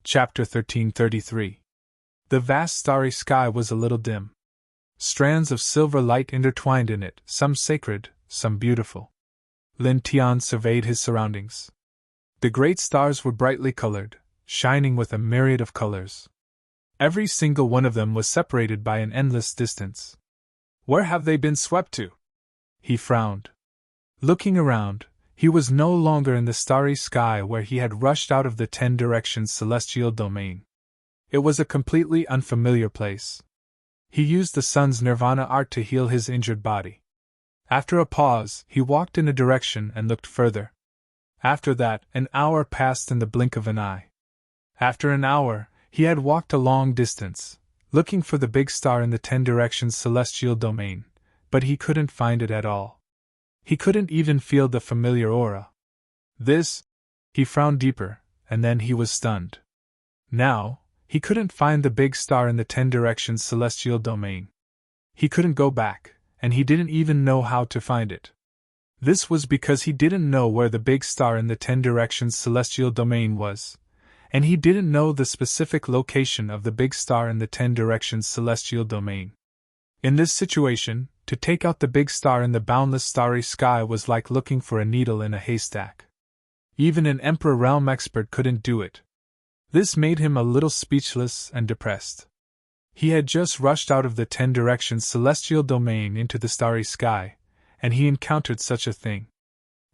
Chapter 1333. The vast starry sky was a little dim. Strands of silver light intertwined in it, some sacred, some beautiful. Lin Tian surveyed his surroundings. The great stars were brightly colored, shining with a myriad of colors. Every single one of them was separated by an endless distance. Where have they been swept to? He frowned. Looking around, he was no longer in the starry sky where he had rushed out of the 10 directions celestial domain. It was a completely unfamiliar place. He used the sun's nirvana art to heal his injured body. After a pause, he walked in a direction and looked further. After that, an hour passed in the blink of an eye. After an hour, he had walked a long distance, looking for the big star in the 10 directions celestial domain, but he couldn't find it at all. He couldn't even feel the familiar aura. He frowned deeper, and then he was stunned. Now, he couldn't find the big star in the 10 directions celestial domain. He couldn't go back, and he didn't even know how to find it. This was because he didn't know where the big star in the 10 directions celestial domain was, and he didn't know the specific location of the big star in the 10 directions celestial domain. In this situation, to take out the big star in the boundless starry sky was like looking for a needle in a haystack. Even an Emperor Realm expert couldn't do it. This made him a little speechless and depressed. He had just rushed out of the 10 directions celestial domain into the starry sky, and he encountered such a thing.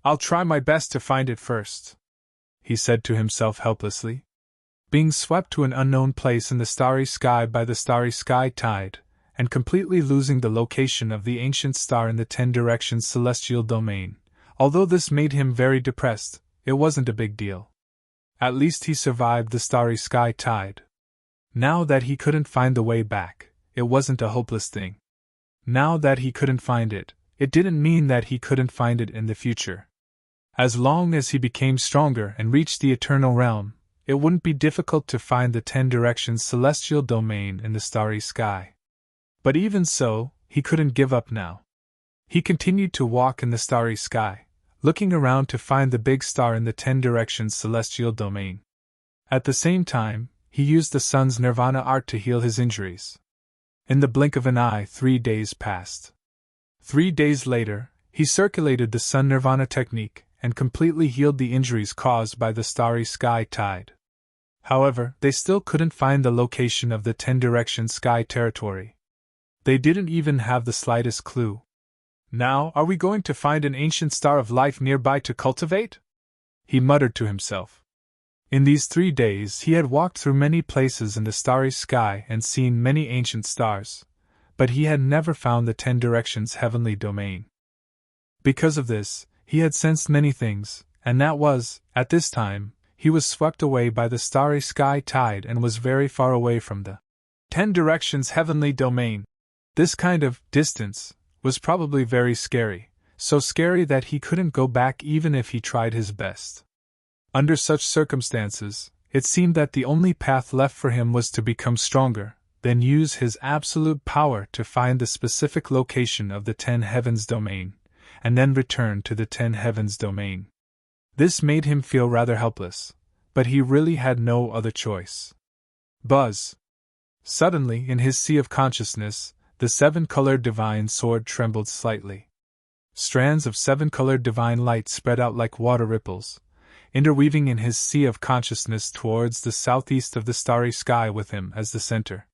"I'll try my best to find it first," he said to himself helplessly. Being swept to an unknown place in the starry sky by the starry sky tide, and completely losing the location of the ancient star in the 10 directions celestial domain, although this made him very depressed, it wasn't a big deal. At least he survived the starry sky tide. Now that he couldn't find the way back, it wasn't a hopeless thing. Now that he couldn't find it, it didn't mean that he couldn't find it in the future. As long as he became stronger and reached the eternal realm, it wouldn't be difficult to find the 10 directions celestial domain in the starry sky. But even so, he couldn't give up now. He continued to walk in the starry sky, looking around to find the big star in the 10 directions celestial domain. At the same time, he used the sun's nirvana art to heal his injuries. In the blink of an eye, 3 days passed. 3 days later, he circulated the sun nirvana technique and completely healed the injuries caused by the starry sky tide. However, they still couldn't find the location of the 10 directions sky territory. They didn't even have the slightest clue. "Now, are we going to find an ancient star of life nearby to cultivate?" he muttered to himself. In these 3 days he had walked through many places in the starry sky and seen many ancient stars, but he had never found the 10 directions heavenly domain. Because of this, he had sensed many things, and that was, at this time, he was swept away by the starry sky tide and was very far away from the 10 directions heavenly domain. This kind of distance was probably very scary, so scary that he couldn't go back even if he tried his best. Under such circumstances, it seemed that the only path left for him was to become stronger, then use his absolute power to find the specific location of the 10 heavens domain, and then return to the 10 heavens domain. This made him feel rather helpless, but he really had no other choice. Buzz! Suddenly, in his sea of consciousness, the 7-colored divine sword trembled slightly. Strands of 7-colored divine light spread out like water ripples, interweaving in his sea of consciousness towards the southeast of the starry sky with him as the center.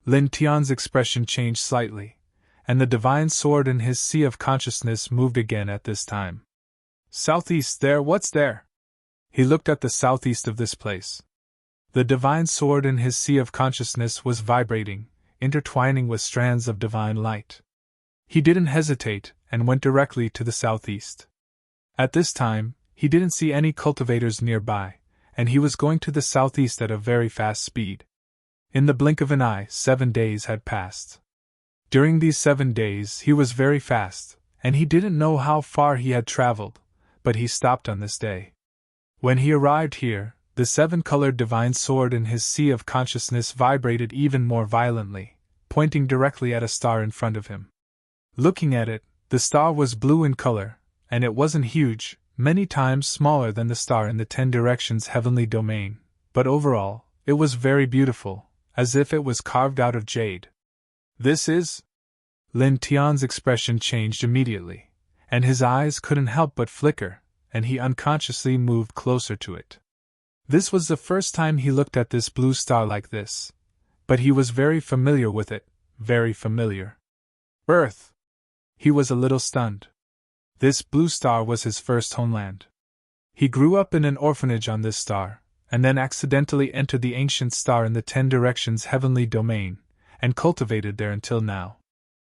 Lin Tian's expression changed slightly, and the divine sword in his sea of consciousness moved again at this time. "Southeast there, what's there?" He looked at the southeast of this place. The divine sword in his sea of consciousness was vibrating, intertwining with strands of divine light. He didn't hesitate, and went directly to the southeast. At this time, he didn't see any cultivators nearby, and he was going to the southeast at a very fast speed. In the blink of an eye, 7 days had passed. During these 7 days he was very fast, and he didn't know how far he had traveled, but he stopped on this day. When he arrived here, the 7-colored divine sword in his sea of consciousness vibrated even more violently, pointing directly at a star in front of him. Looking at it, the star was blue in color, and it wasn't huge, many times smaller than the star in the 10 directions heavenly domain, but overall, It was very beautiful, as if it was carved out of jade. This is? Lin Tian's expression changed immediately, and his eyes couldn't help but flicker, and he unconsciously moved closer to it. This was the first time he looked at this blue star like this, but he was very familiar with it, very familiar. Earth! He was a little stunned. This blue star was his first homeland. He grew up in an orphanage on this star, and then accidentally entered the ancient star in the 10 Directions heavenly domain, and cultivated there until now.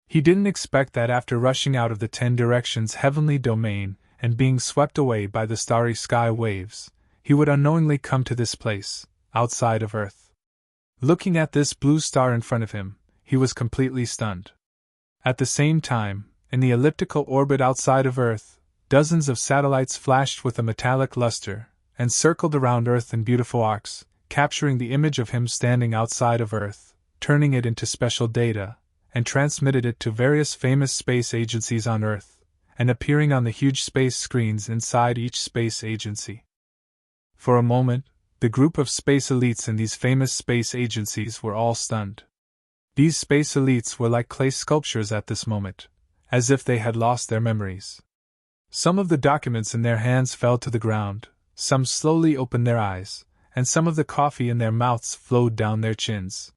He didn't expect that after rushing out of the 10 Directions heavenly domain and being swept away by the starry sky waves, he would unknowingly come to this place, outside of Earth. Looking at this blue star in front of him, he was completely stunned. At the same time, in the elliptical orbit outside of Earth, dozens of satellites flashed with a metallic luster, and circled around Earth in beautiful arcs, capturing the image of him standing outside of Earth, turning it into special data, and transmitted it to various famous space agencies on Earth, and appearing on the huge space screens inside each space agency. For a moment, the group of space elites in these famous space agencies were all stunned. These space elites were like clay sculptures at this moment, as if they had lost their memories. Some of the documents in their hands fell to the ground, some slowly opened their eyes, and some of the coffee in their mouths flowed down their chins.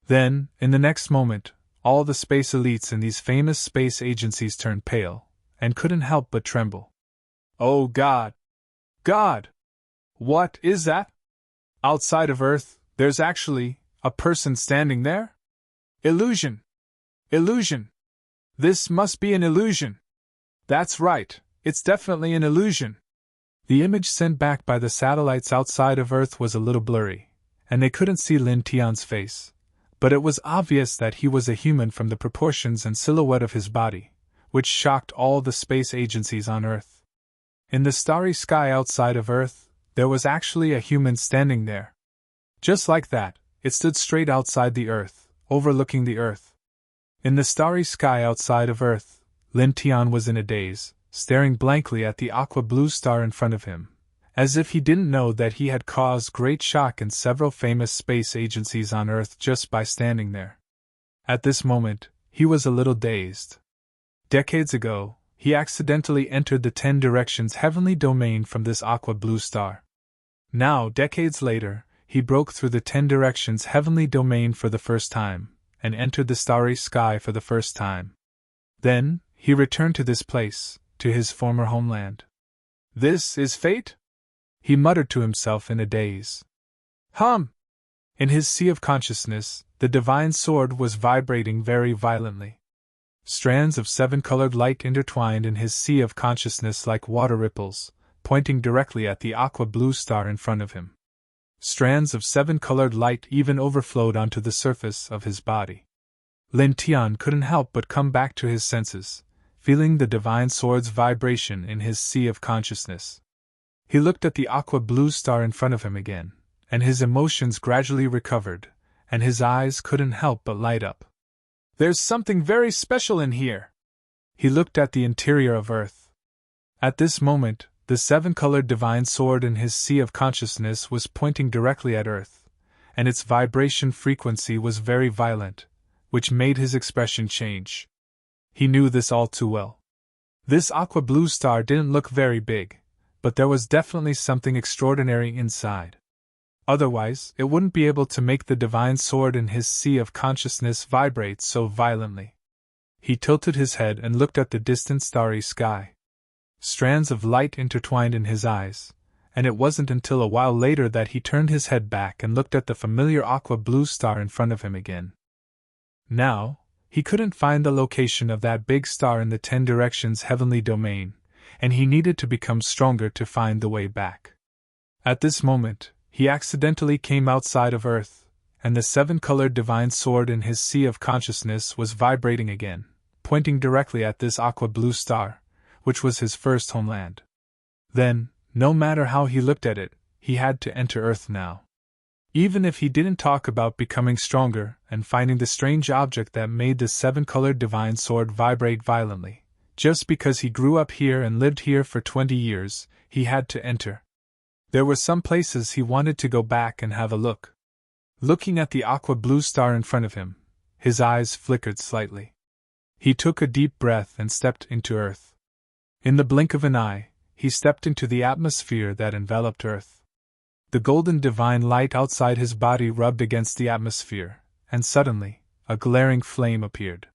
Then, in the next moment, all the space elites in these famous space agencies turned pale, and couldn't help but tremble. Oh God! God! What is that? Outside of Earth, there's actually a person standing there? Illusion! Illusion! This must be an illusion! That's right, it's definitely an illusion! The image sent back by the satellites outside of Earth was a little blurry, and they couldn't see Lin Tian's face, but it was obvious that he was a human from the proportions and silhouette of his body, which shocked all the space agencies on Earth. In the starry sky outside of Earth, there was actually a human standing there. Just like that, it stood straight outside the Earth, overlooking the Earth. In the starry sky outside of Earth, Lin Tian was in a daze, staring blankly at the aqua-blue star in front of him, as if he didn't know that he had caused great shock in several famous space agencies on Earth just by standing there. At this moment, he was a little dazed. Decades ago, he accidentally entered the 10 Directions heavenly domain from this aqua-blue star. Now, decades later, he broke through the 10 Directions heavenly domain for the first time, and entered the starry sky for the first time. Then, he returned to this place, to his former homeland. This is fate? He muttered to himself in a daze. In his sea of consciousness, the divine sword was vibrating very violently. Strands of 7-colored light intertwined in his sea of consciousness like water ripples, pointing directly at the aqua-blue star in front of him. Strands of 7-colored light even overflowed onto the surface of his body. Lin Tian couldn't help but come back to his senses, feeling the divine sword's vibration in his sea of consciousness. He looked at the aqua-blue star in front of him again, and his emotions gradually recovered, and his eyes couldn't help but light up. There's something very special in here! He looked at the interior of Earth. At this moment, the 7-colored divine sword in his sea of consciousness was pointing directly at Earth, and its vibration frequency was very violent, which made his expression change. He knew this all too well. This aqua-blue star didn't look very big, but there was definitely something extraordinary inside. Otherwise, it wouldn't be able to make the divine sword in his sea of consciousness vibrate so violently. He tilted his head and looked at the distant starry sky. Strands of light intertwined in his eyes, and it wasn't until a while later that he turned his head back and looked at the familiar aqua-blue star in front of him again. Now, he couldn't find the location of that big star in the 10 Directions heavenly domain, and he needed to become stronger to find the way back. At this moment, he accidentally came outside of Earth, and the 7-colored divine sword in his sea of consciousness was vibrating again, pointing directly at this aqua-blue star, which was his first homeland. Then, no matter how he looked at it, he had to enter Earth now. Even if he didn't talk about becoming stronger and finding the strange object that made the 7-colored divine sword vibrate violently, just because he grew up here and lived here for 20 years, he had to enter. There were some places he wanted to go back and have a look. Looking at the aqua blue star in front of him, his eyes flickered slightly. He took a deep breath and stepped into Earth. In the blink of an eye, he stepped into the atmosphere that enveloped Earth. The golden divine light outside his body rubbed against the atmosphere, and suddenly, a glaring flame appeared.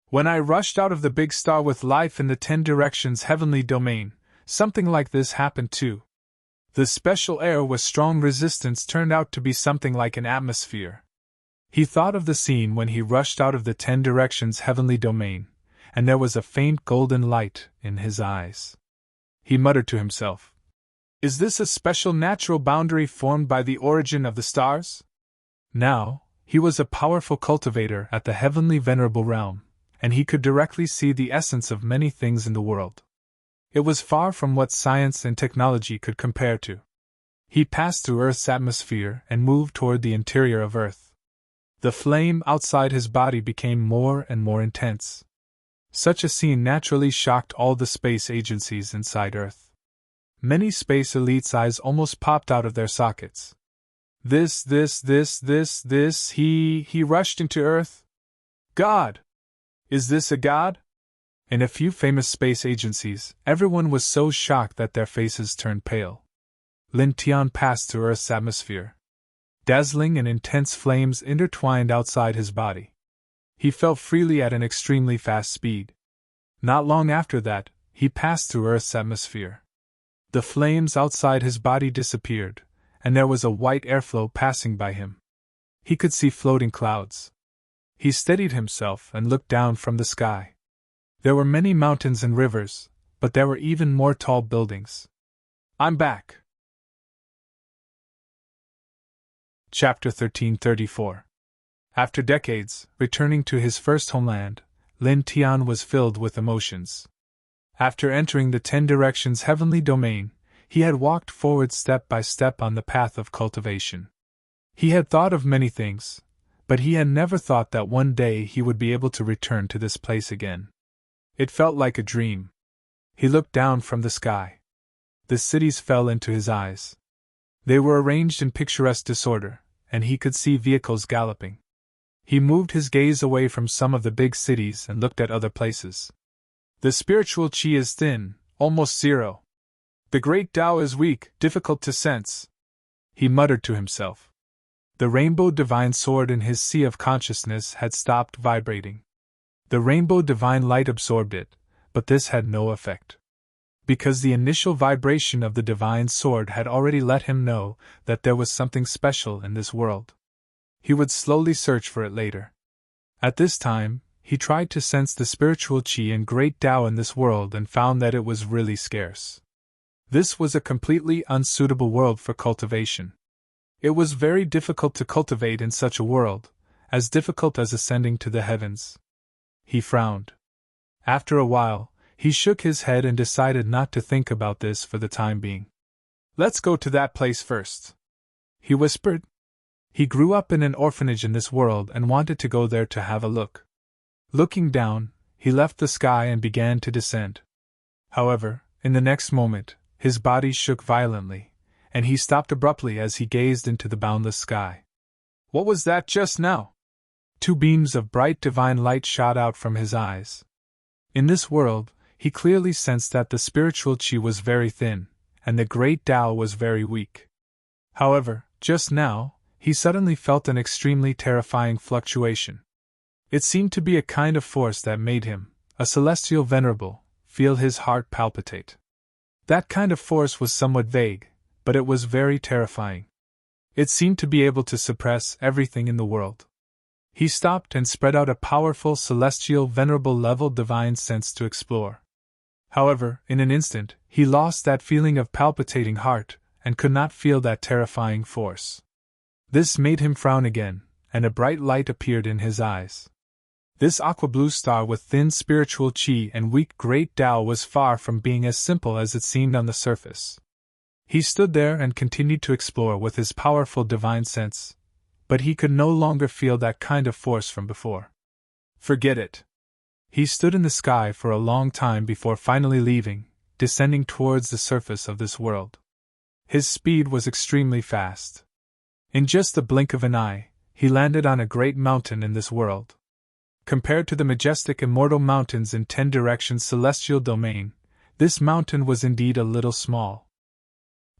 When I rushed out of the big star with life in the 10 directions heavenly domain, something like this happened too. The special air with strong resistance turned out to be something like an atmosphere. He thought of the scene when he rushed out of the 10 directions heavenly domain, and there was a faint golden light in his eyes. He muttered to himself, "Is this a special natural boundary formed by the origin of the stars?" Now, he was a powerful cultivator at the heavenly venerable realm, and he could directly see the essence of many things in the world. It was far from what science and technology could compare to. He passed through Earth's atmosphere and moved toward the interior of Earth. The flame outside his body became more and more intense. Such a scene naturally shocked all the space agencies inside Earth. Many space elites' eyes almost popped out of their sockets. He rushed into Earth? God! Is this a god? In a few famous space agencies, everyone was so shocked that their faces turned pale. Lin Tian passed through Earth's atmosphere. Dazzling and intense flames intertwined outside his body. He fell freely at an extremely fast speed. Not long after that, he passed through Earth's atmosphere. The flames outside his body disappeared, and there was a white airflow passing by him. He could see floating clouds. He steadied himself and looked down from the sky. There were many mountains and rivers, but there were even more tall buildings. I'm back. Chapter 1334. After decades, returning to his first homeland, Lin Tian was filled with emotions. After entering the 10 directions heavenly domain, he had walked forward step by step on the path of cultivation. He had thought of many things, but he had never thought that one day he would be able to return to this place again. It felt like a dream. He looked down from the sky. The cities fell into his eyes. They were arranged in picturesque disorder, and he could see vehicles galloping. He moved his gaze away from some of the big cities and looked at other places. The spiritual qi is thin, almost zero. The great Tao is weak, difficult to sense. He muttered to himself. The rainbow divine sword in his sea of consciousness had stopped vibrating. The rainbow divine light absorbed it, but this had no effect. Because the initial vibration of the divine sword had already let him know that there was something special in this world. He would slowly search for it later. At this time, he tried to sense the spiritual qi and great Tao in this world and found that it was really scarce. This was a completely unsuitable world for cultivation. It was very difficult to cultivate in such a world, as difficult as ascending to the heavens. He frowned. After a while, he shook his head and decided not to think about this for the time being. Let's go to that place first, he whispered. He grew up in an orphanage in this world and wanted to go there to have a look. Looking down, he left the sky and began to descend. However, in the next moment, his body shook violently, and he stopped abruptly as he gazed into the boundless sky. What was that just now? 2 beams of bright divine light shot out from his eyes. In this world, he clearly sensed that the spiritual qi was very thin, and the great Tao was very weak. However, just now, he suddenly felt an extremely terrifying fluctuation. It seemed to be a kind of force that made him, a celestial venerable, feel his heart palpitate. That kind of force was somewhat vague, but it was very terrifying. It seemed to be able to suppress everything in the world. He stopped and spread out a powerful celestial venerable level divine sense to explore. However, in an instant, he lost that feeling of palpitating heart, and could not feel that terrifying force. This made him frown again, and a bright light appeared in his eyes. This aqua blue star with thin spiritual qi and weak great Tao was far from being as simple as it seemed on the surface. He stood there and continued to explore with his powerful divine sense, but he could no longer feel that kind of force from before. Forget it. He stood in the sky for a long time before finally leaving, descending towards the surface of this world. His speed was extremely fast. In just the blink of an eye, he landed on a great mountain in this world. Compared to the majestic immortal mountains in 10 directions celestial domain, this mountain was indeed a little small.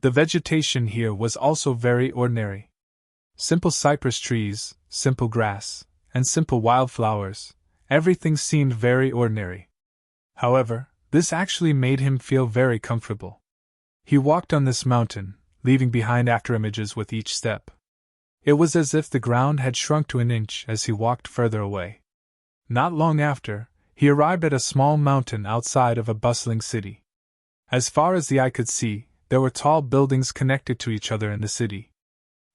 The vegetation here was also very ordinary. Simple cypress trees, simple grass, and simple wildflowers, everything seemed very ordinary. However, this actually made him feel very comfortable. He walked on this mountain, leaving behind afterimages with each step. It was as if the ground had shrunk to an inch as he walked further away. Not long after, he arrived at a small mountain outside of a bustling city. As far as the eye could see, there were tall buildings connected to each other in the city.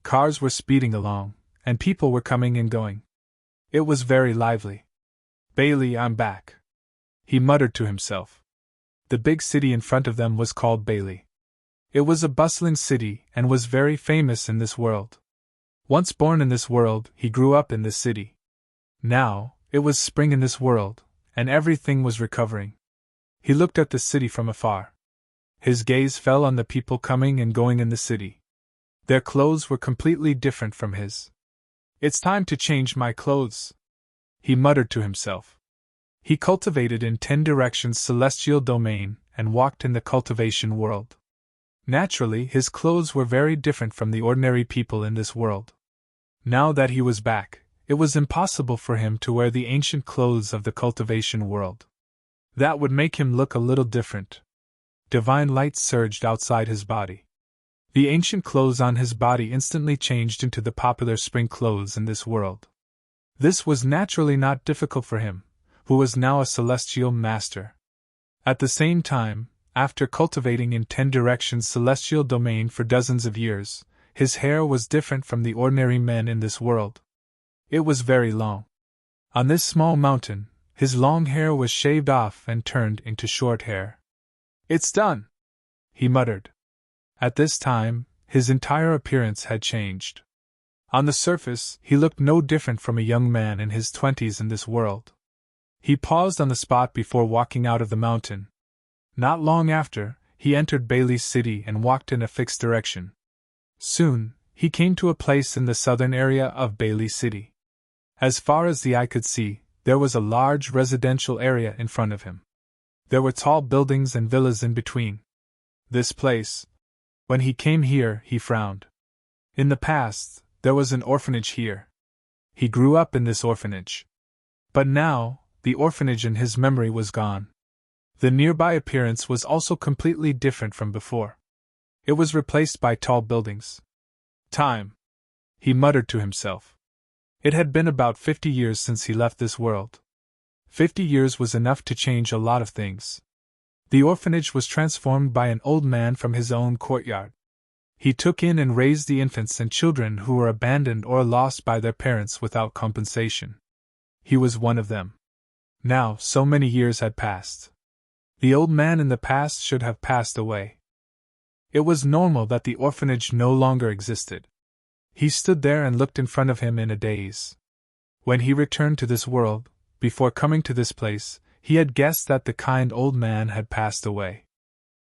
Cars were speeding along, and people were coming and going. It was very lively. "Bailey, I'm back," he muttered to himself. The big city in front of them was called Bailey. It was a bustling city and was very famous in this world. Once born in this world, he grew up in this city. Now, it was spring in this world, and everything was recovering. He looked at the city from afar. His gaze fell on the people coming and going in the city. Their clothes were completely different from his. "It's time to change my clothes," he muttered to himself. He cultivated in 10 directions celestial domain and walked in the cultivation world. Naturally, his clothes were very different from the ordinary people in this world. Now that he was back, it was impossible for him to wear the ancient clothes of the cultivation world. That would make him look a little different. Divine light surged outside his body. The ancient clothes on his body instantly changed into the popular spring clothes in this world. This was naturally not difficult for him, who was now a celestial master. At the same time, after cultivating in 10 directions celestial domain for dozens of years, his hair was different from the ordinary men in this world. It was very long. On this small mountain, his long hair was shaved off and turned into short hair. "It's done," he muttered. At this time, his entire appearance had changed. On the surface, he looked no different from a young man in his 20s in this world. He paused on the spot before walking out of the mountain. Not long after, he entered Bailey's city and walked in a fixed direction. Soon, he came to a place in the southern area of Bailey City. As far as the eye could see, there was a large residential area in front of him. There were tall buildings and villas in between. This place. When he came here, he frowned. In the past, there was an orphanage here. He grew up in this orphanage. But now, the orphanage in his memory was gone. The nearby appearance was also completely different from before. It was replaced by tall buildings. "Time," he muttered to himself. It had been about 50 years since he left this world. 50 years was enough to change a lot of things. The orphanage was transformed by an old man from his own courtyard. He took in and raised the infants and children who were abandoned or lost by their parents without compensation. He was one of them. Now, so many years had passed. The old man in the past should have passed away. It was normal that the orphanage no longer existed. He stood there and looked in front of him in a daze. When he returned to this world, before coming to this place, he had guessed that the kind old man had passed away.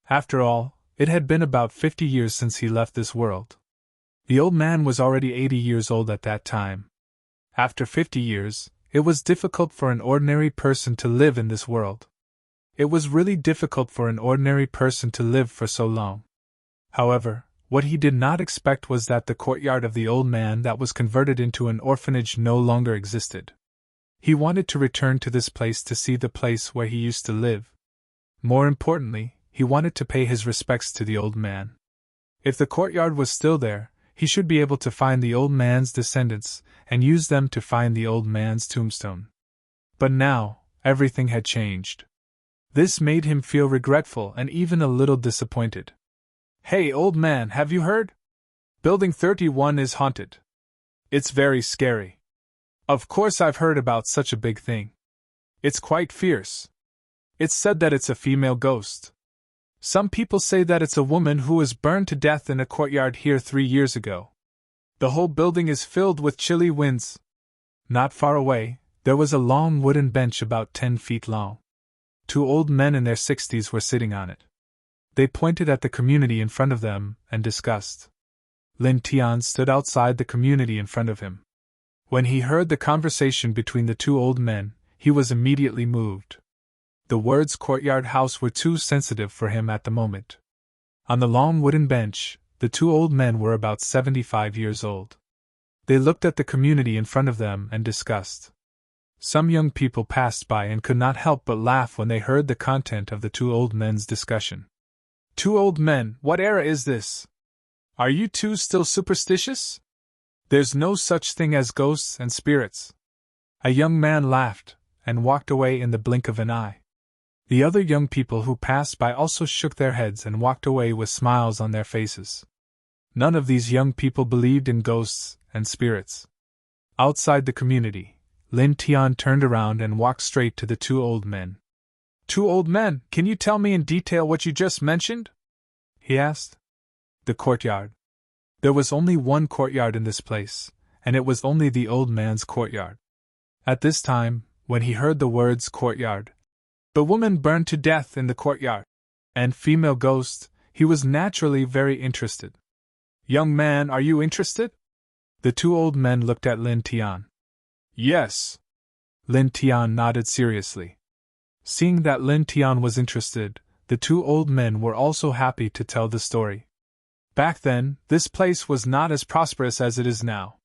After all, it had been about 50 years since he left this world. The old man was already 80 years old at that time. After 50 years, it was difficult for an ordinary person to live in this world. It was really difficult for an ordinary person to live for so long. However, what he did not expect was that the courtyard of the old man that was converted into an orphanage no longer existed. He wanted to return to this place to see the place where he used to live. More importantly, he wanted to pay his respects to the old man. If the courtyard was still there, he should be able to find the old man's descendants and use them to find the old man's tombstone. But now, everything had changed. This made him feel regretful and even a little disappointed. "Hey, old man, have you heard? Building 31 is haunted. It's very scary. Of course I've heard about such a big thing. It's quite fierce. It's said that it's a female ghost. Some people say that it's a woman who was burned to death in a courtyard here 3 years ago. The whole building is filled with chilly winds." Not far away, there was a long wooden bench about 10 feet long. 2 old men in their 60s were sitting on it. They pointed at the community in front of them and discussed. Lin Tian stood outside the community in front of him. When he heard the conversation between the two old men, he was immediately moved. The words courtyard house were too sensitive for him at the moment. On the long wooden bench, the two old men were about 75 years old. They looked at the community in front of them and discussed. Some young people passed by and could not help but laugh when they heard the content of the two old men's discussion. Two old men, what era is this? Are you two still superstitious? There's no such thing as ghosts and spirits. A young man laughed and walked away in the blink of an eye. The other young people who passed by also shook their heads and walked away with smiles on their faces. None of these young people believed in ghosts and spirits. Outside the community, Lin Tian turned around and walked straight to the two old men. Two old men, can you tell me in detail what you just mentioned? He asked. The courtyard. There was only one courtyard in this place, and it was only the old man's courtyard. At this time, when he heard the words courtyard, the woman burned to death in the courtyard, and female ghost, he was naturally very interested. Young man, are you interested? The two old men looked at Lin Tian. Yes. Lin Tian nodded seriously. Seeing that Lin Tian was interested, the two old men were also happy to tell the story. Back then, this place was not as prosperous as it is now.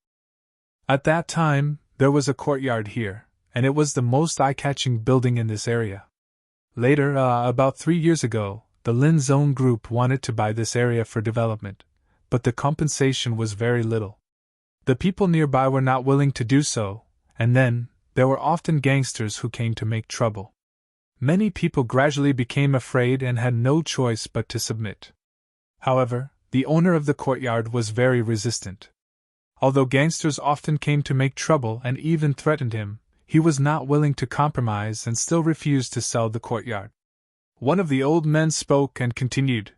At that time, there was a courtyard here, and it was the most eye-catching building in this area. Later, about 3 years ago, the Lin Zone Group wanted to buy this area for development, but the compensation was very little. The people nearby were not willing to do so, and then, there were often gangsters who came to make trouble. Many people gradually became afraid and had no choice but to submit. However, the owner of the courtyard was very resistant. Although gangsters often came to make trouble and even threatened him, he was not willing to compromise and still refused to sell the courtyard. One of the old men spoke and continued.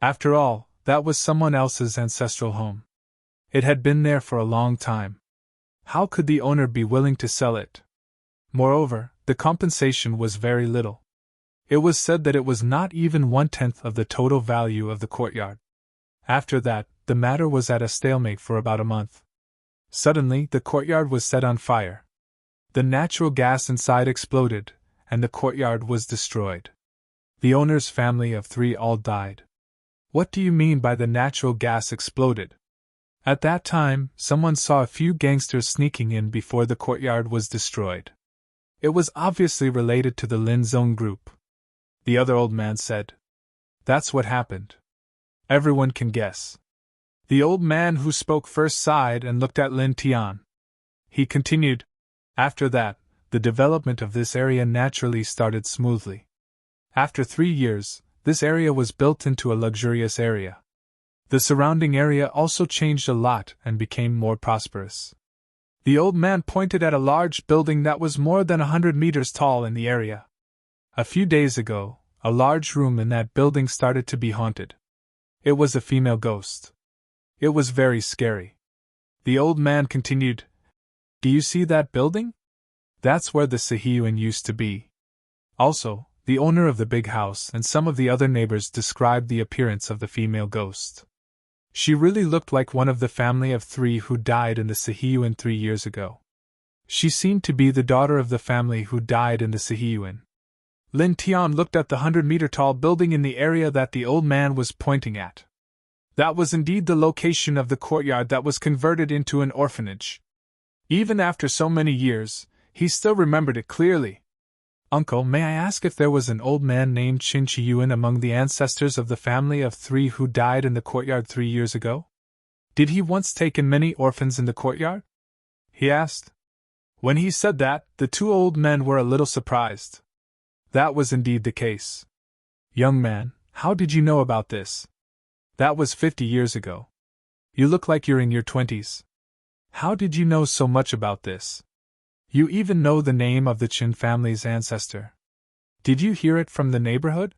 After all, that was someone else's ancestral home. It had been there for a long time. How could the owner be willing to sell it? Moreover, the compensation was very little. It was said that it was not even 1/10 of the total value of the courtyard. After that, the matter was at a stalemate for about a month. Suddenly, the courtyard was set on fire. The natural gas inside exploded, and the courtyard was destroyed. The owner's family of 3 all died. What do you mean by the natural gas exploded? At that time, someone saw a few gangsters sneaking in before the courtyard was destroyed. It was obviously related to the Lin Zone Group. The other old man said. That's what happened. Everyone can guess. The old man who spoke first sighed and looked at Lin Tian. He continued. After that, the development of this area naturally started smoothly. After 3 years, this area was built into a luxurious area. The surrounding area also changed a lot and became more prosperous. The old man pointed at a large building that was more than 100 meters tall in the area. A few days ago, a large room in that building started to be haunted. It was a female ghost. It was very scary. The old man continued. Do you see that building? That's where the Sihiyuan used to be. Also, the owner of the big house and some of the other neighbors described the appearance of the female ghost. She really looked like one of the family of 3 who died in the Sihiyuan 3 years ago. She seemed to be the daughter of the family who died in the Sihiyuan. Lin Tian looked at the 100-meter tall building in the area that the old man was pointing at. That was indeed the location of the courtyard that was converted into an orphanage. Even after so many years, he still remembered it clearly. Uncle, may I ask if there was an old man named Qin Chiyuan among the ancestors of the family of 3 who died in the courtyard 3 years ago? Did he once take in many orphans in the courtyard? He asked. When he said that, the 2 old men were a little surprised. That was indeed the case. Young man, how did you know about this? That was 50 years ago. You look like you're in your 20s. How did you know so much about this? You even know the name of the Qin family's ancestor. Did you hear it from the neighborhood?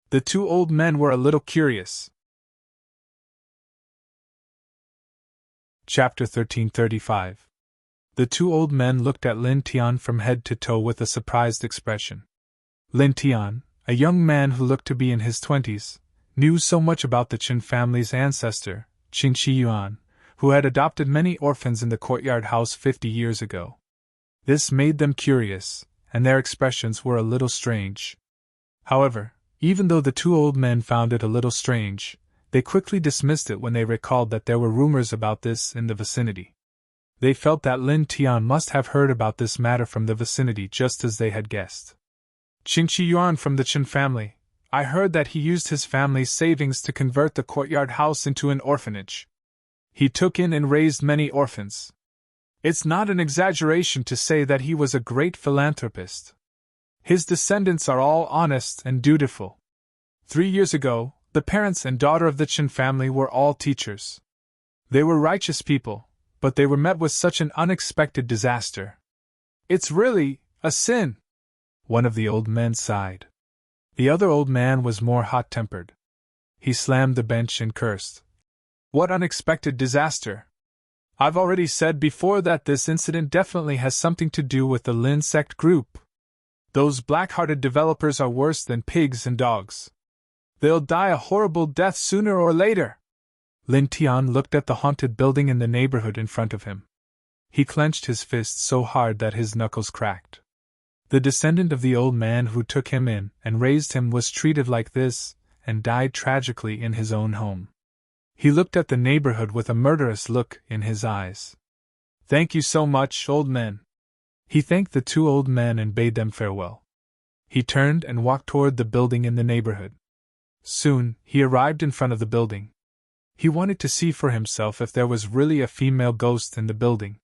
The 2 old men were a little curious. Chapter 1335. The 2 old men looked at Lin Tian from head to toe with a surprised expression. Lin Tian, a young man who looked to be in his 20s, knew so much about the Qin family's ancestor, Qingqi Yuan, who had adopted many orphans in the courtyard house 50 years ago. This made them curious, and their expressions were a little strange. However, even though the two old men found it a little strange, they quickly dismissed it when they recalled that there were rumors about this in the vicinity. They felt that Lin Tian must have heard about this matter from the vicinity just as they had guessed. Qingqi Yuan from the Chen family. I heard that he used his family's savings to convert the courtyard house into an orphanage. He took in and raised many orphans. It's not an exaggeration to say that he was a great philanthropist. His descendants are all honest and dutiful. 3 years ago, the parents and daughter of the Chen family were all teachers. They were righteous people, but they were met with such an unexpected disaster. It's really a sin. One of the old men sighed. The other old man was more hot-tempered. He slammed the bench and cursed. What unexpected disaster! I've already said before that this incident definitely has something to do with the Lin sect group. Those black-hearted developers are worse than pigs and dogs. They'll die a horrible death sooner or later. Lin Tian looked at the haunted building in the neighborhood in front of him. He clenched his fist so hard that his knuckles cracked. The descendant of the old man who took him in and raised him was treated like this, and died tragically in his own home. He looked at the neighborhood with a murderous look in his eyes. Thank you so much, old men. He thanked the two old men and bade them farewell. He turned and walked toward the building in the neighborhood. Soon, he arrived in front of the building. He wanted to see for himself if there was really a female ghost in the building.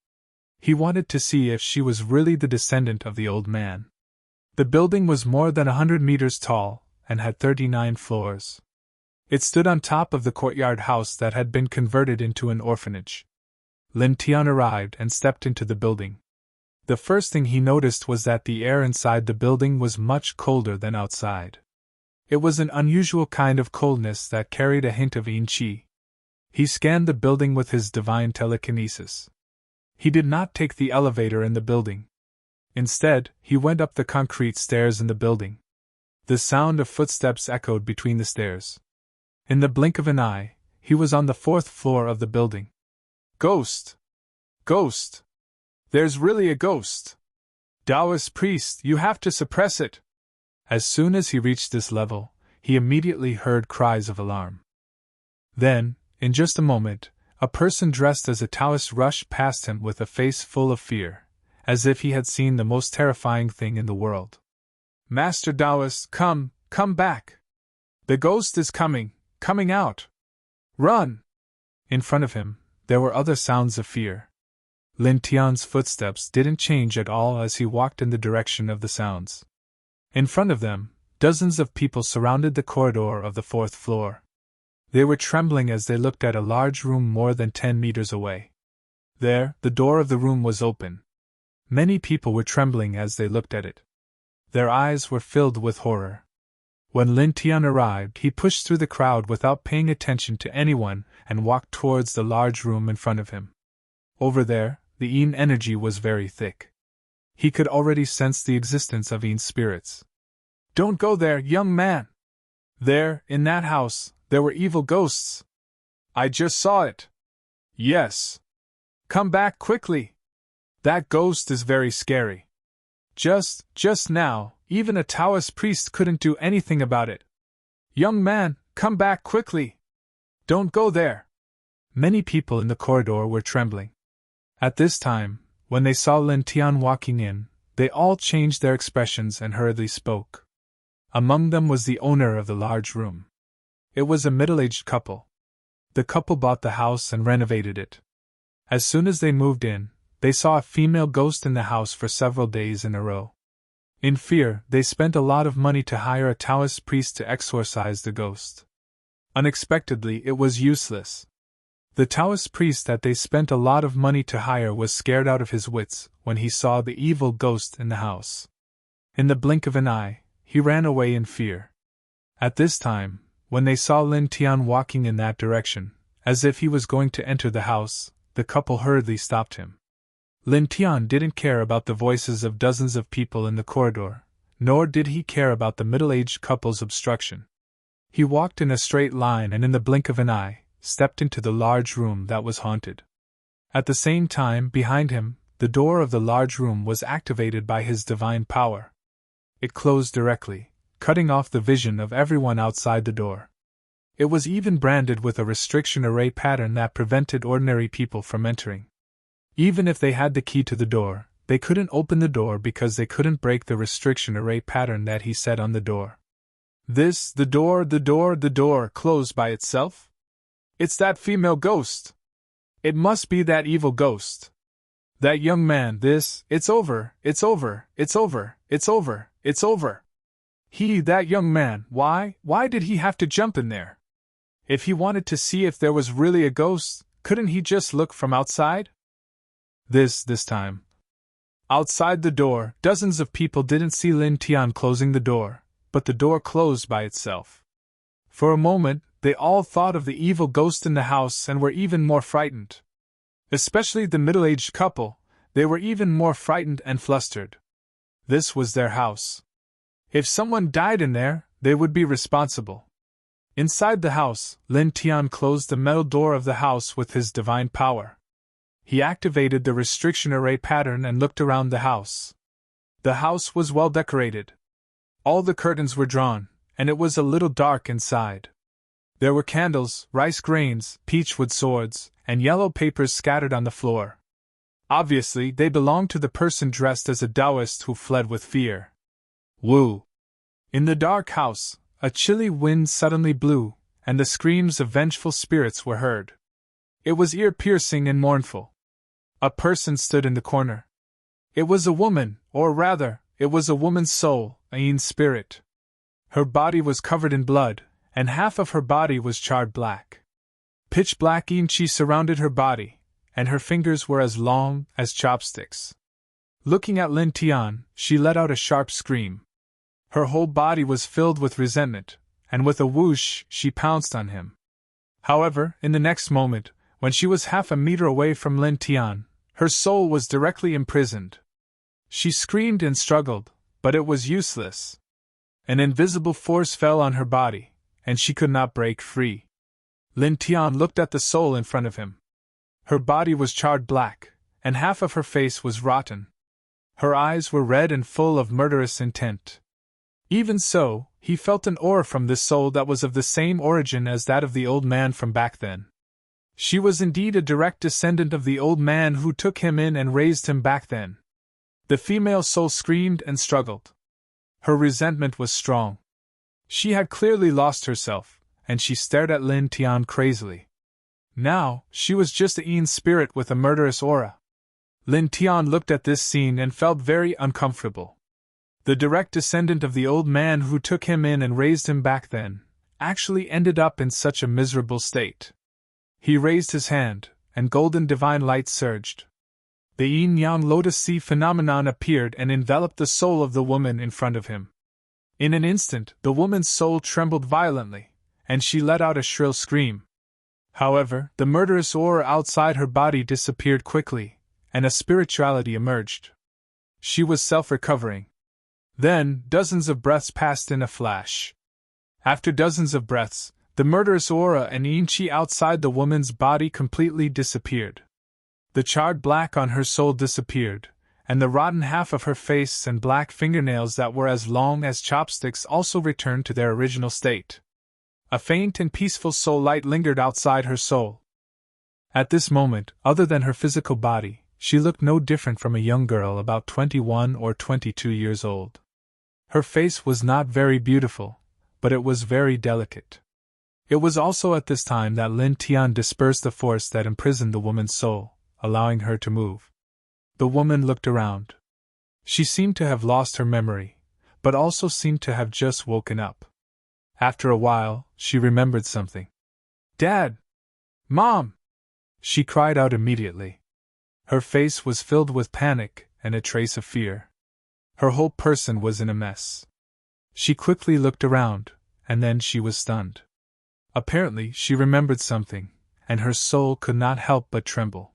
He wanted to see if she was really the descendant of the old man. The building was more than 100 meters tall and had 39 floors. It stood on top of the courtyard house that had been converted into an orphanage. Lin Tian arrived and stepped into the building. The first thing he noticed was that the air inside the building was much colder than outside. It was an unusual kind of coldness that carried a hint of yin qi. He scanned the building with his divine telekinesis. He did not take the elevator in the building. Instead, he went up the concrete stairs in the building. The sound of footsteps echoed between the stairs. In the blink of an eye, he was on the 4th floor of the building. Ghost! Ghost! There's really a ghost! Taoist priest, you have to suppress it! As soon as he reached this level, he immediately heard cries of alarm. Then, in just a moment, a person dressed as a Taoist rushed past him with a face full of fear, as if he had seen the most terrifying thing in the world. Master Taoist, come back! The ghost is coming out! Run! In front of him, there were other sounds of fear. Lin Tian's footsteps didn't change at all as he walked in the direction of the sounds. In front of them, dozens of people surrounded the corridor of the 4th floor. They were trembling as they looked at a large room more than 10 meters away. There, the door of the room was open. Many people were trembling as they looked at it. Their eyes were filled with horror. When Lin Tian arrived, he pushed through the crowd without paying attention to anyone and walked towards the large room in front of him. Over there, the yin energy was very thick. He could already sense the existence of yin spirits. Don't go there, young man! There, in that house, there were evil ghosts. I just saw it. Yes. Come back quickly. That ghost is very scary. Just now, even a Taoist priest couldn't do anything about it. Young man, come back quickly. Don't go there. Many people in the corridor were trembling. At this time, when they saw Lin Tian walking in, they all changed their expressions and hurriedly spoke. Among them was the owner of the large room. It was a middle-aged couple. The couple bought the house and renovated it. As soon as they moved in, they saw a female ghost in the house for several days in a row. In fear, they spent a lot of money to hire a Taoist priest to exorcise the ghost. Unexpectedly, it was useless. The Taoist priest that they spent a lot of money to hire was scared out of his wits when he saw the evil ghost in the house. In the blink of an eye, he ran away in fear. At this time, when they saw Lin Tian walking in that direction, as if he was going to enter the house, the couple hurriedly stopped him. Lin Tian didn't care about the voices of dozens of people in the corridor, nor did he care about the middle-aged couple's obstruction. He walked in a straight line and in the blink of an eye, stepped into the large room that was haunted. At the same time, behind him, the door of the large room was activated by his divine power. It closed directly, cutting off the vision of everyone outside the door. It was even branded with a restriction array pattern that prevented ordinary people from entering. Even if they had the key to the door, they couldn't open the door because they couldn't break the restriction array pattern that he set on the door. The door closed by itself? It's that female ghost! It must be that evil ghost! That young man, it's over, it's over, it's over, it's over, it's over! That young man, why did he have to jump in there? If he wanted to see if there was really a ghost, couldn't he just look from outside? This time. Outside the door, dozens of people didn't see Lin Tian closing the door, but the door closed by itself. For a moment, they all thought of the evil ghost in the house and were even more frightened. Especially the middle-aged couple, they were even more frightened and flustered. This was their house. If someone died in there, they would be responsible. Inside the house, Lin Tian closed the metal door of the house with his divine power. He activated the restriction array pattern and looked around the house. The house was well decorated. All the curtains were drawn, and it was a little dark inside. There were candles, rice grains, peachwood swords, and yellow papers scattered on the floor. Obviously, they belonged to the person dressed as a Taoist who fled with fear. Woo! In the dark house, a chilly wind suddenly blew, and the screams of vengeful spirits were heard. It was ear-piercing and mournful. A person stood in the corner. It was a woman, or rather, it was a woman's soul, a spirit. Her body was covered in blood, and half of her body was charred black. Pitch black chi surrounded her body, and her fingers were as long as chopsticks. Looking at Lin Tian, she let out a sharp scream. Her whole body was filled with resentment, and with a whoosh, she pounced on him. However, in the next moment, when she was half a meter away from Lin Tian, her soul was directly imprisoned. She screamed and struggled, but it was useless. An invisible force fell on her body, and she could not break free. Lin Tian looked at the soul in front of him. Her body was charred black, and half of her face was rotten. Her eyes were red and full of murderous intent. Even so, he felt an aura from this soul that was of the same origin as that of the old man from back then. She was indeed a direct descendant of the old man who took him in and raised him back then. The female soul screamed and struggled. Her resentment was strong. She had clearly lost herself, and she stared at Lin Tian crazily. Now, she was just a spirit with a murderous aura. Lin Tian looked at this scene and felt very uncomfortable. The direct descendant of the old man who took him in and raised him back then actually ended up in such a miserable state. He raised his hand, and golden divine light surged. The yin-yang lotus sea phenomenon appeared and enveloped the soul of the woman in front of him. In an instant, the woman's soul trembled violently, and she let out a shrill scream. However, the murderous aura outside her body disappeared quickly, and a spirituality emerged. She was self-recovering. Then, dozens of breaths passed in a flash. After dozens of breaths, the murderous aura and yin qi outside the woman's body completely disappeared. The charred black on her soul disappeared, and the rotten half of her face and black fingernails that were as long as chopsticks also returned to their original state. A faint and peaceful soul light lingered outside her soul. At this moment, other than her physical body, she looked no different from a young girl about 21 or 22 years old. Her face was not very beautiful, but it was very delicate. It was also at this time that Lin Tian dispersed the force that imprisoned the woman's soul, allowing her to move. The woman looked around. She seemed to have lost her memory, but also seemed to have just woken up. After a while, she remembered something. "Dad! Mom!" she cried out immediately. Her face was filled with panic and a trace of fear. Her whole person was in a mess. She quickly looked around, and then she was stunned. Apparently, she remembered something, and her soul could not help but tremble.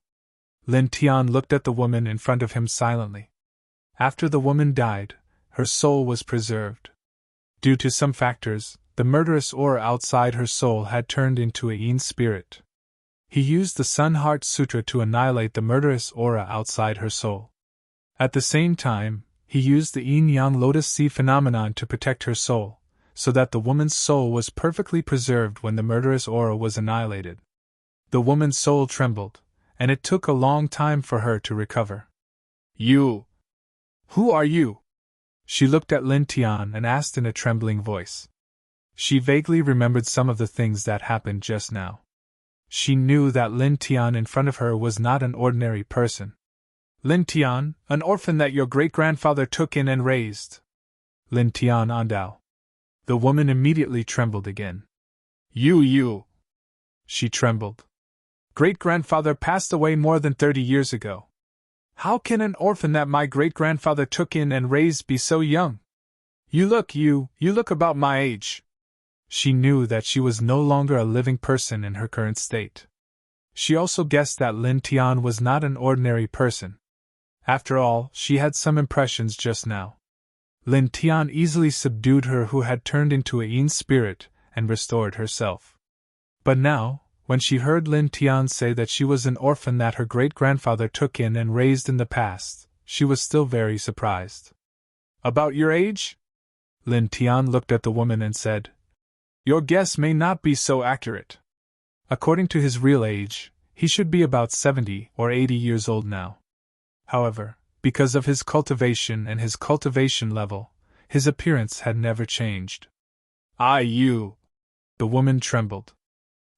Lin Tian looked at the woman in front of him silently. After the woman died, her soul was preserved. Due to some factors, the murderous aura outside her soul had turned into a yin spirit. He used the Sun Heart Sutra to annihilate the murderous aura outside her soul. At the same time, he used the yin-yang lotus sea phenomenon to protect her soul, so that the woman's soul was perfectly preserved when the murderous aura was annihilated. The woman's soul trembled, and it took a long time for her to recover. "You! Who are you?" She looked at Lin Tian and asked in a trembling voice. She vaguely remembered some of the things that happened just now. She knew that Lin Tian in front of her was not an ordinary person. "Lin Tian, an orphan that your great-grandfather took in and raised." Lin Tian Andao. The woman immediately trembled again. You. She trembled. "Great-grandfather passed away more than 30 years ago. How can an orphan that my great-grandfather took in and raised be so young? You look about my age." She knew that she was no longer a living person in her current state. She also guessed that Lin Tian was not an ordinary person. After all, she had some impressions just now. Lin Tian easily subdued her who had turned into a yin spirit and restored herself. But now, when she heard Lin Tian say that she was an orphan that her great-grandfather took in and raised in the past, she was still very surprised. "About your age?" Lin Tian looked at the woman and said, "Your guess may not be so accurate. According to his real age, he should be about 70 or 80 years old now. However, because of his cultivation and his cultivation level, his appearance had never changed." "You." The woman trembled.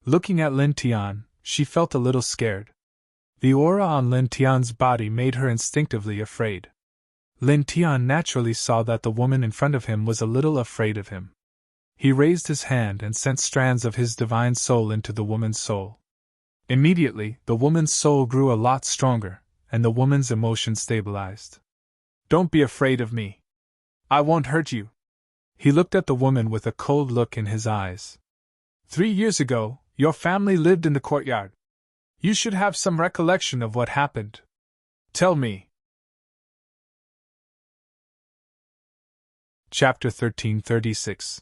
Looking at Lin Tian, she felt a little scared. The aura on Lin Tian's body made her instinctively afraid. Lin Tian naturally saw that the woman in front of him was a little afraid of him. He raised his hand and sent strands of his divine soul into the woman's soul. Immediately, the woman's soul grew a lot stronger, and the woman's emotions stabilized. "Don't be afraid of me. I won't hurt you." He looked at the woman with a cold look in his eyes. 3 years ago, your family lived in the courtyard. You should have some recollection of what happened. Tell me." Chapter 1336.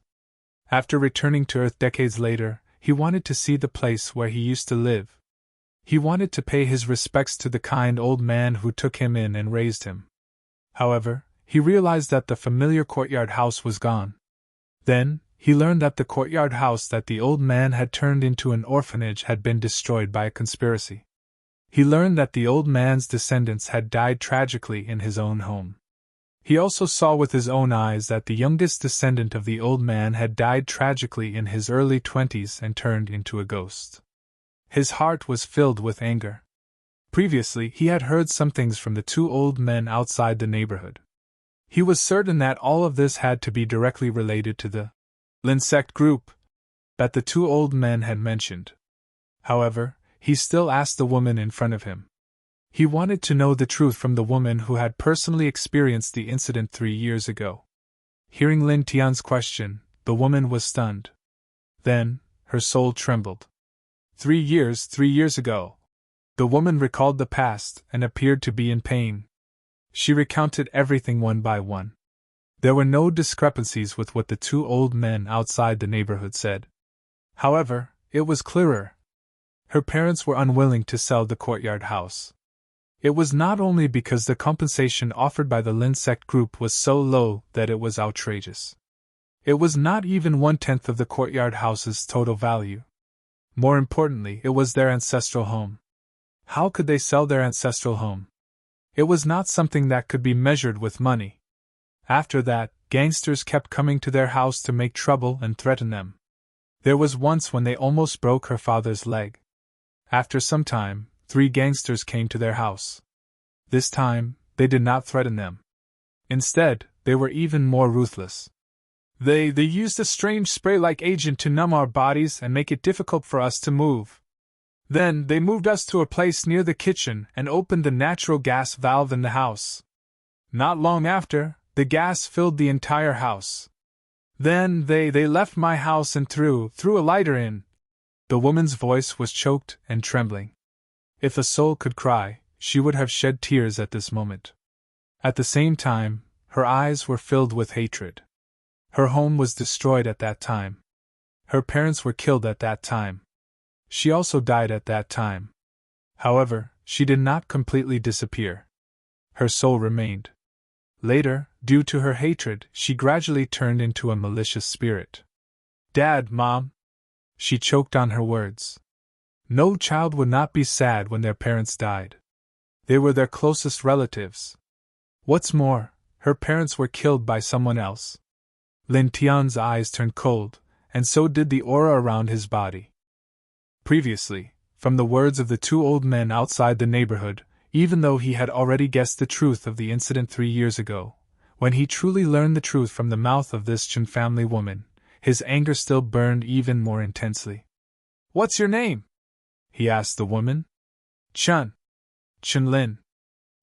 After returning to Earth decades later, he wanted to see the place where he used to live. He wanted to pay his respects to the kind old man who took him in and raised him. However, he realized that the familiar courtyard house was gone. Then, he learned that the courtyard house that the old man had turned into an orphanage had been destroyed by a conspiracy. He learned that the old man's descendants had died tragically in his own home. He also saw with his own eyes that the youngest descendant of the old man had died tragically in his early 20s and turned into a ghost. His heart was filled with anger. Previously, he had heard some things from the 2 old men outside the neighborhood. He was certain that all of this had to be directly related to the insect group that the 2 old men had mentioned. However, he still asked the woman in front of him. He wanted to know the truth from the woman who had personally experienced the incident 3 years ago. Hearing Lin Tian's question, the woman was stunned. Then, her soul trembled. 3 years ago. The woman recalled the past and appeared to be in pain. She recounted everything one by one. There were no discrepancies with what the 2 old men outside the neighborhood said. However, it was clearer. Her parents were unwilling to sell the courtyard house. It was not only because the compensation offered by the Lin sect group was so low that it was outrageous. It was not even 1/10 of the courtyard house's total value. More importantly, it was their ancestral home. How could they sell their ancestral home? It was not something that could be measured with money. After that, gangsters kept coming to their house to make trouble and threaten them. There was once when they almost broke her father's leg. After some time, 3 gangsters came to their house. This time, they did not threaten them. Instead, they were even more ruthless. They used a strange spray-like agent to numb our bodies and make it difficult for us to move. Then, they moved us to a place near the kitchen and opened the natural gas valve in the house. Not long after, the gas filled the entire house. Then, they left my house and threw a lighter in. The woman's voice was choked and trembling. If a soul could cry, she would have shed tears at this moment. At the same time, her eyes were filled with hatred. Her home was destroyed at that time. Her parents were killed at that time. She also died at that time. However, she did not completely disappear. Her soul remained. Later, due to her hatred, she gradually turned into a malicious spirit. Dad, Mom! She choked on her words. No child would not be sad when their parents died. They were their closest relatives. What's more, her parents were killed by someone else. Lin Tian's eyes turned cold, and so did the aura around his body. Previously, from the words of the two old men outside the neighborhood, even though he had already guessed the truth of the incident 3 years ago, when he truly learned the truth from the mouth of this Chen family woman, his anger still burned even more intensely. "What's your name?" he asked the woman. "Chen. Chen Lin,"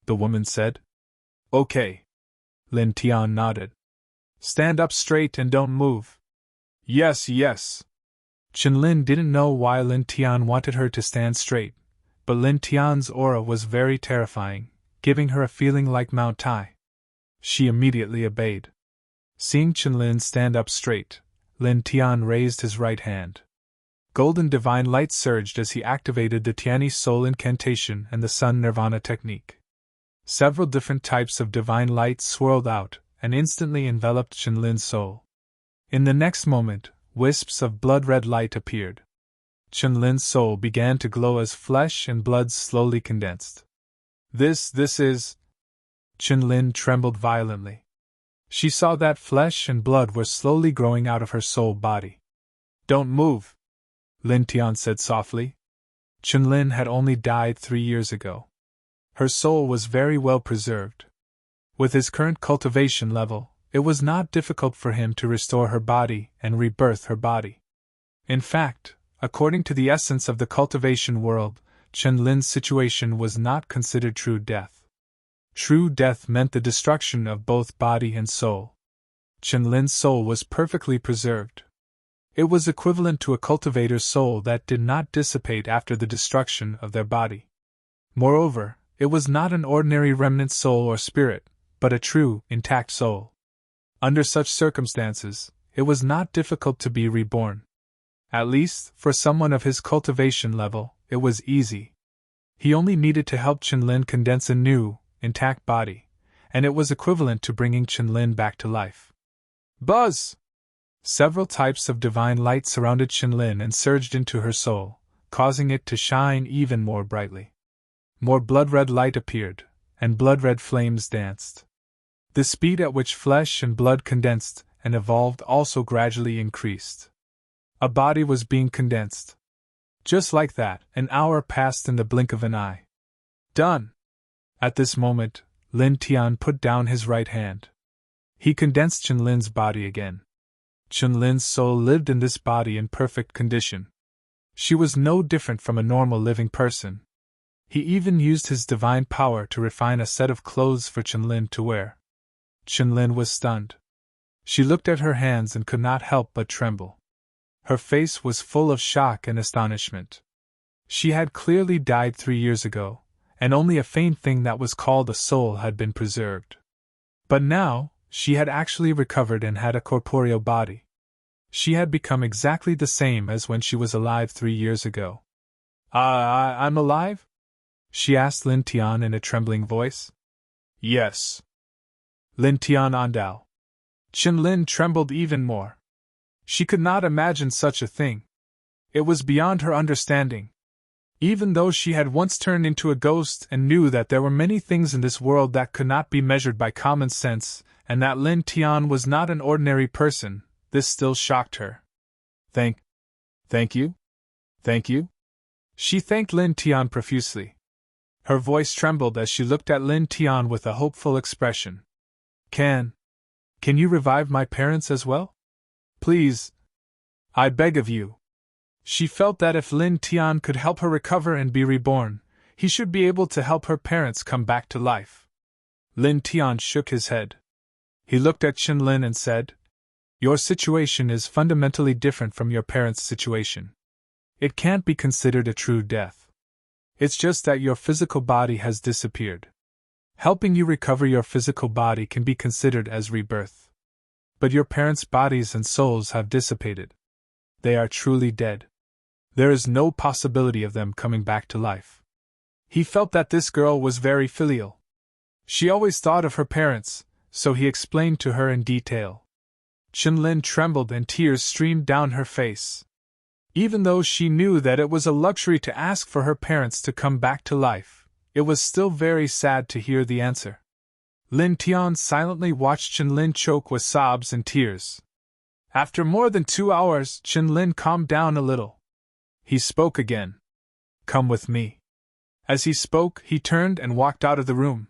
the woman said. "Okay." Lin Tian nodded. "Stand up straight and don't move." "Yes, yes." Chen Lin didn't know why Lin Tian wanted her to stand straight, but Lin Tian's aura was very terrifying, giving her a feeling like Mount Tai. She immediately obeyed. Seeing Chen Lin stand up straight, Lin Tian raised his right hand. Golden divine light surged as he activated the Tianyi soul incantation and the sun nirvana technique. Several different types of divine light swirled out and instantly enveloped Chen Lin's soul. In the next moment, wisps of blood-red light appeared. Chen Lin's soul began to glow as flesh and blood slowly condensed. This is... Chen Lin trembled violently. She saw that flesh and blood were slowly growing out of her soul body. "Don't move," Lin Tian said softly. Chen Lin had only died 3 years ago. Her soul was very well preserved. With his current cultivation level, it was not difficult for him to restore her body and rebirth her body. In fact, according to the essence of the cultivation world, Chen Lin's situation was not considered true death. True death meant the destruction of both body and soul. Chen Lin's soul was perfectly preserved. It was equivalent to a cultivator's soul that did not dissipate after the destruction of their body. Moreover, it was not an ordinary remnant soul or spirit, but a true, intact soul. Under such circumstances, it was not difficult to be reborn. At least, for someone of his cultivation level, it was easy. He only needed to help Chen Lin condense a new, intact body, and it was equivalent to bringing Chen Lin back to life. Buzz! Several types of divine light surrounded Chen Lin and surged into her soul, causing it to shine even more brightly. More blood-red light appeared, and blood-red flames danced. The speed at which flesh and blood condensed and evolved also gradually increased. A body was being condensed. Just like that, an hour passed in the blink of an eye. Done! At this moment, Lin Tian put down his right hand. He condensed Chen Lin's body again. Chen Lin's soul lived in this body in perfect condition. She was no different from a normal living person. He even used his divine power to refine a set of clothes for Chen Lin to wear. Chen Lin was stunned. She looked at her hands and could not help but tremble. Her face was full of shock and astonishment. She had clearly died 3 years ago, and only a faint thing that was called a soul had been preserved. But now, she had actually recovered and had a corporeal body. She had become exactly the same as when she was alive 3 years ago. I'm alive?" she asked Lin Tian in a trembling voice. "Yes." Lin Tian andal. Chen Lin trembled even more. She could not imagine such a thing. It was beyond her understanding. Even though she had once turned into a ghost and knew that there were many things in this world that could not be measured by common sense, and that Lin Tian was not an ordinary person, this still shocked her. Thank you? Thank you? She thanked Lin Tian profusely. Her voice trembled as she looked at Lin Tian with a hopeful expression. Can you revive my parents as well? Please. I beg of you. She felt that if Lin Tian could help her recover and be reborn, he should be able to help her parents come back to life. Lin Tian shook his head. He looked at Chen Lin and said, "Your situation is fundamentally different from your parents' situation. It can't be considered a true death. It's just that your physical body has disappeared. Helping you recover your physical body can be considered as rebirth. But your parents' bodies and souls have dissipated. They are truly dead. There is no possibility of them coming back to life. He felt that this girl was very filial. She always thought of her parents, so he explained to her in detail. Qianlin trembled and tears streamed down her face. Even though she knew that it was a luxury to ask for her parents to come back to life, it was still very sad to hear the answer. Lin Tian silently watched Qianlin choke with sobs and tears. After more than 2 hours, Qianlin calmed down a little. He spoke again. "Come with me." As he spoke, he turned and walked out of the room.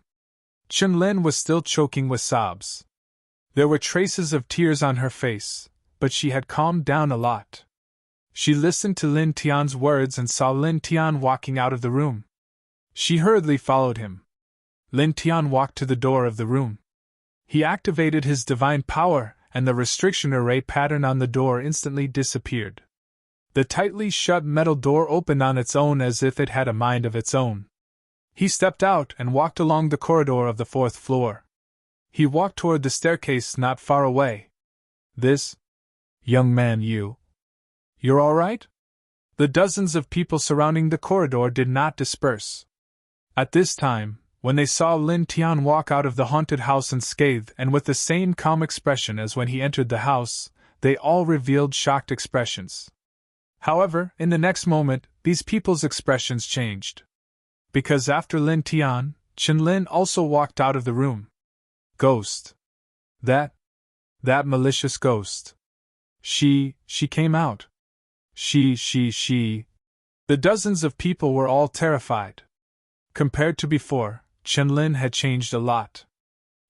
Qianlin was still choking with sobs. There were traces of tears on her face, but she had calmed down a lot. She listened to Lin Tian's words and saw Lin Tian walking out of the room. She hurriedly followed him. Lin Tian walked to the door of the room. He activated his divine power, and the restriction array pattern on the door instantly disappeared. The tightly shut metal door opened on its own as if it had a mind of its own. He stepped out and walked along the corridor of the 4th floor. He walked toward the staircase not far away. "This? Young man, you're all right?" The dozens of people surrounding the corridor did not disperse. At this time, when they saw Lin Tian walk out of the haunted house unscathed and with the same calm expression as when he entered the house, they all revealed shocked expressions. However, in the next moment, these people's expressions changed. Because after Lin Tian, Qianlin also walked out of the room. Ghost. That malicious ghost. She came out. She. The dozens of people were all terrified. Compared to before, Qianlin had changed a lot.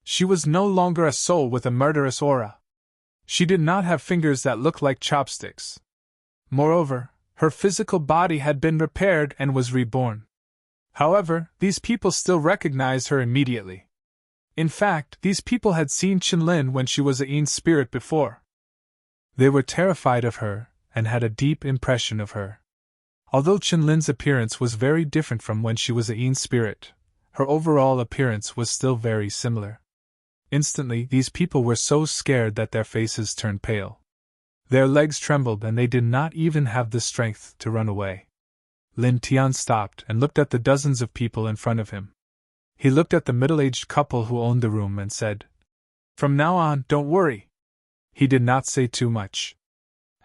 She was no longer a soul with a murderous aura. She did not have fingers that looked like chopsticks. Moreover, her physical body had been repaired and was reborn. However, these people still recognized her immediately. In fact, these people had seen Qianlin when she was a Yin spirit before. They were terrified of her, and had a deep impression of her. Although Qianlin's appearance was very different from when she was a Yin spirit, her overall appearance was still very similar. Instantly, these people were so scared that their faces turned pale. Their legs trembled and they did not even have the strength to run away. Lin Tian stopped and looked at the dozens of people in front of him. He looked at the middle-aged couple who owned the room and said, "From now on, don't worry." He did not say too much.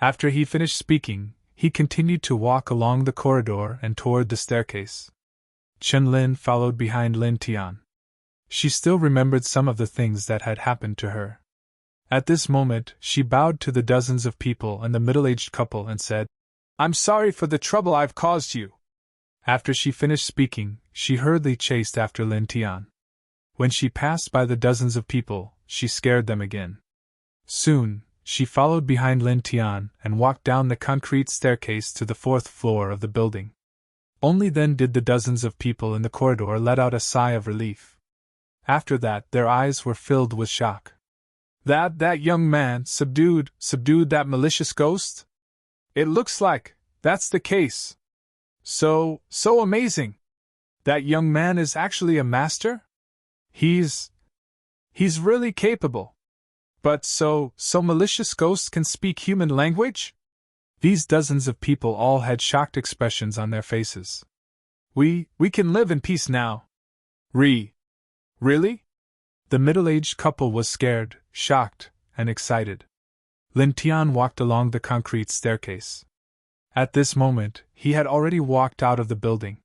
After he finished speaking, he continued to walk along the corridor and toward the staircase. Qianlin followed behind Lin Tian. She still remembered some of the things that had happened to her. At this moment, she bowed to the dozens of people and the middle-aged couple and said, "I'm sorry for the trouble I've caused you." After she finished speaking, she hurriedly chased after Lin Tian. When she passed by the dozens of people, she scared them again. Soon, she followed behind Lin Tian and walked down the concrete staircase to the 4th floor of the building. Only then did the dozens of people in the corridor let out a sigh of relief. After that, their eyes were filled with shock. That young man subdued that malicious ghost? It looks like that's the case. So amazing. That young man is actually a master? He's really capable. But so malicious ghosts can speak human language? These dozens of people all had shocked expressions on their faces. We can live in peace now. Really? The middle-aged couple was scared, shocked, and excited. Lin Tian walked along the concrete staircase. At this moment, he had already walked out of the building.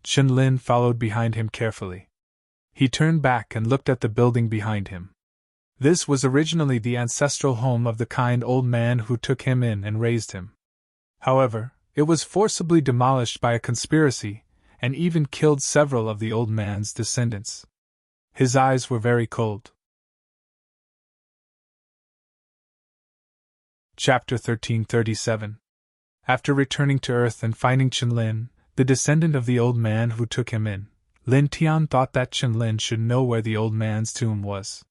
Qianlin followed behind him carefully. He turned back and looked at the building behind him. This was originally the ancestral home of the kind old man who took him in and raised him. However, it was forcibly demolished by a conspiracy, and even killed several of the old man's descendants. His eyes were very cold. Chapter 1337. After returning to Earth and finding Qianlin, the descendant of the old man who took him in, Lin Tian thought that Qianlin should know where the old man's tomb was.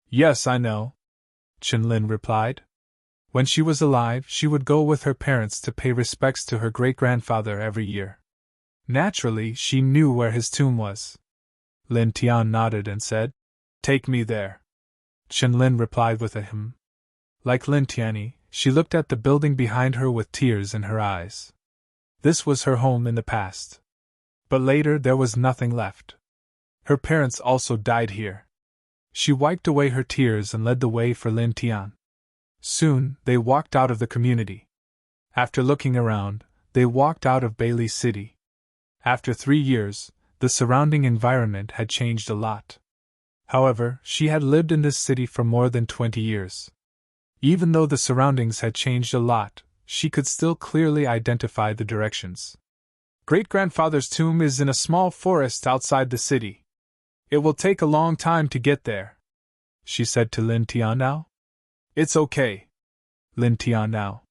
"Yes, I know," Qianlin replied. When she was alive, she would go with her parents to pay respects to her great-grandfather every year. Naturally, she knew where his tomb was. Lin Tian nodded and said, "Take me there." Qianlin replied with a "hm." Like Lin Tianyi, She looked at the building behind her with tears in her eyes. This was her home in the past. But later there was nothing left. Her parents also died here. She wiped away her tears and led the way for Lin Tian. Soon, they walked out of the community. After looking around, they walked out of Bailey City. After 3 years, the surrounding environment had changed a lot. However, she had lived in this city for more than 20 years. Even though the surroundings had changed a lot, she could still clearly identify the directions. Great-grandfather's tomb is in a small forest outside the city. It will take a long time to get there, she said to Lin Tianao. It's okay, Lin Tianao.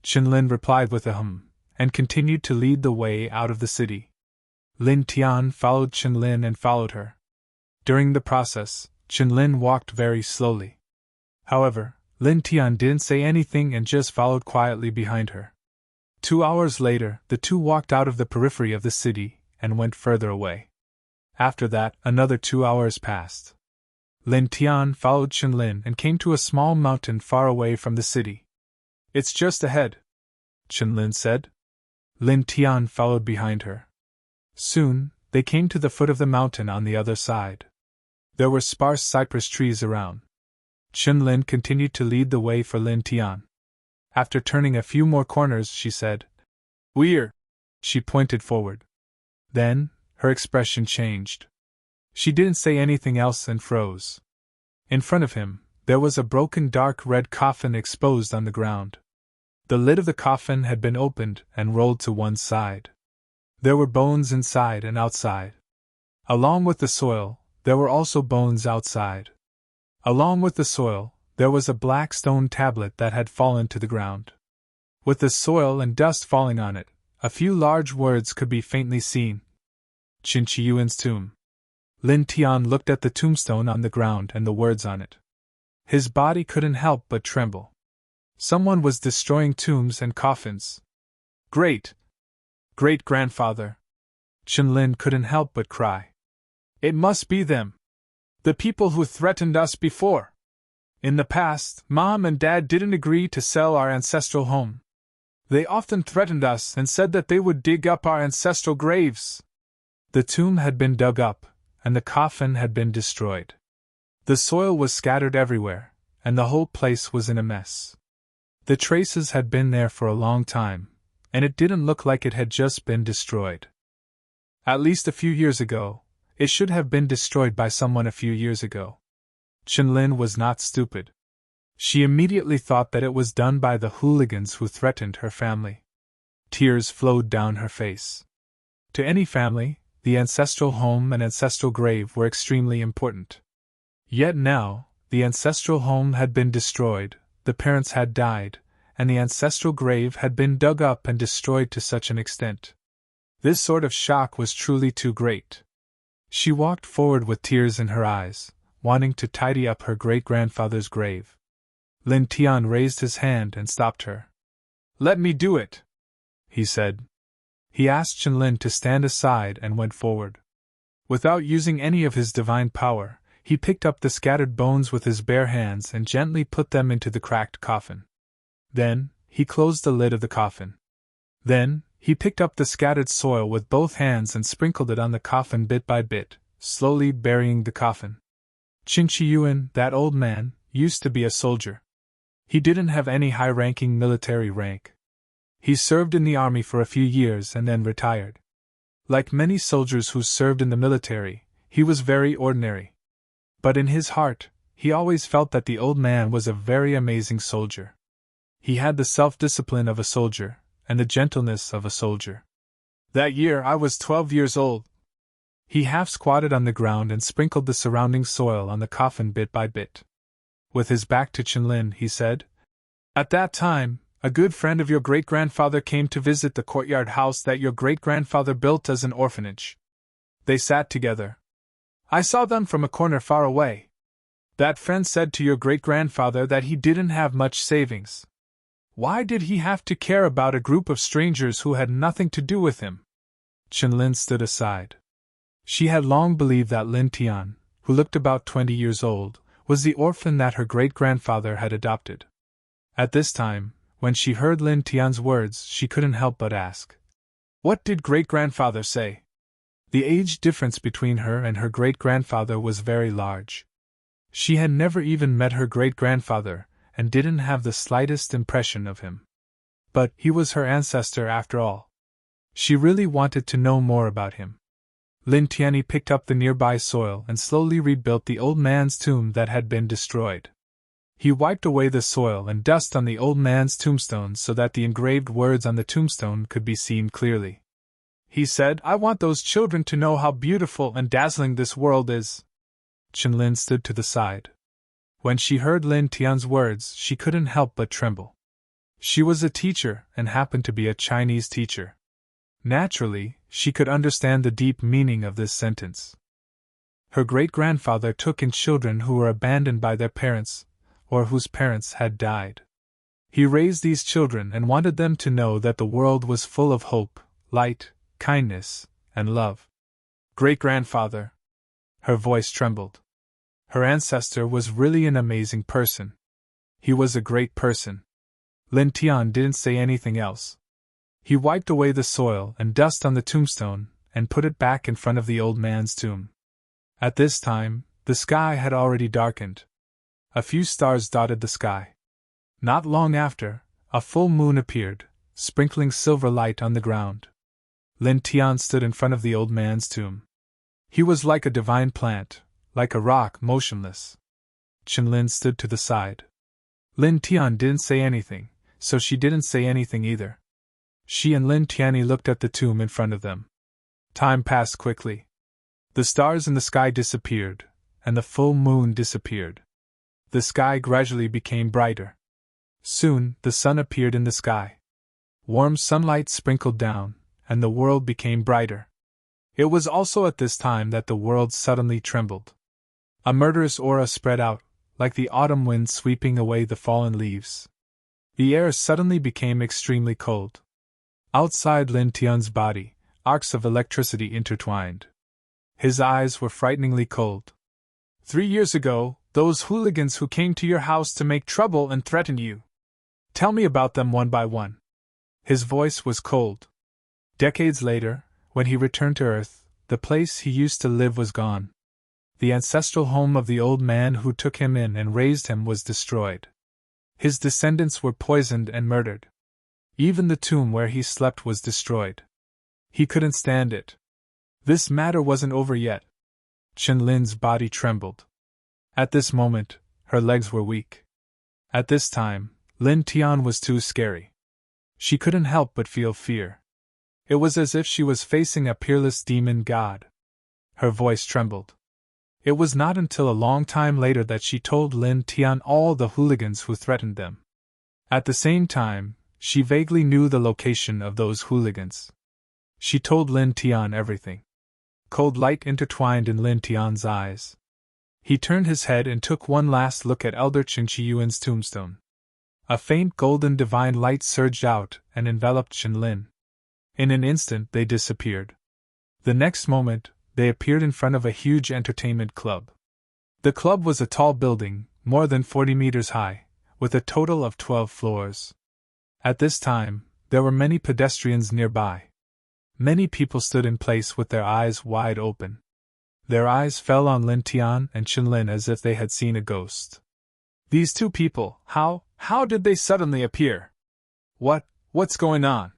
Qinlin replied with a and continued to lead the way out of the city. Lin Tian followed Qinlin and followed her. During the process, Qinlin walked very slowly. However, Lin Tian didn't say anything and just followed quietly behind her. 2 hours later, the two walked out of the periphery of the city and went further away. After that, another 2 hours passed. Lin Tian followed Qinlin and came to a small mountain far away from the city. It's just ahead, Qinlin said. Lin Tian followed behind her. Soon, they came to the foot of the mountain on the other side. There were sparse cypress trees around. Qinlin continued to lead the way for Lin Tian. After turning a few more corners, she said, "We're." She pointed forward. Then, her expression changed. She didn't say anything else and froze. In front of him, there was a broken dark red coffin exposed on the ground. The lid of the coffin had been opened and rolled to one side. There were bones inside and outside. Along with the soil, there were also bones outside. Along with the soil, there was a black stone tablet that had fallen to the ground. With the soil and dust falling on it, a few large words could be faintly seen. Qin Qiyuan's tomb. Lin Tian looked at the tombstone on the ground and the words on it. His body couldn't help but tremble. Someone was destroying tombs and coffins. Great-grandfather. Qinlin couldn't help but cry. It must be them. The people who threatened us before. In the past, Mom and Dad didn't agree to sell our ancestral home. They often threatened us and said that they would dig up our ancestral graves. The tomb had been dug up, and the coffin had been destroyed. The soil was scattered everywhere, and the whole place was in a mess. The traces had been there for a long time, and it didn't look like it had just been destroyed. At least a few years ago, it should have been destroyed by someone a few years ago. Qinlin was not stupid. She immediately thought that it was done by the hooligans who threatened her family. Tears flowed down her face. To any family, the ancestral home and ancestral grave were extremely important. Yet now, the ancestral home had been destroyed, the parents had died, and the ancestral grave had been dug up and destroyed to such an extent. This sort of shock was truly too great. She walked forward with tears in her eyes, wanting to tidy up her great-grandfather's grave. Lin Tian raised his hand and stopped her. "Let me do it," he said. He asked Qinlin to stand aside and went forward. Without using any of his divine power, he picked up the scattered bones with his bare hands and gently put them into the cracked coffin. Then, he closed the lid of the coffin. Then, he picked up the scattered soil with both hands and sprinkled it on the coffin bit by bit, slowly burying the coffin. Qin Qiyuan, that old man, used to be a soldier. He didn't have any high-ranking military rank. He served in the army for a few years and then retired. Like many soldiers who served in the military, he was very ordinary. But in his heart, he always felt that the old man was a very amazing soldier. He had the self-discipline of a soldier, and the gentleness of a soldier. That year I was 12 years old. He half squatted on the ground and sprinkled the surrounding soil on the coffin bit by bit. With his back to Qinlin, he said, "At that time, a good friend of your great-grandfather came to visit the courtyard house that your great-grandfather built as an orphanage. They sat together. I saw them from a corner far away. That friend said to your great-grandfather that he didn't have much savings. Why did he have to care about a group of strangers who had nothing to do with him?" Qinlin stood aside. She had long believed that Lin Tian, who looked about 20 years old, was the orphan that her great-grandfather had adopted. At this time, when she heard Lin Tian's words, she couldn't help but ask, "What did great-grandfather say?" The age difference between her and her great-grandfather was very large. She had never even met her great-grandfather, and didn't have the slightest impression of him. But he was her ancestor after all. She really wanted to know more about him. Lin Tianyi picked up the nearby soil and slowly rebuilt the old man's tomb that had been destroyed. He wiped away the soil and dust on the old man's tombstone so that the engraved words on the tombstone could be seen clearly. He said, "I want those children to know how beautiful and dazzling this world is." Qianlin stood to the side. When she heard Lin Tian's words, she couldn't help but tremble. She was a teacher and happened to be a Chinese teacher. Naturally, she could understand the deep meaning of this sentence. Her great-grandfather took in children who were abandoned by their parents, or whose parents had died. He raised these children and wanted them to know that the world was full of hope, light, kindness, and love. Great-grandfather. Her voice trembled. Her ancestor was really an amazing person. He was a great person. Lin Tian didn't say anything else. He wiped away the soil and dust on the tombstone and put it back in front of the old man's tomb. At this time, the sky had already darkened. A few stars dotted the sky. Not long after, a full moon appeared, sprinkling silver light on the ground. Lin Tian stood in front of the old man's tomb. He was like a divine plant, like a rock, motionless. Qianlin stood to the side. Lin Tian didn't say anything, so she didn't say anything either. She and Lin Tianyi looked at the tomb in front of them. Time passed quickly. The stars in the sky disappeared, and the full moon disappeared. The sky gradually became brighter. Soon, the sun appeared in the sky. Warm sunlight sprinkled down, and the world became brighter. It was also at this time that the world suddenly trembled. A murderous aura spread out, like the autumn wind sweeping away the fallen leaves. The air suddenly became extremely cold. Outside Lin Tian's body, arcs of electricity intertwined. His eyes were frighteningly cold. 3 years ago, those hooligans who came to your house to make trouble and threaten you. Tell me about them one by one. His voice was cold. Decades later, when he returned to Earth, the place he used to live was gone. The ancestral home of the old man who took him in and raised him was destroyed. His descendants were poisoned and murdered. Even the tomb where he slept was destroyed. He couldn't stand it. This matter wasn't over yet. Qianlin's body trembled. At this moment, her legs were weak. At this time, Lin Tian was too scary. She couldn't help but feel fear. It was as if she was facing a peerless demon god. Her voice trembled. It was not until a long time later that she told Lin Tian all the hooligans who threatened them. At the same time, she vaguely knew the location of those hooligans. She told Lin Tian everything. Cold light intertwined in Lin Tian's eyes. He turned his head and took one last look at Elder Qin Qiyuan's tombstone. A faint golden divine light surged out and enveloped Qianlin. In an instant they disappeared. The next moment, they appeared in front of a huge entertainment club. The club was a tall building, more than 40 meters high, with a total of 12 floors. At this time, there were many pedestrians nearby. Many people stood in place with their eyes wide open. Their eyes fell on Lin Tian and Qianlin as if they had seen a ghost. These two people, how did they suddenly appear? What's going on?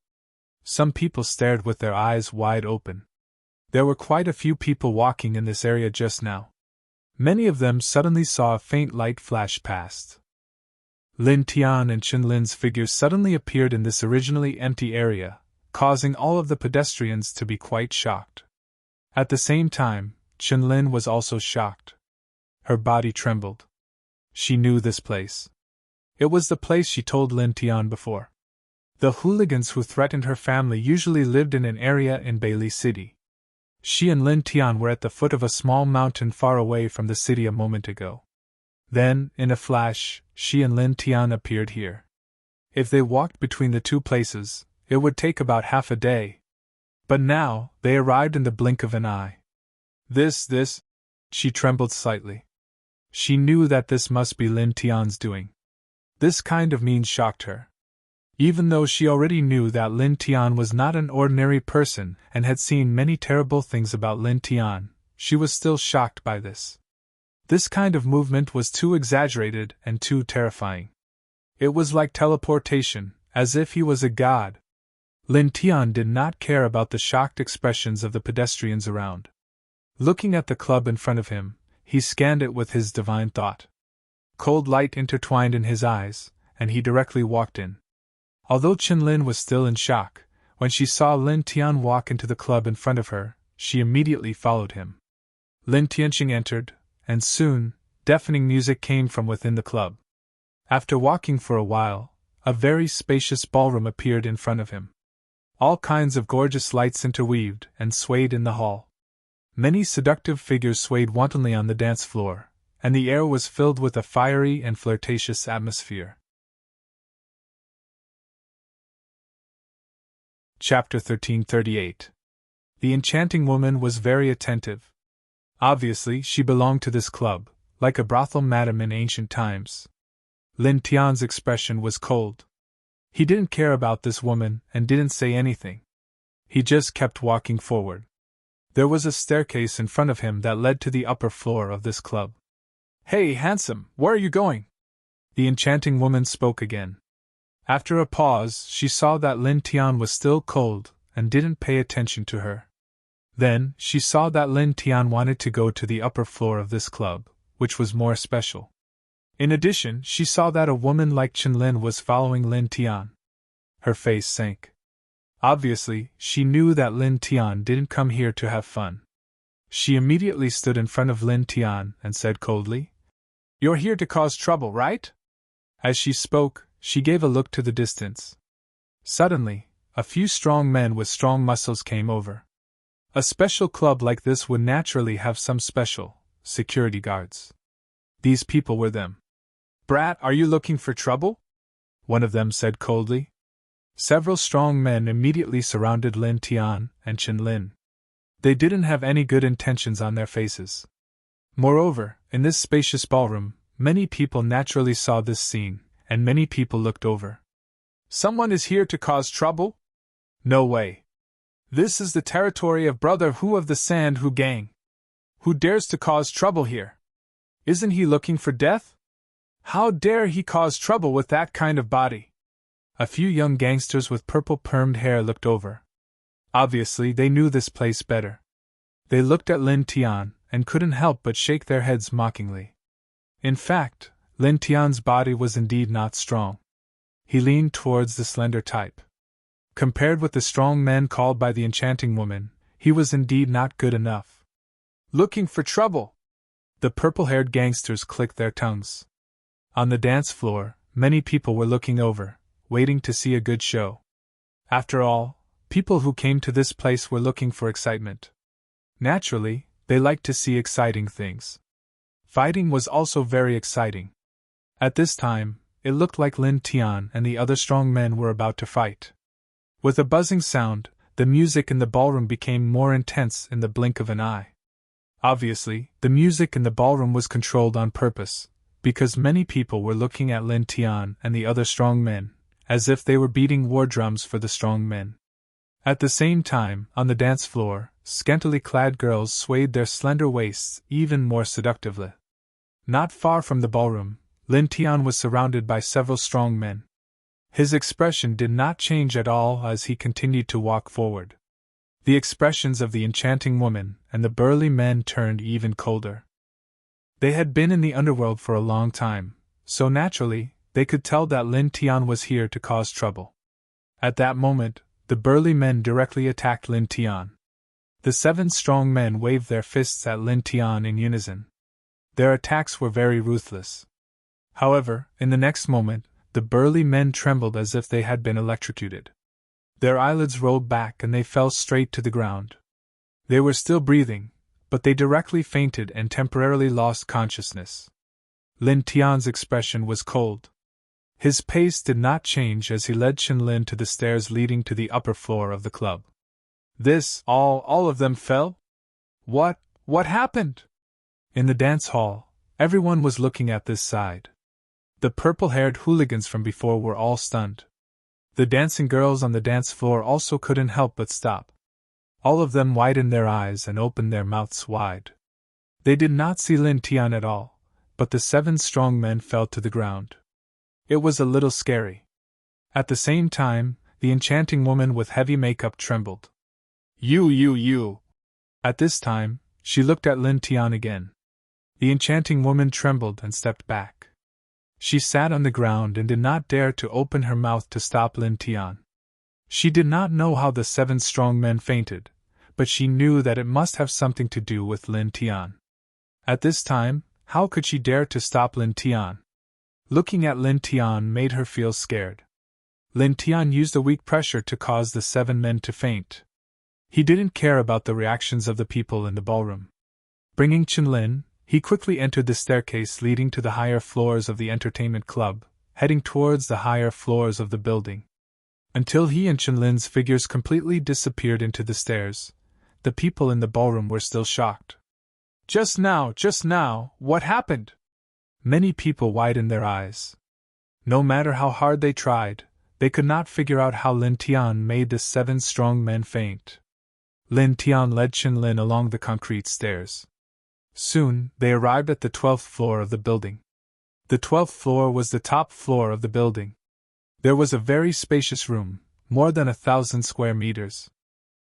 Some people stared with their eyes wide open. There were quite a few people walking in this area just now. Many of them suddenly saw a faint light flash past. Lin Tian and Qianlin's figures suddenly appeared in this originally empty area, causing all of the pedestrians to be quite shocked. At the same time, Qianlin was also shocked. Her body trembled. She knew this place. It was the place she told Lin Tian before. The hooligans who threatened her family usually lived in an area in Beili City. She and Lin Tian were at the foot of a small mountain far away from the city a moment ago. Then, in a flash, she and Lin Tian appeared here. If they walked between the two places, it would take about half a day. But now, they arrived in the blink of an eye. This, she trembled slightly. She knew that this must be Lin Tian's doing. This kind of mean shocked her. Even though she already knew that Lin Tian was not an ordinary person and had seen many terrible things about Lin Tian, she was still shocked by this. This kind of movement was too exaggerated and too terrifying. It was like teleportation, as if he was a god. Lin Tian did not care about the shocked expressions of the pedestrians around. Looking at the club in front of him, he scanned it with his divine thought. Cold light intertwined in his eyes, and he directly walked in. Although Qinlin was still in shock, when she saw Lin Tian walk into the club in front of her, she immediately followed him. Lin Tianqing entered, and soon, deafening music came from within the club. After walking for a while, a very spacious ballroom appeared in front of him. All kinds of gorgeous lights interweaved and swayed in the hall. Many seductive figures swayed wantonly on the dance floor, and the air was filled with a fiery and flirtatious atmosphere. Chapter 1338. The enchanting woman was very attentive. Obviously, she belonged to this club, like a brothel madam in ancient times. Lin Tian's expression was cold. He didn't care about this woman and didn't say anything. He just kept walking forward. There was a staircase in front of him that led to the upper floor of this club. "Hey, handsome, where are you going?" The enchanting woman spoke again. After a pause, she saw that Lin Tian was still cold and didn't pay attention to her. Then, she saw that Lin Tian wanted to go to the upper floor of this club, which was more special. In addition, she saw that a woman like Qinlin was following Lin Tian. Her face sank. Obviously, she knew that Lin Tian didn't come here to have fun. She immediately stood in front of Lin Tian and said coldly, "You're here to cause trouble, right?" As she spoke, she gave a look to the distance. Suddenly, a few strong men with strong muscles came over. A special club like this would naturally have some special security guards. These people were them. "Brat, are you looking for trouble?" one of them said coldly. Several strong men immediately surrounded Lin Tian and Qinlin. They didn't have any good intentions on their faces. Moreover, in this spacious ballroom, many people naturally saw this scene, and many people looked over. "Someone is here to cause trouble?" "No way. This is the territory of Brother Hu of the Sand Hu gang. Who dares to cause trouble here? Isn't he looking for death? How dare he cause trouble with that kind of body?" A few young gangsters with purple permed hair looked over. Obviously, they knew this place better. They looked at Lin Tian and couldn't help but shake their heads mockingly. In fact, Lin Tian's body was indeed not strong. He leaned towards the slender type. Compared with the strong men called by the enchanting woman, he was indeed not good enough. "Looking for trouble?" The purple-haired gangsters clicked their tongues. On the dance floor, many people were looking over, waiting to see a good show. After all, people who came to this place were looking for excitement. Naturally, they liked to see exciting things. Fighting was also very exciting. At this time, it looked like Lin Tian and the other strong men were about to fight. With a buzzing sound, the music in the ballroom became more intense in the blink of an eye. Obviously, the music in the ballroom was controlled on purpose, because many people were looking at Lin Tian and the other strong men, as if they were beating war drums for the strong men. At the same time, on the dance floor, scantily clad girls swayed their slender waists even more seductively. Not far from the ballroom, Lin Tian was surrounded by several strong men. His expression did not change at all as he continued to walk forward. The expressions of the enchanting woman and the burly men turned even colder. They had been in the underworld for a long time, so naturally, they could tell that Lin Tian was here to cause trouble. At that moment, the burly men directly attacked Lin Tian. The 7 strong men waved their fists at Lin Tian in unison. Their attacks were very ruthless. However, in the next moment, the burly men trembled as if they had been electrocuted. Their eyelids rolled back and they fell straight to the ground. They were still breathing, but they directly fainted and temporarily lost consciousness. Lin Tian's expression was cold. His pace did not change as he led Qinlin to the stairs leading to the upper floor of the club. All of them fell? What happened? In the dance hall, everyone was looking at this side. The purple-haired hooligans from before were all stunned. The dancing girls on the dance floor also couldn't help but stop. All of them widened their eyes and opened their mouths wide. They did not see Lin Tian at all, but the 7 strong men fell to the ground. It was a little scary. At the same time, the enchanting woman with heavy makeup trembled. You. At this time, she looked at Lin Tian again. The enchanting woman trembled and stepped back. She sat on the ground and did not dare to open her mouth to stop Lin Tian. She did not know how the 7 strong men fainted, but she knew that it must have something to do with Lin Tian. At this time, how could she dare to stop Lin Tian? Looking at Lin Tian made her feel scared. Lin Tian used a weak pressure to cause the 7 men to faint. He didn't care about the reactions of the people in the ballroom. Bringing Chen-Lin, he quickly entered the staircase leading to the higher floors of the entertainment club, heading towards the higher floors of the building. Until he and Chen-Lin's figures completely disappeared into the stairs, the people in the ballroom were still shocked. Just now, what happened? Many people widened their eyes. No matter how hard they tried, they could not figure out how Lin Tian made the 7 strong men faint. Lin Tian led Chen-Lin along the concrete stairs. Soon, they arrived at the 12th floor of the building. The 12th floor was the top floor of the building. There was a very spacious room, more than 1,000 square meters.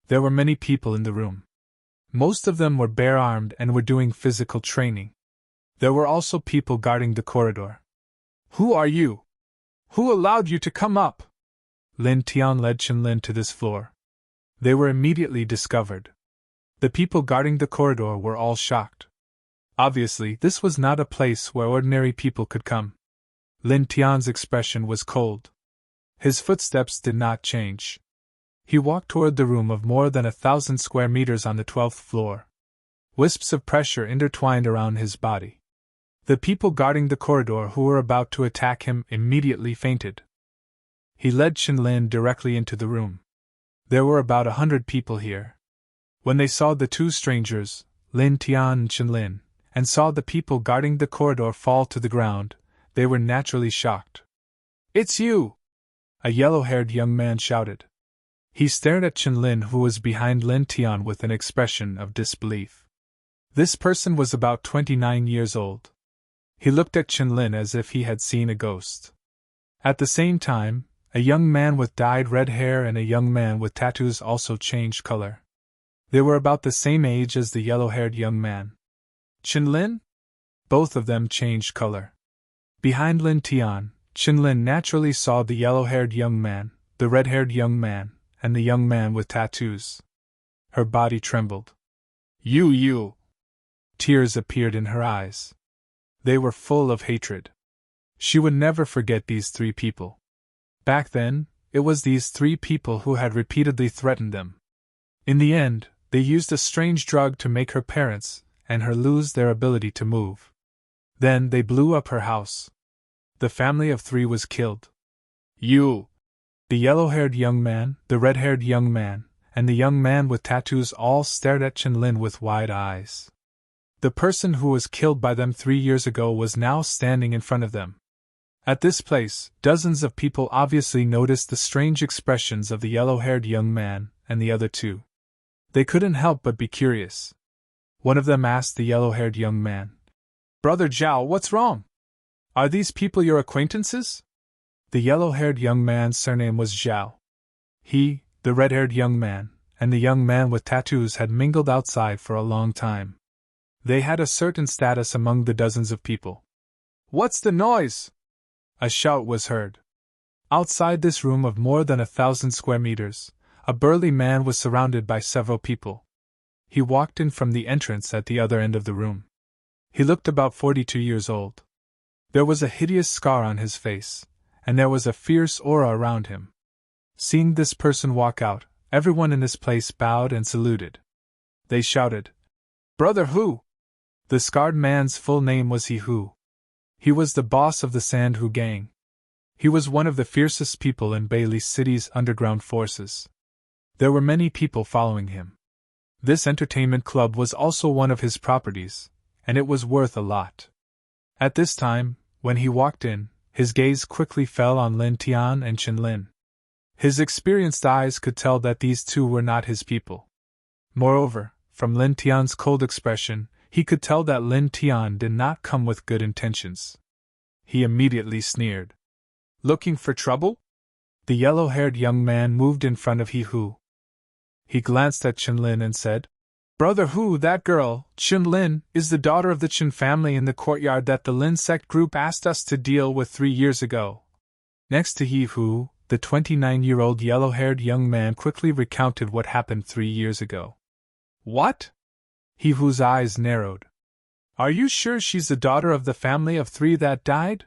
There were many people in the room. Most of them were bare-armed and were doing physical training. There were also people guarding the corridor. Who are you? Who allowed you to come up? Lin Tian led Chen-Lin to this floor. They were immediately discovered. The people guarding the corridor were all shocked. Obviously, this was not a place where ordinary people could come. Lin Tian's expression was cold. His footsteps did not change. He walked toward the room of more than 1,000 square meters on the 12th floor. Wisps of pressure intertwined around his body. The people guarding the corridor who were about to attack him immediately fainted. He led Chen-Lin directly into the room. There were about 100 people here. When they saw the 2 strangers, Lin Tian and Chen-Lin, and saw the people guarding the corridor fall to the ground, they were naturally shocked. It's you! A yellow-haired young man shouted. He stared at Chen-Lin, who was behind Lin Tian, with an expression of disbelief. This person was about 29 years old. He looked at Chen-Lin as if he had seen a ghost. At the same time, a young man with dyed red hair and a young man with tattoos also changed color. They were about the same age as the yellow-haired young man. Chen-Lin? Both of them changed color. Behind Lin Tian, Chen-Lin naturally saw the yellow-haired young man, the red-haired young man, and the young man with tattoos. Her body trembled. You! Tears appeared in her eyes. They were full of hatred. She would never forget these 3 people. Back then, it was these 3 people who had repeatedly threatened them. In the end, they used a strange drug to make her parents and her lose their ability to move. Then they blew up her house. The family of 3 was killed. You! The yellow-haired young man, the red-haired young man, and the young man with tattoos all stared at Chen-Lin with wide eyes. The person who was killed by them 3 years ago was now standing in front of them. At this place, dozens of people obviously noticed the strange expressions of the yellow-haired young man and the other 2. They couldn't help but be curious. One of them asked the yellow-haired young man, "Brother Zhao, what's wrong? Are these people your acquaintances?" The yellow-haired young man's surname was Zhao. He, the red-haired young man, and the young man with tattoos had mingled outside for a long time. They had a certain status among the dozens of people. "What's the noise?" A shout was heard. Outside this room of more than 1,000 square meters, a burly man was surrounded by several people. He walked in from the entrance at the other end of the room. He looked about 42 years old. There was a hideous scar on his face, and there was a fierce aura around him. Seeing this person walk out, everyone in this place bowed and saluted. They shouted, "Brother Hu!" The scarred man's full name was He Hu. He was the boss of the Sand Hu gang. He was one of the fiercest people in Bailey City's underground forces. There were many people following him. This entertainment club was also one of his properties, and it was worth a lot. At this time, when he walked in, His gaze quickly fell on Lin Tian and Chen Lin. His experienced eyes could tell that these two were not his people. Moreover, from Lin Tian's cold expression, he could tell that Lin Tian did not come with good intentions. He immediately sneered. Looking for trouble? The yellow-haired young man moved in front of He Hu. He glanced at Chen Lin and said, Brother Hu, that girl, Chen Lin, is the daughter of the Chen family in the courtyard that the Lin sect group asked us to deal with 3 years ago. Next to He Hu, the 29-year-old yellow-haired young man quickly recounted what happened 3 years ago. What? He Hu's eyes narrowed. Are you sure she's the daughter of the family of 3 that died?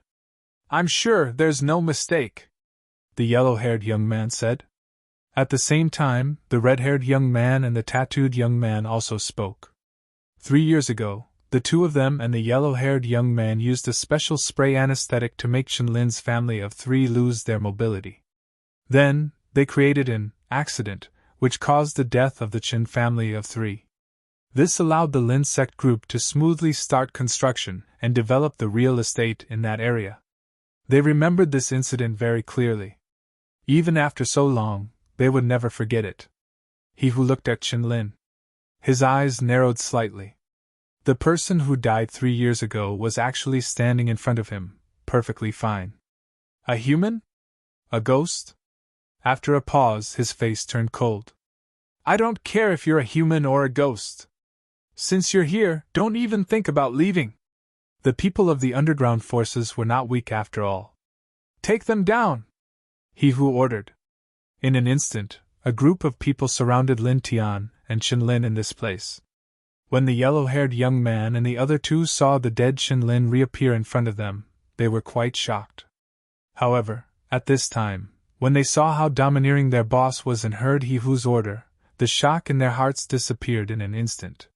I'm sure there's no mistake, the yellow-haired young man said. At the same time, the red-haired young man and the tattooed young man also spoke. 3 years ago, the two of them and the yellow-haired young man used a special spray anesthetic to make Chen Lin's family of 3 lose their mobility. Then, they created an accident, which caused the death of the Chen family of 3. This allowed the Lin sect group to smoothly start construction and develop the real estate in that area. They remembered this incident very clearly. Even after so long, they would never forget it. He Hu looked at Chen Lin. His eyes narrowed slightly. The person who died 3 years ago was actually standing in front of him, perfectly fine. A human? A ghost? After a pause, his face turned cold. I don't care if you're a human or a ghost. Since you're here, don't even think about leaving. The people of the underground forces were not weak after all. Take them down, He Hu ordered. In an instant, a group of people surrounded Lin Tian and Chen Lin in this place. When the yellow-haired young man and the other two saw the dead Chen Lin reappear in front of them, they were quite shocked. However, at this time, when they saw how domineering their boss was and heard He Hu's order, the shock in their hearts disappeared in an instant.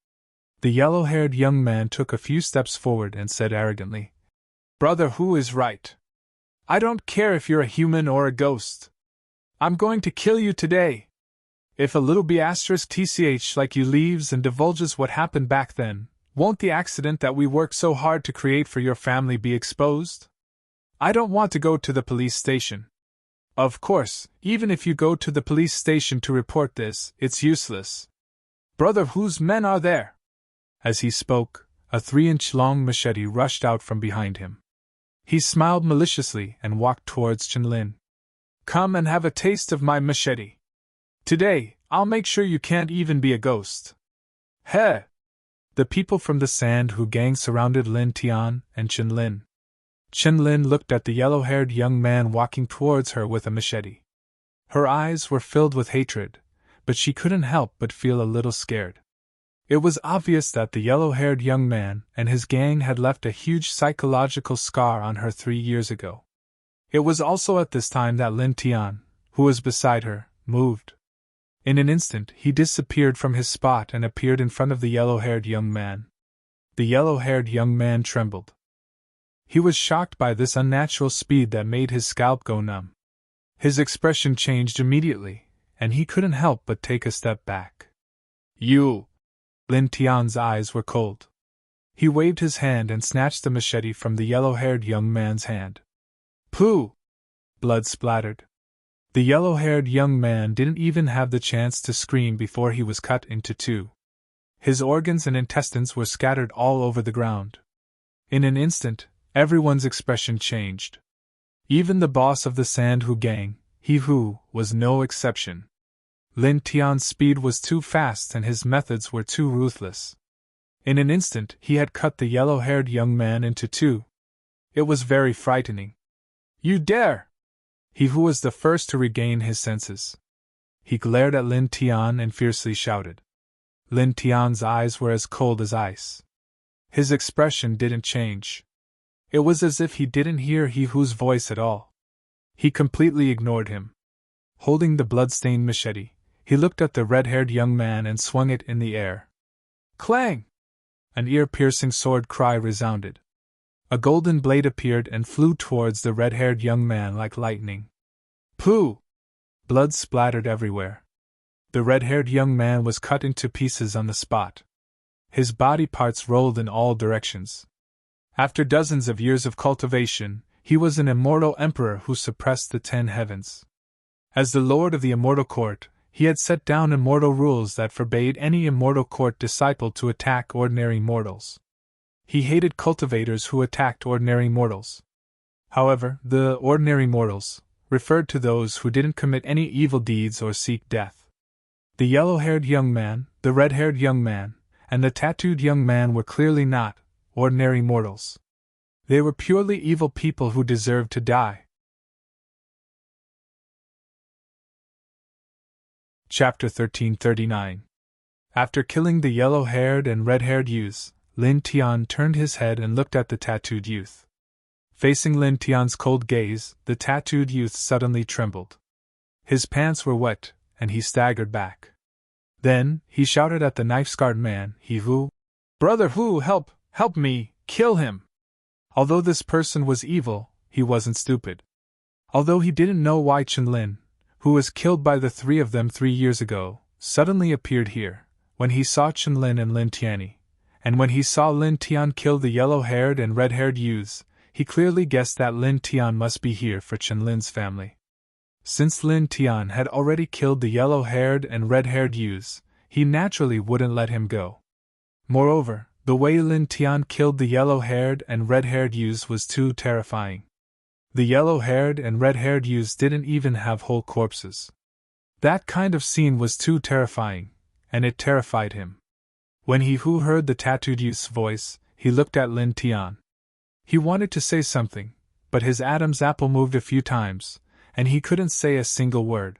The yellow-haired young man took a few steps forward and said arrogantly, Brother Hu is right. I don't care if you're a human or a ghost. I'm going to kill you today. If a little B*TCH like you leaves and divulges what happened back then, won't the accident that we worked so hard to create for your family be exposed? I don't want to go to the police station. Of course, even if you go to the police station to report this, it's useless. Brother Hu's men are there. As he spoke, a 3-inch-long machete rushed out from behind him. He smiled maliciously and walked towards Chen Lin. Come and have a taste of my machete. Today, I'll make sure you can't even be a ghost. Heh! The people from the Sand Hu gang surrounded Lin Tian and Chen Lin. Chen Lin looked at the yellow-haired young man walking towards her with a machete. Her eyes were filled with hatred, but she couldn't help but feel a little scared. It was obvious that the yellow-haired young man and his gang had left a huge psychological scar on her 3 years ago. It was also at this time that Lin Tian, who was beside her, moved. In an instant he disappeared from his spot and appeared in front of the yellow-haired young man. The yellow-haired young man trembled. He was shocked by this unnatural speed that made his scalp go numb. His expression changed immediately, and he couldn't help but take a step back. You! Lin Tian's eyes were cold. He waved his hand and snatched the machete from the yellow-haired young man's hand. Pooh! Blood splattered. The yellow-haired young man didn't even have the chance to scream before he was cut into 2. His organs and intestines were scattered all over the ground. In an instant, everyone's expression changed. Even the boss of the Sand Hu gang, He Hu, was no exception. Lin Tian's speed was too fast and his methods were too ruthless. In an instant he had cut the yellow-haired young man into 2. It was very frightening. You dare! He Hu was the first to regain his senses. He glared at Lin Tian and fiercely shouted. Lin Tian's eyes were as cold as ice. His expression didn't change. It was as if he didn't hear He Hu's voice at all. He completely ignored him. Holding the blood-stained machete, he looked at the red-haired young man and swung it in the air. Clang! An ear-piercing sword cry resounded. A golden blade appeared and flew towards the red-haired young man like lightning. Pooh! Blood splattered everywhere. The red-haired young man was cut into pieces on the spot. His body parts rolled in all directions. After dozens of years of cultivation, he was an immortal emperor who suppressed the 10 heavens. As the lord of the immortal court, he had set down immortal rules that forbade any immortal court disciple to attack ordinary mortals. He hated cultivators who attacked ordinary mortals. However, the ordinary mortals referred to those who didn't commit any evil deeds or seek death. The yellow-haired young man, the red-haired young man, and the tattooed young man were clearly not ordinary mortals. They were purely evil people who deserved to die. Chapter 1339. After killing the yellow-haired and red-haired youths, Lin Tian turned his head and looked at the tattooed youth. Facing Lin Tian's cold gaze, the tattooed youth suddenly trembled. His pants were wet, and he staggered back. Then, he shouted at the knife-scarred man, "He Hu! Brother Hu, help! Help me! Kill him!" Although this person was evil, he wasn't stupid. Although he didn't know why Chen Lin, who was killed by the 3 of them 3 years ago, suddenly appeared here, when he saw Chen Lin and Lin Tianyi, and when he saw Lin Tian kill the yellow-haired and red-haired youths, he clearly guessed that Lin Tian must be here for Chen Lin's family. Since Lin Tian had already killed the yellow-haired and red-haired youths, he naturally wouldn't let him go. Moreover, the way Lin Tian killed the yellow-haired and red-haired youths was too terrifying. The yellow-haired and red-haired youths didn't even have whole corpses. That kind of scene was too terrifying, and it terrified him. When He Hu heard the tattooed youth's voice, he looked at Lin Tian. He wanted to say something, but his Adam's apple moved a few times, and he couldn't say a single word.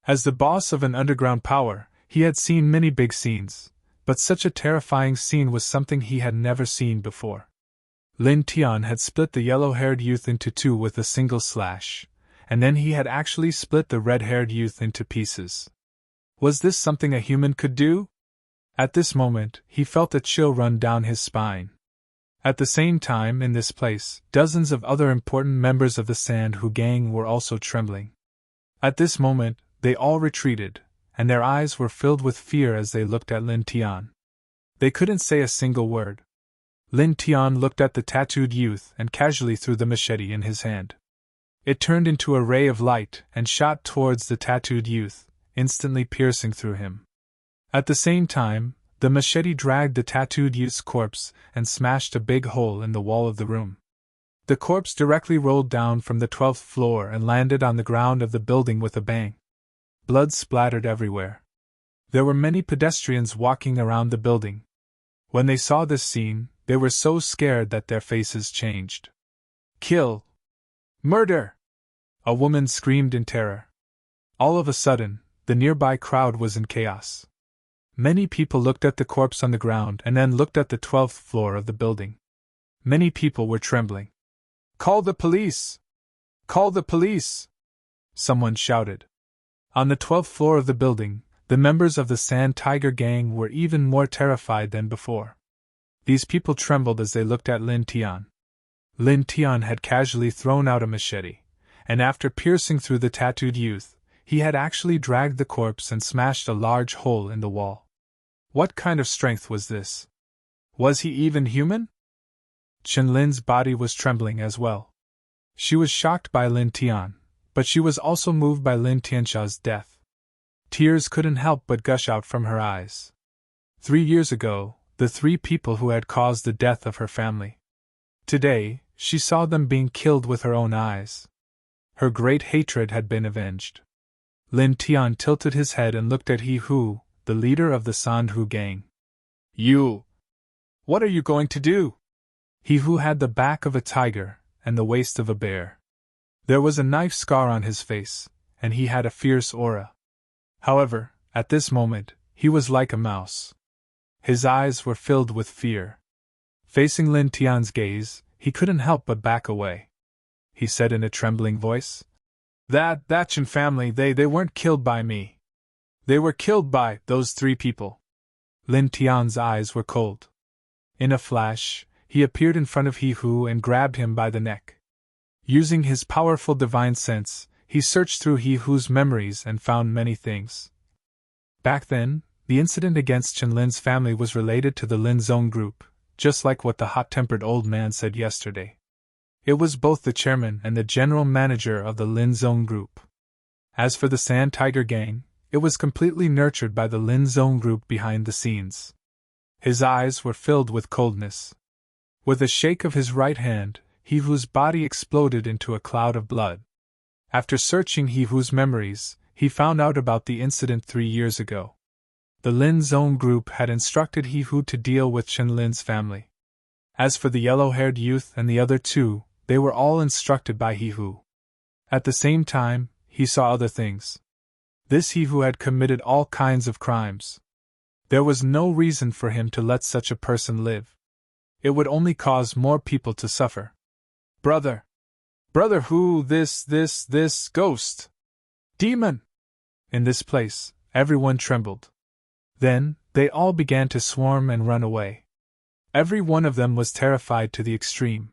As the boss of an underground power, he had seen many big scenes, but such a terrifying scene was something he had never seen before. Lin Tian had split the yellow-haired youth into 2 with a single slash, and then he had actually split the red-haired youth into pieces. Was this something a human could do? At this moment, he felt a chill run down his spine. At the same time, in this place, dozens of other important members of the Sand Hu gang were also trembling. At this moment, they all retreated, and their eyes were filled with fear as they looked at Lin Tian. They couldn't say a single word. Lin Tian looked at the tattooed youth and casually threw the machete in his hand. It turned into a ray of light and shot towards the tattooed youth, instantly piercing through him. At the same time, the machete dragged the tattooed youth's corpse and smashed a big hole in the wall of the room. The corpse directly rolled down from the 12th floor and landed on the ground of the building with a bang. Blood splattered everywhere. There were many pedestrians walking around the building. When they saw this scene, they were so scared that their faces changed. "Kill! Murder!" a woman screamed in terror. All of a sudden, the nearby crowd was in chaos. Many people looked at the corpse on the ground and then looked at the 12th floor of the building. Many people were trembling. "Call the police! Call the police!" someone shouted. On the 12th floor of the building, the members of the Sand Tiger gang were even more terrified than before. These people trembled as they looked at Lin Tian. Lin Tian had casually thrown out a machete, and after piercing through the tattooed youth, he had actually dragged the corpse and smashed a large hole in the wall. What kind of strength was this? Was he even human? Chen Lin's body was trembling as well. She was shocked by Lin Tian, but she was also moved by Lin Tianxia's death. Tears couldn't help but gush out from her eyes. 3 years ago, the 3 people who had caused the death of her family. Today, she saw them being killed with her own eyes. Her great hatred had been avenged. Lin Tian tilted his head and looked at He Hu, the leader of the Sand Hu gang. "You! What are you going to do?" He Hu had the back of a tiger and the waist of a bear. There was a knife scar on his face, and he had a fierce aura. However, at this moment, he was like a mouse. His eyes were filled with fear. Facing Lin Tian's gaze, he couldn't help but back away. He said in a trembling voice, That Chen family, they weren't killed by me. They were killed by those 3 people." Lin Tian's eyes were cold. In a flash, he appeared in front of He Hu and grabbed him by the neck. Using his powerful divine sense, he searched through He Hu's memories and found many things. Back then, the incident against Chen Lin's family was related to the Lin Zong group, just like what the hot-tempered old man said yesterday. It was both the chairman and the general manager of the Lin Zone Group. As for the Sand Tiger Gang, it was completely nurtured by the Lin Zone Group behind the scenes. His eyes were filled with coldness. With a shake of his right hand, He-Hu's body exploded into a cloud of blood. After searching He-Hu's memories, he found out about the incident 3 years ago. The Lin Zone Group had instructed He-Hu to deal with Chen Lin's family. As for the yellow-haired youth and the other two, they were all instructed by He-Hu. At the same time, he saw other things. This He-Hu had committed all kinds of crimes. There was no reason for him to let such a person live. It would only cause more people to suffer. Brother! Brother Hu, this ghost! Demon! In this place, everyone trembled. Then, they all began to swarm and run away. Every one of them was terrified to the extreme.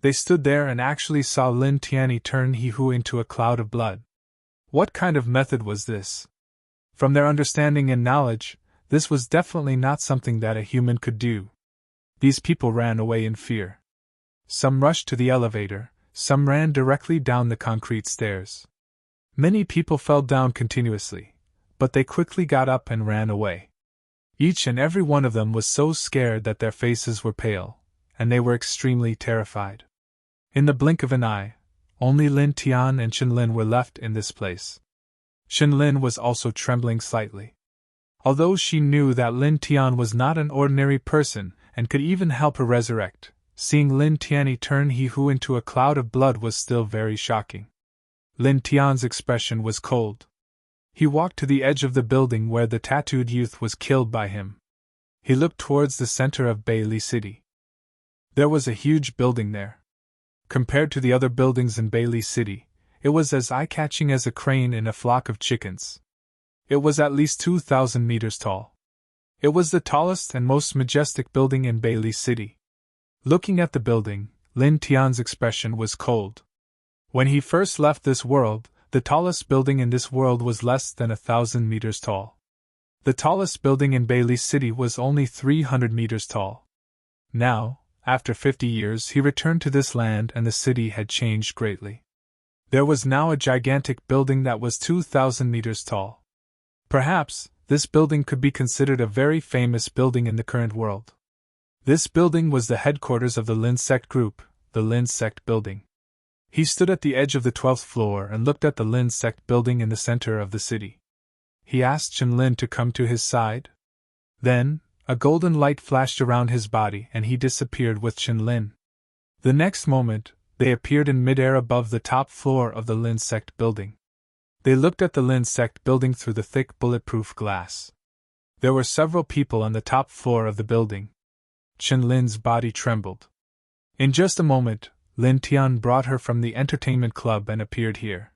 They stood there and actually saw Lin Tianyi turn He-Hu into a cloud of blood. What kind of method was this? From their understanding and knowledge, this was definitely not something that a human could do. These people ran away in fear. Some rushed to the elevator, some ran directly down the concrete stairs. Many people fell down continuously, but they quickly got up and ran away. Each and every one of them was so scared that their faces were pale, and they were extremely terrified. In the blink of an eye, only Lin Tian and Chen Lin were left in this place. Chen Lin was also trembling slightly. Although she knew that Lin Tian was not an ordinary person and could even help her resurrect, seeing Lin Tianyi turn He-Hu into a cloud of blood was still very shocking. Lin Tian's expression was cold. He walked to the edge of the building where the tattooed youth was killed by him. He looked towards the center of Beili City. There was a huge building there. Compared to the other buildings in Beili City, it was as eye-catching as a crane in a flock of chickens. It was at least 2,000 meters tall. It was the tallest and most majestic building in Beili City. Looking at the building, Lin Tian's expression was cold. When he first left this world, the tallest building in this world was less than 1,000 meters tall. The tallest building in Beili City was only 300 meters tall. Now, after 50 years, he returned to this land and the city had changed greatly. There was now a gigantic building that was 2,000 meters tall. Perhaps, this building could be considered a very famous building in the current world. This building was the headquarters of the Lin Sect Group, the Lin Sect Building. He stood at the edge of the 12th floor and looked at the Lin Sect Building in the center of the city. He asked Chen Lin to come to his side. Then, a golden light flashed around his body and he disappeared with Chen Lin. The next moment, they appeared in midair above the top floor of the Lin Sect Building. They looked at the Lin Sect Building through the thick bulletproof glass. There were several people on the top floor of the building. Chen Lin's body trembled. In just a moment, Lin Tian brought her from the entertainment club and appeared here.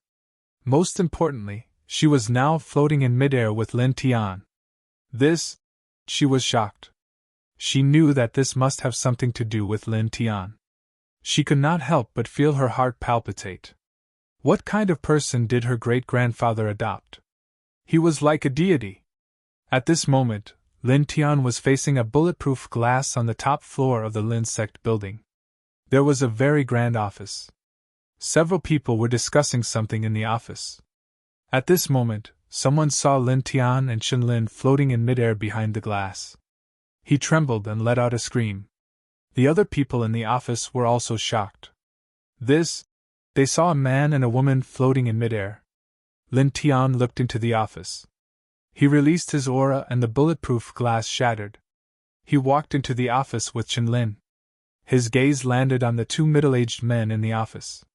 Most importantly, she was now floating in midair with Lin Tian. She was shocked. She knew that this must have something to do with Lin Tian. She could not help but feel her heart palpitate. What kind of person did her great-grandfather adopt? He was like a deity. At this moment, Lin Tian was facing a bulletproof glass on the top floor of the Lin Sect Building. There was a very grand office. Several people were discussing something in the office. At this moment, someone saw Lin Tian and Chen Lin floating in midair behind the glass. He trembled and let out a scream. The other people in the office were also shocked. They saw a man and a woman floating in midair. Lin Tian looked into the office. He released his aura and the bulletproof glass shattered. He walked into the office with Chen Lin. His gaze landed on the two middle-aged men in the office.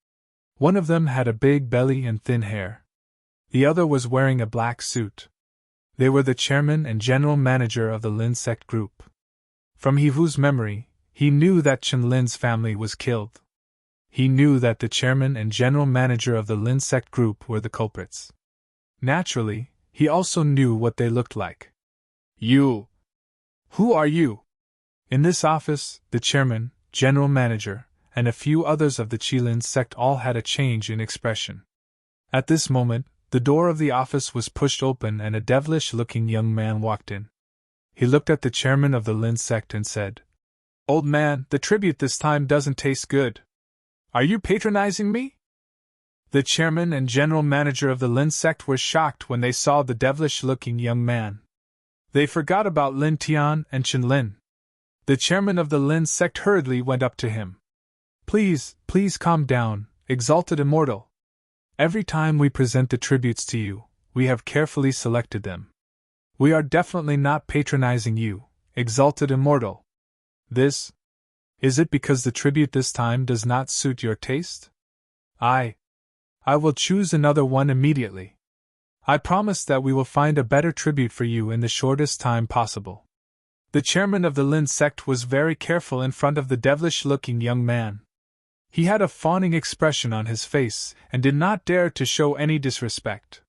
One of them had a big belly and thin hair. The other was wearing a black suit. They were the chairman and general manager of the Lin Sect Group. From He-Hu's memory, he knew that Chen Lin's family was killed. He knew that the chairman and general manager of the Lin Sect Group were the culprits. Naturally, he also knew what they looked like. You! Who are you? In this office, the chairman, general manager, and a few others of the Qilin sect all had a change in expression. At this moment, the door of the office was pushed open and a devilish-looking young man walked in. He looked at the chairman of the Lin sect and said, "Old man, the tribute this time doesn't taste good. Are you patronizing me? The chairman and general manager of the Lin sect were shocked when they saw the devilish-looking young man. They forgot about Lin Tian and Chen Lin. The chairman of the Lin sect hurriedly went up to him. Please calm down, exalted immortal. Every time we present the tributes to you, we have carefully selected them. We are definitely not patronizing you, exalted immortal. Is it because the tribute this time does not suit your taste? I will choose another one immediately. I promise that we will find a better tribute for you in the shortest time possible. The chairman of the Lin sect was very careful in front of the devilish-looking young man. He had a fawning expression on his face and did not dare to show any disrespect.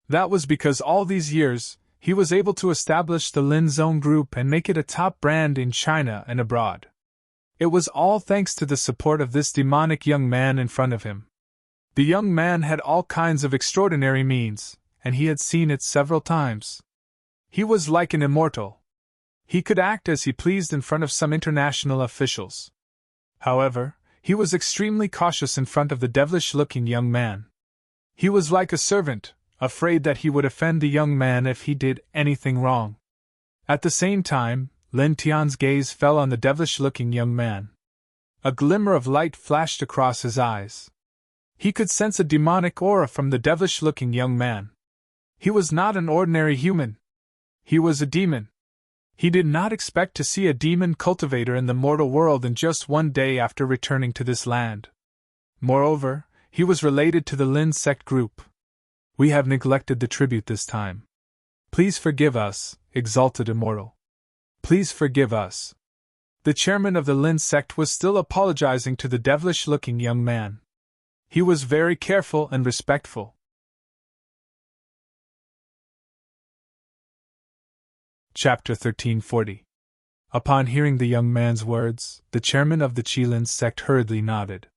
That was because all these years, he was able to establish the Lin Zone Group and make it a top brand in China and abroad. It was all thanks to the support of this demonic young man in front of him. The young man had all kinds of extraordinary means, and he had seen it several times. He was like an immortal. He could act as he pleased in front of some international officials. However, he was extremely cautious in front of the devilish-looking young man. He was like a servant, afraid that he would offend the young man if he did anything wrong. At the same time, Lin Tian's gaze fell on the devilish-looking young man. A glimmer of light flashed across his eyes. He could sense a demonic aura from the devilish-looking young man. He was not an ordinary human. He was a demon. He did not expect to see a demon cultivator in the mortal world in just one day after returning to this land. Moreover, he was related to the Lin sect group. We have neglected the tribute this time. Please forgive us, exalted immortal. Please forgive us. The chairman of the Lin sect was still apologizing to the devilish-looking young man. He was very careful and respectful. Chapter 1340. Upon hearing the young man's words, the chairman of the Qilin sect hurriedly nodded.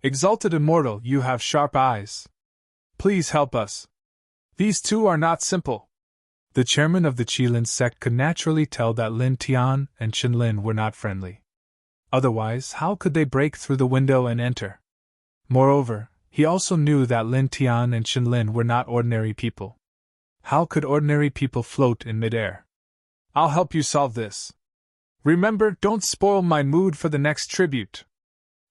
Exalted immortal, you have sharp eyes. Please help us. These two are not simple. The chairman of the Qilin sect could naturally tell that Lin Tian and Chen Lin were not friendly. Otherwise, how could they break through the window and enter? Moreover, he also knew that Lin Tian and Chen Lin were not ordinary people. How could ordinary people float in midair? I'll help you solve this. Remember, don't spoil my mood for the next tribute.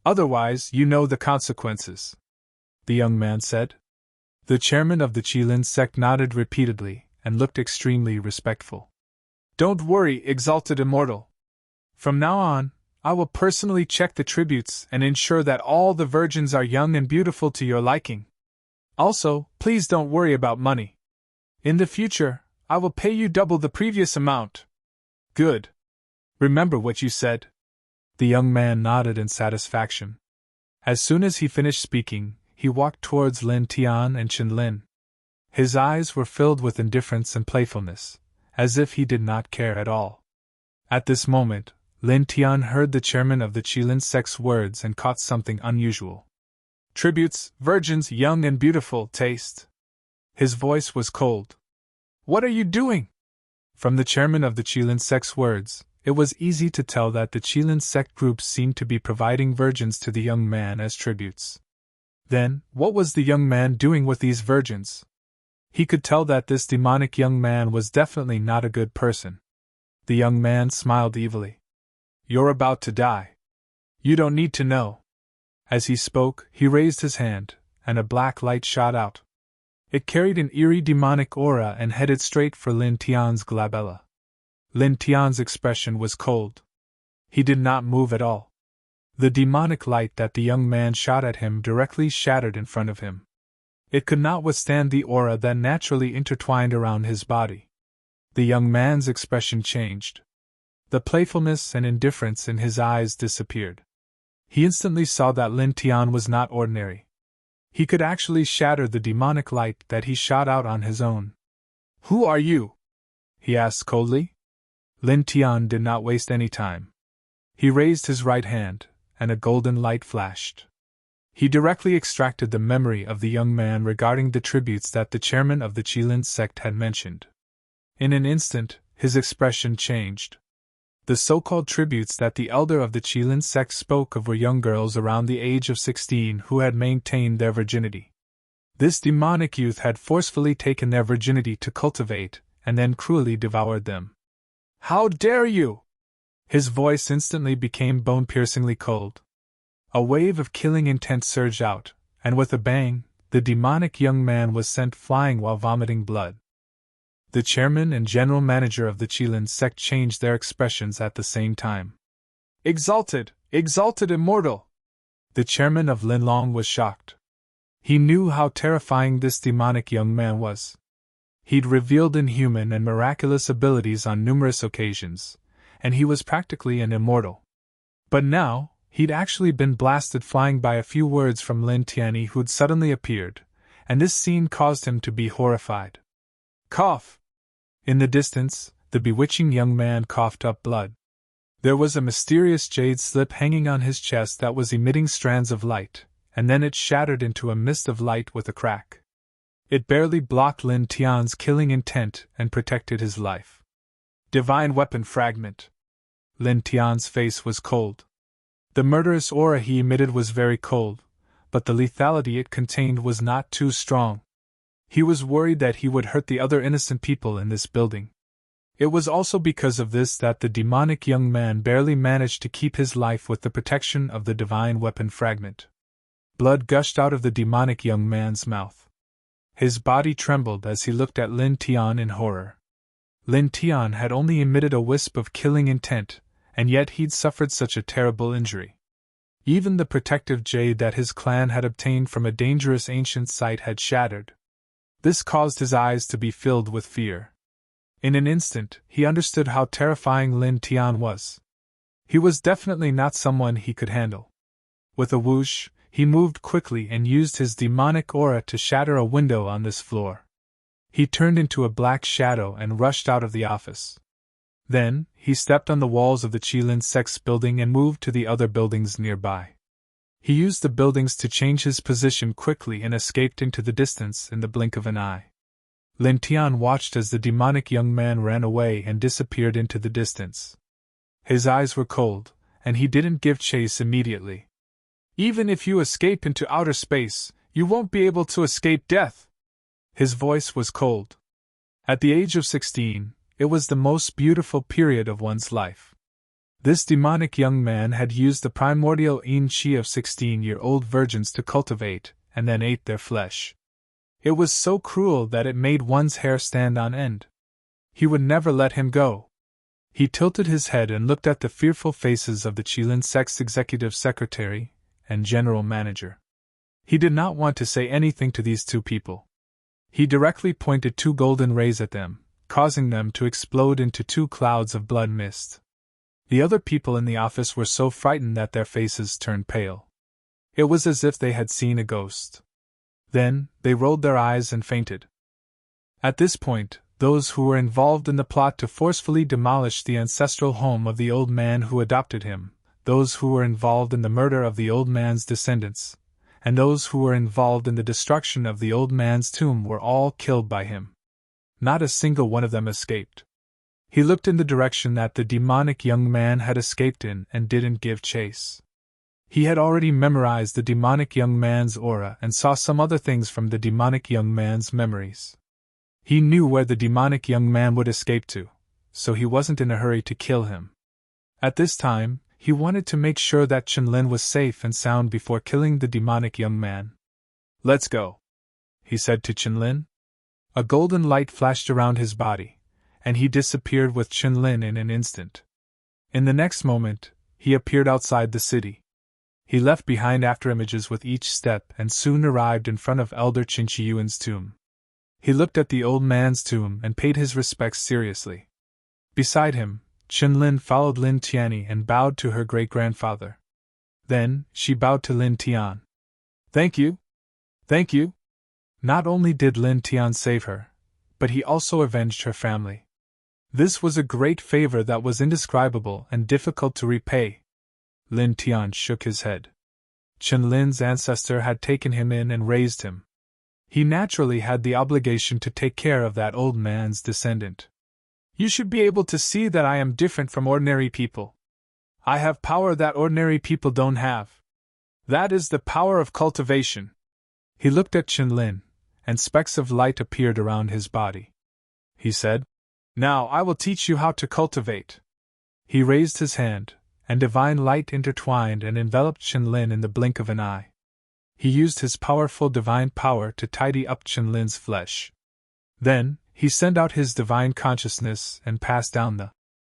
Otherwise, you know the consequences, the young man said. The chairman of the Qilin sect nodded repeatedly and looked extremely respectful. Don't worry, exalted immortal. From now on, I will personally check the tributes and ensure that all the virgins are young and beautiful to your liking. Also, please don't worry about money. In the future, I will pay you double the previous amount. Good. Remember what you said. The young man nodded in satisfaction. As soon as he finished speaking, he walked towards Lin Tian and Chen Lin. His eyes were filled with indifference and playfulness, as if he did not care at all. At this moment, Lin Tian heard the chairman of the Qilin sect's words and caught something unusual. Tributes, virgins, young and beautiful, taste. His voice was cold. What are you doing? From the chairman of the Qilin sect's words, it was easy to tell that the Qilin sect group seemed to be providing virgins to the young man as tributes. Then, what was the young man doing with these virgins? He could tell that this demonic young man was definitely not a good person. The young man smiled evilly. You're about to die. You don't need to know. As he spoke, he raised his hand, and a black light shot out. It carried an eerie demonic aura and headed straight for Lin Tian's glabella. Lin Tian's expression was cold. He did not move at all. The demonic light that the young man shot at him directly shattered in front of him. It could not withstand the aura that naturally intertwined around his body. The young man's expression changed. The playfulness and indifference in his eyes disappeared. He instantly saw that Lin Tian was not ordinary. He could actually shatter the demonic light that he shot out on his own. Who are you? He asked coldly. Lin Tian did not waste any time. He raised his right hand, and a golden light flashed. He directly extracted the memory of the young man regarding the tributes that the chairman of the Qilin sect had mentioned. In an instant, his expression changed. The so-called tributes that the elder of the Qilin sect spoke of were young girls around the age of 16 who had maintained their virginity. This demonic youth had forcefully taken their virginity to cultivate, and then cruelly devoured them. "How dare you!" His voice instantly became bone-piercingly cold. A wave of killing intent surged out, and with a bang, the demonic young man was sent flying while vomiting blood. The chairman and general manager of the Qilin sect changed their expressions at the same time. "Exalted! Exalted immortal!" The chairman of Linlong was shocked. He knew how terrifying this demonic young man was. He'd revealed inhuman and miraculous abilities on numerous occasions, and he was practically an immortal. But now, he'd actually been blasted flying by a few words from Lin Tianyi, who'd suddenly appeared, and this scene caused him to be horrified. Cough! In the distance, the bewitching young man coughed up blood. There was a mysterious jade slip hanging on his chest that was emitting strands of light, and then it shattered into a mist of light with a crack. It barely blocked Lin Tian's killing intent and protected his life. Divine weapon fragment. Lin Tian's face was cold. The murderous aura he emitted was very cold, but the lethality it contained was not too strong. He was worried that he would hurt the other innocent people in this building. It was also because of this that the demonic young man barely managed to keep his life with the protection of the divine weapon fragment. Blood gushed out of the demonic young man's mouth. His body trembled as he looked at Lin Tian in horror. Lin Tian had only emitted a wisp of killing intent, and yet he'd suffered such a terrible injury. Even the protective jade that his clan had obtained from a dangerous ancient site had shattered. This caused his eyes to be filled with fear. In an instant, he understood how terrifying Lin Tian was. He was definitely not someone he could handle. With a whoosh, he moved quickly and used his demonic aura to shatter a window on this floor. He turned into a black shadow and rushed out of the office. Then, he stepped on the walls of the Qilin sect's building and moved to the other buildings nearby. He used the buildings to change his position quickly and escaped into the distance in the blink of an eye. Lin Tian watched as the demonic young man ran away and disappeared into the distance. His eyes were cold, and he didn't give chase immediately. "Even if you escape into outer space, you won't be able to escape death." His voice was cold. At the age of 16, it was the most beautiful period of one's life. This demonic young man had used the primordial yin qi of 16-year-old virgins to cultivate, and then ate their flesh. It was so cruel that it made one's hair stand on end. He would never let him go. He tilted his head and looked at the fearful faces of the Qilin sect's executive secretary and general manager. He did not want to say anything to these two people. He directly pointed two golden rays at them, causing them to explode into two clouds of blood mist. The other people in the office were so frightened that their faces turned pale. It was as if they had seen a ghost. Then, they rolled their eyes and fainted. At this point, those who were involved in the plot to forcefully demolish the ancestral home of the old man who adopted him, those who were involved in the murder of the old man's descendants, and those who were involved in the destruction of the old man's tomb were all killed by him. Not a single one of them escaped. He looked in the direction that the demonic young man had escaped in and didn't give chase. He had already memorized the demonic young man's aura and saw some other things from the demonic young man's memories. He knew where the demonic young man would escape to, so he wasn't in a hurry to kill him. At this time, he wanted to make sure that Chenlin was safe and sound before killing the demonic young man. "Let's go," he said to Chenlin. A golden light flashed around his body, and he disappeared with Chenlin in an instant. In the next moment, he appeared outside the city. He left behind afterimages with each step and soon arrived in front of Elder Qinqiyuan's tomb. He looked at the old man's tomb and paid his respects seriously. Beside him, Chenlin followed Lin Tianyi and bowed to her great-grandfather. Then, she bowed to Lin Tian. "Thank you. Thank you." Not only did Lin Tian save her, but he also avenged her family. This was a great favor that was indescribable and difficult to repay. Lin Tian shook his head. Chenlin's ancestor had taken him in and raised him. He naturally had the obligation to take care of that old man's descendant. You should be able to see that I am different from ordinary people. I have power that ordinary people don't have. That is the power of cultivation. He looked at Qinlin, and specks of light appeared around his body. He said, "Now I will teach you how to cultivate." He raised his hand, and divine light intertwined and enveloped Qinlin in the blink of an eye. He used his powerful divine power to tidy up Qinlin's flesh. Then, he sent out his divine consciousness and passed down the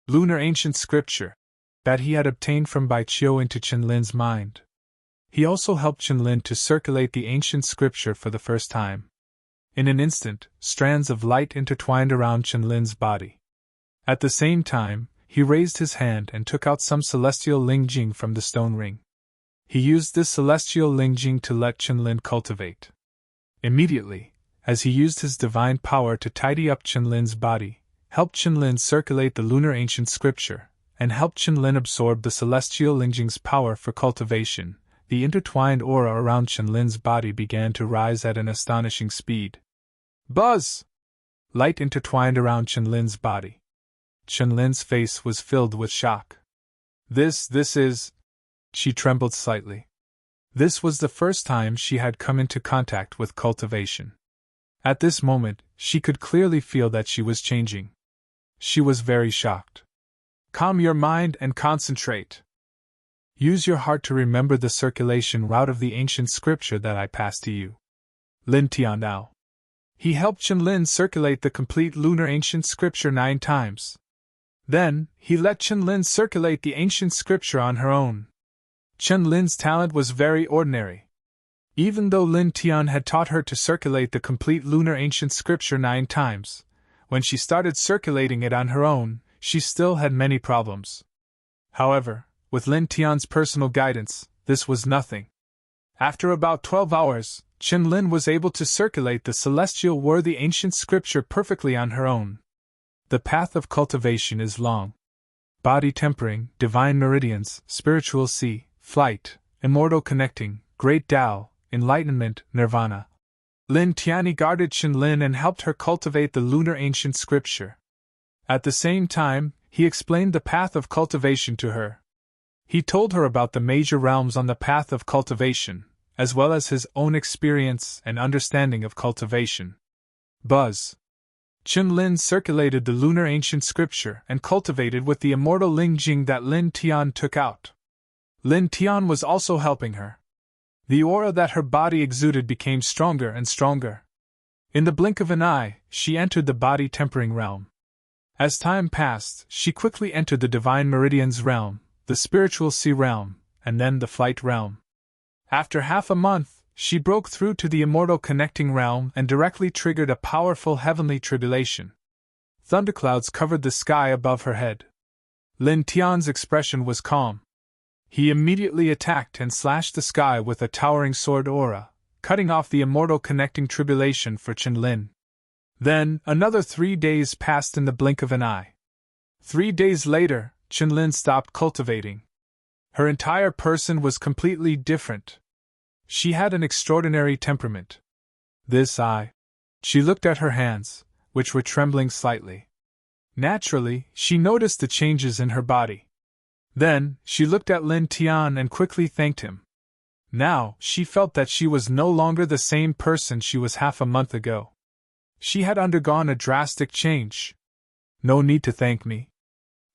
lunar ancient scripture that he had obtained from Bai Qiu into Qinlin's mind. He also helped Qinlin to circulate the ancient scripture for the first time. In an instant, strands of light intertwined around Qinlin's body. At the same time, he raised his hand and took out some celestial lingjing from the stone ring. He used this celestial lingjing to let Qinlin cultivate. Immediately, as he used his divine power to tidy up Qinlin's body, helped Qinlin circulate the lunar ancient scripture, and helped Qinlin absorb the celestial lingjing's power for cultivation, the intertwined aura around Qinlin's body began to rise at an astonishing speed. Buzz! Light intertwined around Qinlin's body. Qinlin's face was filled with shock. This is... She trembled slightly. This was the first time she had come into contact with cultivation. At this moment, she could clearly feel that she was changing. She was very shocked. Calm your mind and concentrate. Use your heart to remember the circulation route of the ancient scripture that I passed to you. Lin Tian now. He helped Qinlin circulate the complete lunar ancient scripture 9 times. Then, he let Qinlin circulate the ancient scripture on her own. Qinlin's talent was very ordinary. Even though Lin Tian had taught her to circulate the complete lunar ancient scripture 9 times, when she started circulating it on her own, she still had many problems. However, with Lin Tian's personal guidance, this was nothing. After about 12 hours, Qinlin was able to circulate the celestial worthy ancient scripture perfectly on her own. The path of cultivation is long. Body tempering, divine meridians, spiritual sea, flight, immortal connecting, great Tao, enlightenment, nirvana. Lin Tian guarded Qinlin and helped her cultivate the lunar ancient scripture. At the same time, he explained the path of cultivation to her. He told her about the major realms on the path of cultivation, as well as his own experience and understanding of cultivation. Buzz. Qinlin circulated the lunar ancient scripture and cultivated with the immortal lingjing that Lin Tian took out. Lin Tian was also helping her. The aura that her body exuded became stronger and stronger. In the blink of an eye, she entered the body tempering realm. As time passed, she quickly entered the divine meridians realm, the spiritual sea realm, and then the flight realm. After half a month, she broke through to the immortal connecting realm and directly triggered a powerful heavenly tribulation. Thunderclouds covered the sky above her head. Lin Tian's expression was calm. He immediately attacked and slashed the sky with a towering sword aura, cutting off the immortal connecting tribulation for Qinlin. Then, another 3 days passed in the blink of an eye. 3 days later, Qinlin stopped cultivating. Her entire person was completely different. She had an extraordinary temperament. She looked at her hands, which were trembling slightly. Naturally, she noticed the changes in her body. Then, she looked at Lin Tian and quickly thanked him. Now, she felt that she was no longer the same person she was half a month ago. She had undergone a drastic change. No need to thank me.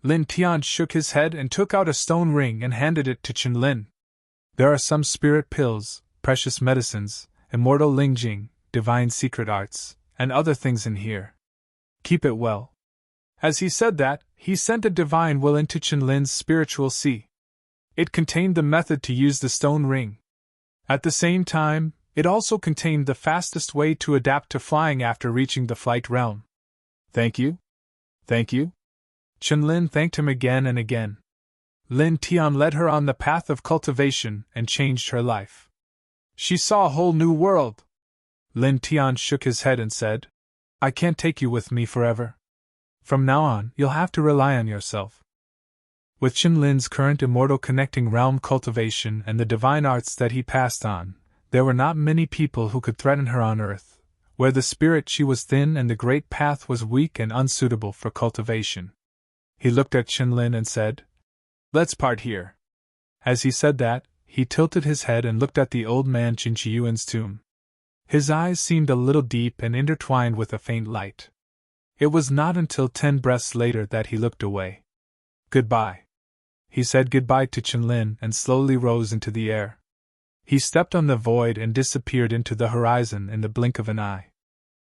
Lin Tian shook his head and took out a stone ring and handed it to Qinlin. There are some spirit pills, precious medicines, immortal lingjing, divine secret arts, and other things in here. Keep it well. As he said that, he sent a divine will into Qinlin's spiritual sea. It contained the method to use the stone ring. At the same time, it also contained the fastest way to adapt to flying after reaching the flight realm. Thank you? Thank you? Qinlin thanked him again and again. Lin Tian led her on the path of cultivation and changed her life. She saw a whole new world. Lin Tian shook his head and said, I can't take you with me forever. From now on, you'll have to rely on yourself. With Qinlin's current immortal connecting realm cultivation and the divine arts that he passed on, there were not many people who could threaten her on Earth, Where the spirit she was thin and the great path was weak and unsuitable for cultivation. He looked at Chinlin and said, "Let's part here." As he said that, he tilted his head and looked at the old man Qinqiuan's tomb. His eyes seemed a little deep and intertwined with a faint light. It was not until 10 breaths later that he looked away. "Goodbye." He said goodbye to Chinlin and slowly rose into the air. He stepped on the void and disappeared into the horizon in the blink of an eye.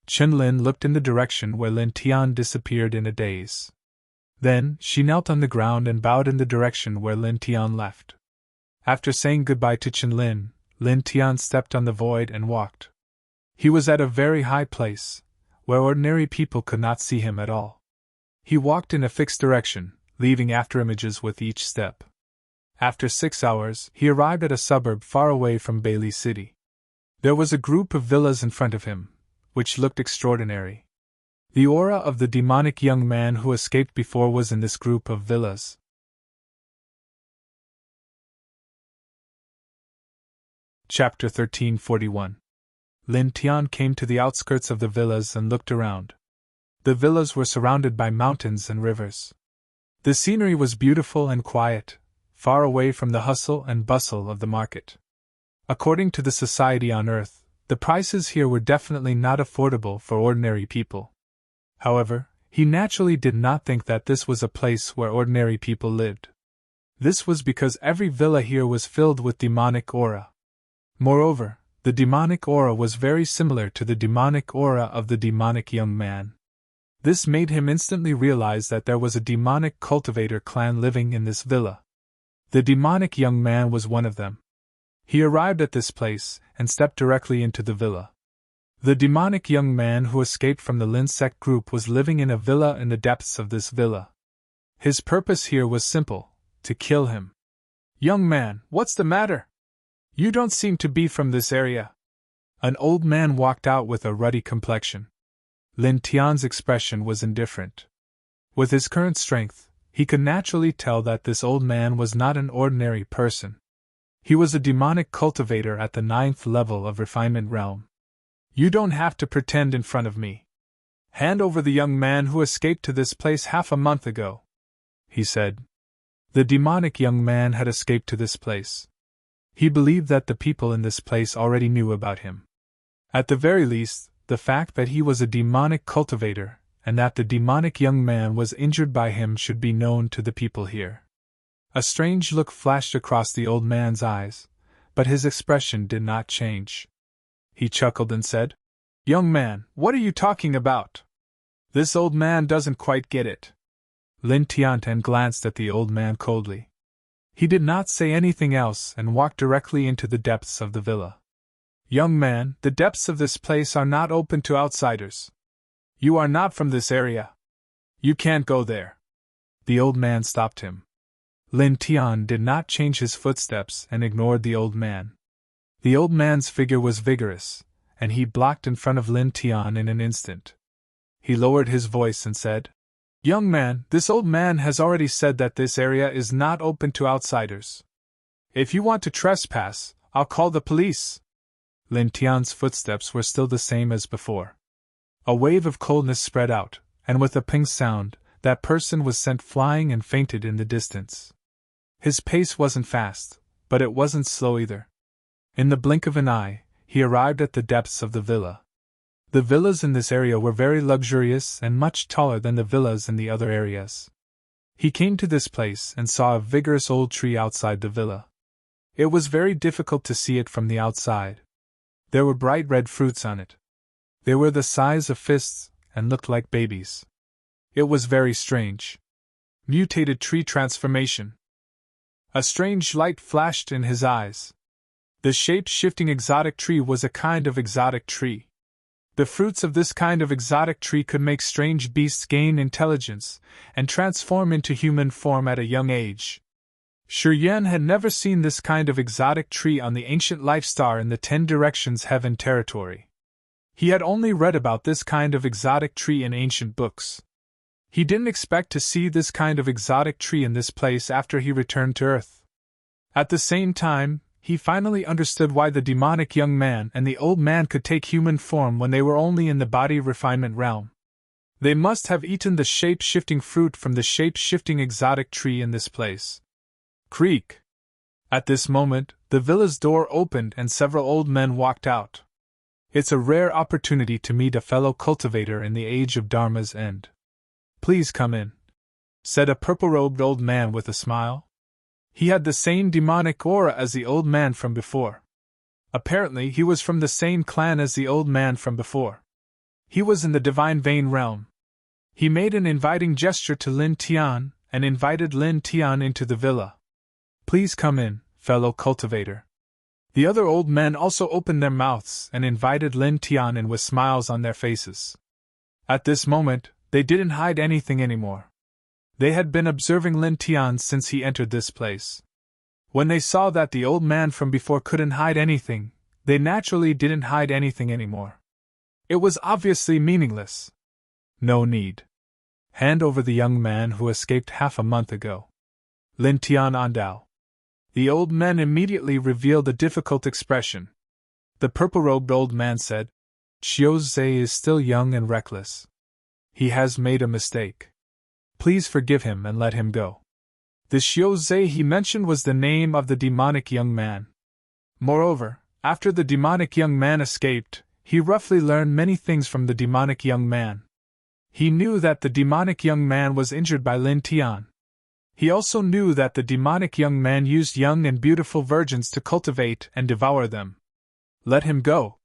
Chinlin looked in the direction where Lin Tian disappeared in a daze. Then, she knelt on the ground and bowed in the direction where Lin Tian left. After saying goodbye to Chinlin, Lin Tian stepped on the void and walked. He was at a very high place, where ordinary people could not see him at all. He walked in a fixed direction, leaving afterimages with each step. After 6 hours, he arrived at a suburb far away from Bailey City. There was a group of villas in front of him, which looked extraordinary. The aura of the demonic young man who escaped before was in this group of villas. Chapter 1341. Lin Tian came to the outskirts of the villas and looked around. The villas were surrounded by mountains and rivers. The scenery was beautiful and quiet, far away from the hustle and bustle of the market. According to the society on earth, the prices here were definitely not affordable for ordinary people. However, he naturally did not think that this was a place where ordinary people lived. This was because every villa here was filled with demonic aura. Moreover, the demonic aura was very similar to the demonic aura of the demonic young man. This made him instantly realize that there was a demonic cultivator clan living in this villa. The demonic young man was one of them. He arrived at this place and stepped directly into the villa. The demonic young man who escaped from the Lin sect group was living in a villa in the depths of this villa. His purpose here was simple: to kill him. "Young man, what's the matter? You don't seem to be from this area." An old man walked out with a ruddy complexion. Lin Tian's expression was indifferent. With his current strength, he could naturally tell that this old man was not an ordinary person. He was a demonic cultivator at the 9th level of refinement realm. "You don't have to pretend in front of me. Hand over the young man who escaped to this place half a month ago," he said. The demonic young man had escaped to this place. He believed that the people in this place already knew about him. At the very least, the fact that he was a demonic cultivator, and that the demonic young man was injured by him should be known to the people here. A strange look flashed across the old man's eyes, but his expression did not change. He chuckled and said, "Young man, what are you talking about? This old man doesn't quite get it." Lin Tiantan glanced at the old man coldly. He did not say anything else and walked directly into the depths of the villa. "Young man, the depths of this place are not open to outsiders. You are not from this area. You can't go there." The old man stopped him. Lin Tian did not change his footsteps and ignored the old man. The old man's figure was vigorous, and he blocked in front of Lin Tian in an instant. He lowered his voice and said, "Young man, this old man has already said that this area is not open to outsiders. If you want to trespass, I'll call the police." Lin Tian's footsteps were still the same as before. A wave of coldness spread out, and with a ping sound, that person was sent flying and fainted in the distance. His pace wasn't fast, but it wasn't slow either. In the blink of an eye, he arrived at the depths of the villa. The villas in this area were very luxurious and much taller than the villas in the other areas. He came to this place and saw a vigorous old tree outside the villa. It was very difficult to see it from the outside. There were bright red fruits on it. They were the size of fists and looked like babies. It was very strange. Mutated tree transformation. A strange light flashed in his eyes. The shape-shifting exotic tree was a kind of exotic tree. The fruits of this kind of exotic tree could make strange beasts gain intelligence and transform into human form at a young age. Shi Yan had never seen this kind of exotic tree on the ancient life star in the 10 Directions Heaven territory. He had only read about this kind of exotic tree in ancient books. He didn't expect to see this kind of exotic tree in this place after he returned to Earth. At the same time, he finally understood why the demonic young man and the old man could take human form when they were only in the body refinement realm. They must have eaten the shape-shifting fruit from the shape-shifting exotic tree in this place. Creak! At this moment, the villa's door opened and several old men walked out. It's a rare opportunity to meet a fellow cultivator in the age of Dharma's end. Please come in, said a purple-robed old man with a smile. He had the same demonic aura as the old man from before. Apparently, he was from the same clan as the old man from before. He was in the divine vein realm. He made an inviting gesture to Lin Tian and invited Lin Tian into the villa. Please come in, fellow cultivator. The other old men also opened their mouths and invited Lin Tian in with smiles on their faces. At this moment, they didn't hide anything anymore. They had been observing Lin Tian since he entered this place. When they saw that the old man from before couldn't hide anything, they naturally didn't hide anything anymore. It was obviously meaningless. No need. Hand over the young man who escaped half a month ago. Lin Tian Andao. The old men immediately revealed a difficult expression. The purple-robed old man said, Xiao Zhe is still young and reckless. He has made a mistake. Please forgive him and let him go. The Xiao Zhe he mentioned was the name of the demonic young man. Moreover, after the demonic young man escaped, he roughly learned many things from the demonic young man. He knew that the demonic young man was injured by Lin Tian. He also knew that the demonic young man used young and beautiful virgins to cultivate and devour them. Let him go.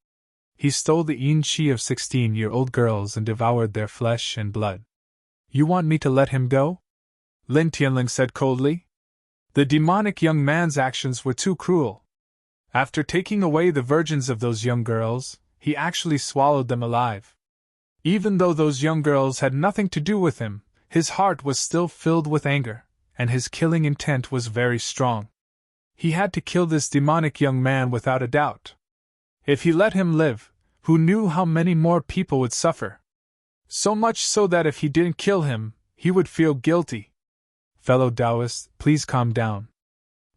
He stole the yin qi of 16-year-old girls and devoured their flesh and blood. You want me to let him go? Lin Tianling said coldly. The demonic young man's actions were too cruel. After taking away the virgins of those young girls, he actually swallowed them alive. Even though those young girls had nothing to do with him, his heart was still filled with anger, and his killing intent was very strong. He had to kill this demonic young man without a doubt. If he let him live, who knew how many more people would suffer? So much so that if he didn't kill him, he would feel guilty. Fellow Taoists, please calm down.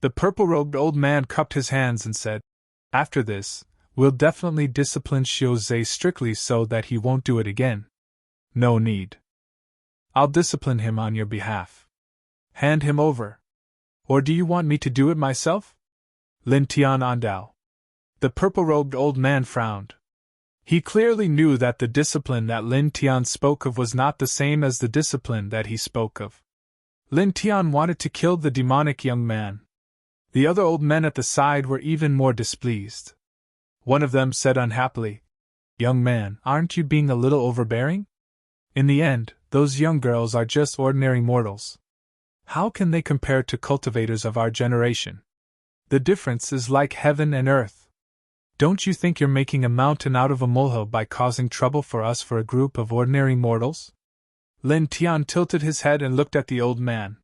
The purple-robed old man cupped his hands and said, After this, we'll definitely discipline Xiao Zhe strictly so that he won't do it again. No need. I'll discipline him on your behalf. Hand him over. Or do you want me to do it myself? Lin Tian Andao. The purple-robed old man frowned. He clearly knew that the discipline that Lin Tian spoke of was not the same as the discipline that he spoke of. Lin Tian wanted to kill the demonic young man. The other old men at the side were even more displeased. One of them said unhappily, Young man, aren't you being a little overbearing? In the end, those young girls are just ordinary mortals. How can they compare to cultivators of our generation? The difference is like heaven and earth. Don't you think you're making a mountain out of a molehill by causing trouble for us for a group of ordinary mortals? Lin Tian tilted his head and looked at the old man.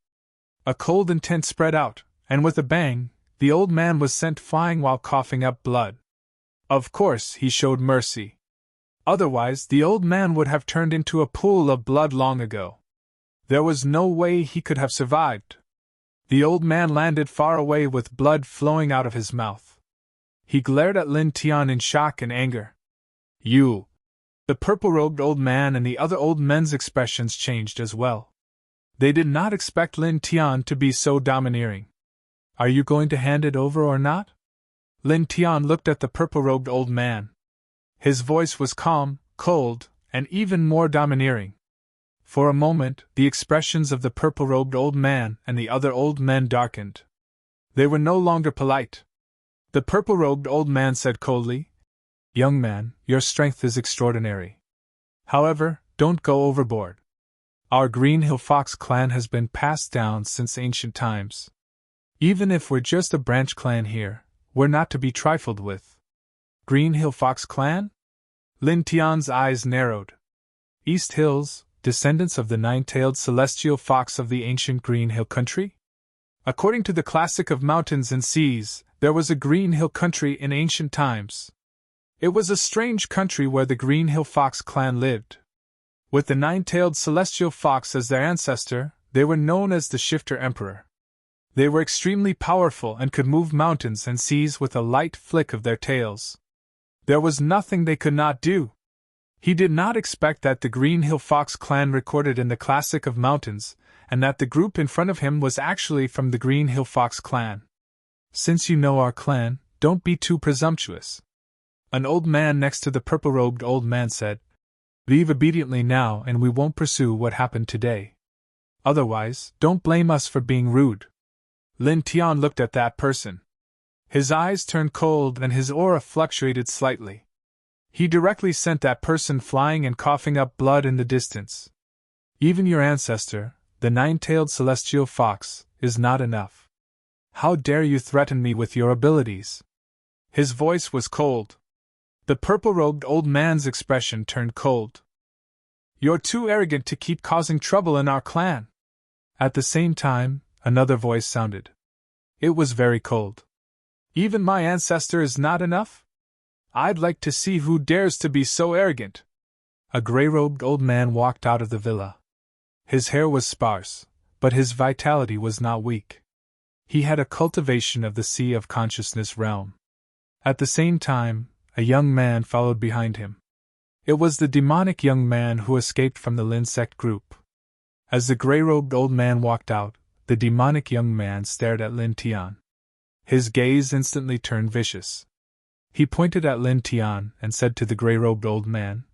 A cold intent spread out, and with a bang, the old man was sent flying while coughing up blood. Of course, he showed mercy. Otherwise, the old man would have turned into a pool of blood long ago. There was no way he could have survived. The old man landed far away with blood flowing out of his mouth. He glared at Lin Tian in shock and anger. You! The purple-robed old man and the other old men's expressions changed as well. They did not expect Lin Tian to be so domineering. Are you going to hand it over or not? Lin Tian looked at the purple-robed old man. His voice was calm, cold, and even more domineering. For a moment, the expressions of the purple-robed old man and the other old men darkened. They were no longer polite. The purple-robed old man said coldly, Young man, your strength is extraordinary. However, don't go overboard. Our Green Hill Fox clan has been passed down since ancient times. Even if we're just a branch clan here, we're not to be trifled with. Green Hill Fox clan? Lin Tian's eyes narrowed. East Hills, descendants of the nine-tailed celestial fox of the ancient Green Hill country? According to the classic of mountains and seas, there was a Green Hill country in ancient times. It was a strange country where the Green Hill Fox clan lived. With the nine-tailed celestial fox as their ancestor, they were known as the Shifter Emperor. They were extremely powerful and could move mountains and seas with a light flick of their tails. There was nothing they could not do. He did not expect that the Green Hill Fox clan recorded in the Classic of Mountains, and that the group in front of him was actually from the Green Hill Fox clan. Since you know our clan, don't be too presumptuous. An old man next to the purple-robed old man said, Leave obediently now and we won't pursue what happened today. Otherwise, don't blame us for being rude. Lin Tian looked at that person. His eyes turned cold and his aura fluctuated slightly. He directly sent that person flying and coughing up blood in the distance. Even your ancestor, the nine-tailed celestial fox, is not enough. How dare you threaten me with your abilities? His voice was cold. The purple-robed old man's expression turned cold. You're too arrogant to keep causing trouble in our clan. At the same time, another voice sounded. It was very cold. Even my ancestor is not enough? I'd like to see who dares to be so arrogant. A gray-robed old man walked out of the villa. His hair was sparse, but his vitality was not weak. He had a cultivation of the Sea of Consciousness realm. At the same time, a young man followed behind him. It was the demonic young man who escaped from the Lin sect group. As the gray-robed old man walked out, the demonic young man stared at Lin Tian. His gaze instantly turned vicious. He pointed at Lin Tian and said to the gray-robed old man,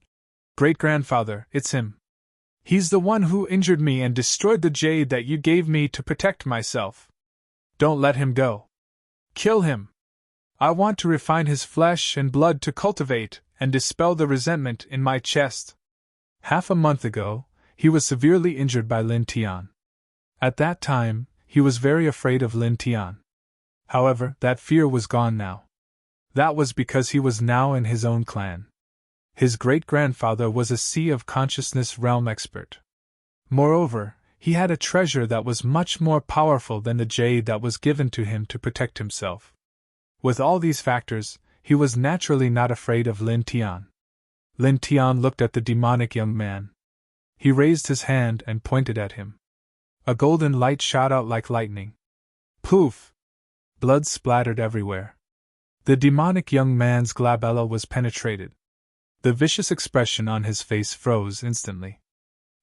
Great-grandfather, it's him. He's the one who injured me and destroyed the jade that you gave me to protect myself. Don't let him go. Kill him. I want to refine his flesh and blood to cultivate and dispel the resentment in my chest. Half a month ago, he was severely injured by Lin Tian. At that time, he was very afraid of Lin Tian. However, that fear was gone now. That was because he was now in his own clan. His great-grandfather was a Sea of Consciousness realm expert. Moreover, he had a treasure that was much more powerful than the jade that was given to him to protect himself. With all these factors, he was naturally not afraid of Lin Tian. Lin Tian looked at the demonic young man. He raised his hand and pointed at him. A golden light shot out like lightning. Poof! Blood splattered everywhere. The demonic young man's glabella was penetrated. The vicious expression on his face froze instantly.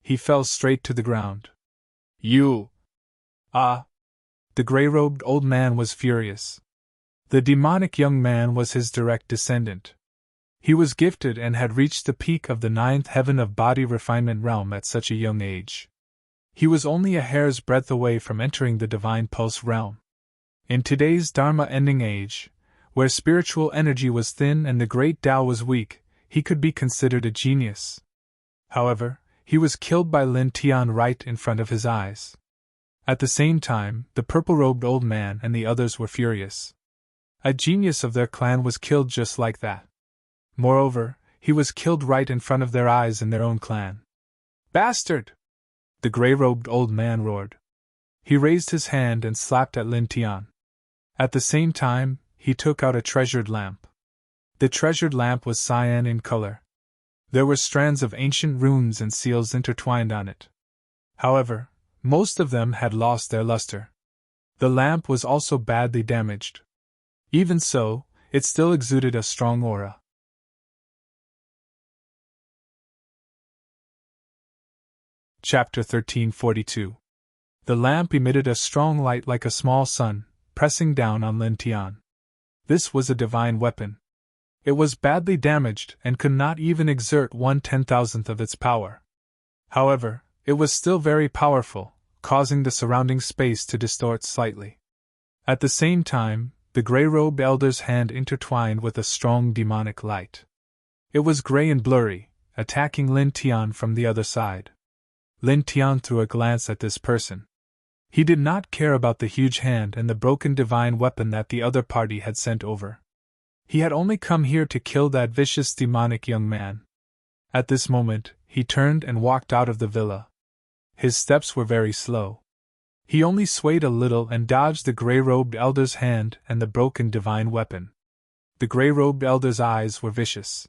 He fell straight to the ground. You! Ah! The gray-robed old man was furious. The demonic young man was his direct descendant. He was gifted and had reached the peak of the 9th heaven of body refinement realm at such a young age. He was only a hair's breadth away from entering the divine pulse realm. In today's Dharma-ending age, where spiritual energy was thin and the great Tao was weak, he could be considered a genius. However, he was killed by Lin Tian right in front of his eyes. At the same time, the purple-robed old man and the others were furious. A genius of their clan was killed just like that. Moreover, he was killed right in front of their eyes in their own clan. Bastard! The gray-robed old man roared. He raised his hand and slapped at Lin Tian. At the same time, he took out a treasured lamp. The treasured lamp was cyan in color. There were strands of ancient runes and seals intertwined on it. However, most of them had lost their luster. The lamp was also badly damaged. Even so, it still exuded a strong aura. Chapter 1342. The lamp emitted a strong light like a small sun, pressing down on Lin Tian. This was a divine weapon. It was badly damaged and could not even exert 1/10,000th of its power. However, it was still very powerful, causing the surrounding space to distort slightly. At the same time, the gray-robed elder's hand intertwined with a strong demonic light. It was gray and blurry, attacking Lin Tian from the other side. Lin Tian threw a glance at this person. He did not care about the huge hand and the broken divine weapon that the other party had sent over. He had only come here to kill that vicious demonic young man. At this moment, he turned and walked out of the villa. His steps were very slow. He only swayed a little and dodged the gray-robed elder's hand and the broken divine weapon. The gray-robed elder's eyes were vicious.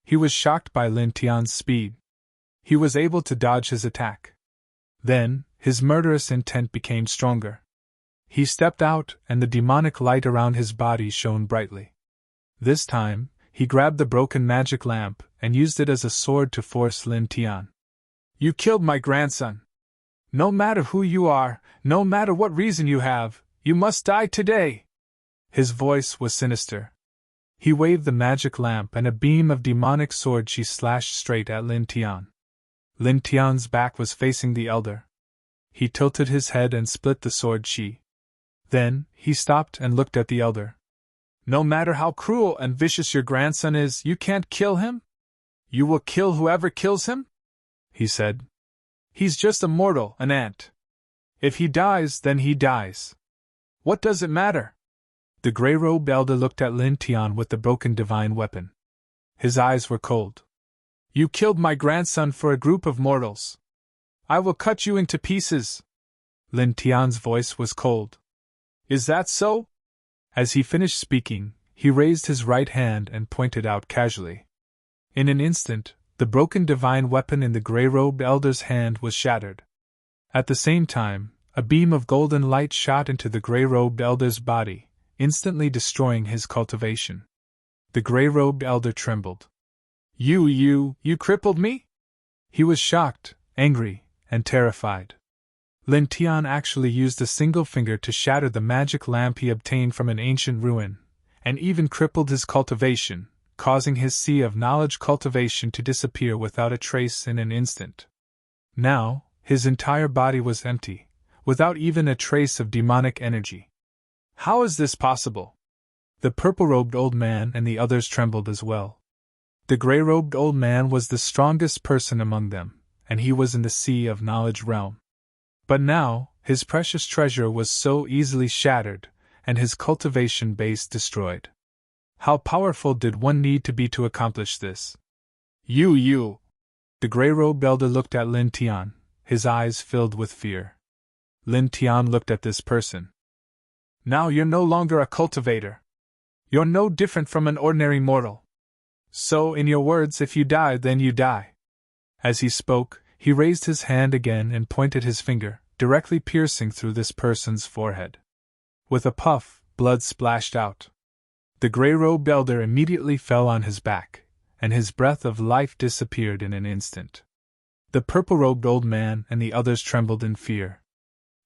He was shocked by Lin Tian's speed. He was able to dodge his attack. Then, his murderous intent became stronger. He stepped out, and the demonic light around his body shone brightly. This time, he grabbed the broken magic lamp and used it as a sword to force Lin Tian. You killed my grandson. No matter who you are, no matter what reason you have, you must die today. His voice was sinister. He waved the magic lamp, and a beam of demonic sword chi slashed straight at Lin Tian. Lin Tian's back was facing the elder. He tilted his head and split the sword chi. Then, he stopped and looked at the elder. No matter how cruel and vicious your grandson is, you can't kill him? You will kill whoever kills him? He said. He's just a mortal, an ant. If he dies, then he dies. What does it matter? The grey-robed elder looked at Lin Tian with the broken divine weapon. His eyes were cold. You killed my grandson for a group of mortals. I will cut you into pieces. Lin Tian's voice was cold. Is that so? As he finished speaking, he raised his right hand and pointed out casually. In an instant, the broken divine weapon in the grey-robed elder's hand was shattered. At the same time, a beam of golden light shot into the grey-robed elder's body, instantly destroying his cultivation. The grey-robed elder trembled. You crippled me? He was shocked, angry, and terrified. Lin Tian actually used a single finger to shatter the magic lamp he obtained from an ancient ruin, and even crippled his cultivation, causing his sea of knowledge cultivation to disappear without a trace in an instant. Now, his entire body was empty, without even a trace of demonic energy. How is this possible? The purple-robed old man and the others trembled as well. The grey-robed old man was the strongest person among them, and he was in the sea of knowledge realm. But now, his precious treasure was so easily shattered, and his cultivation base destroyed. How powerful did one need to be to accomplish this? You! The grey-robed elder looked at Lin Tian, his eyes filled with fear. Lin Tian looked at this person. Now you're no longer a cultivator. You're no different from an ordinary mortal. So, in your words, if you die, then you die. As he spoke, he raised his hand again and pointed his finger, directly piercing through this person's forehead. With a puff, blood splashed out. The grey-robed elder immediately fell on his back, and his breath of life disappeared in an instant. The purple-robed old man and the others trembled in fear.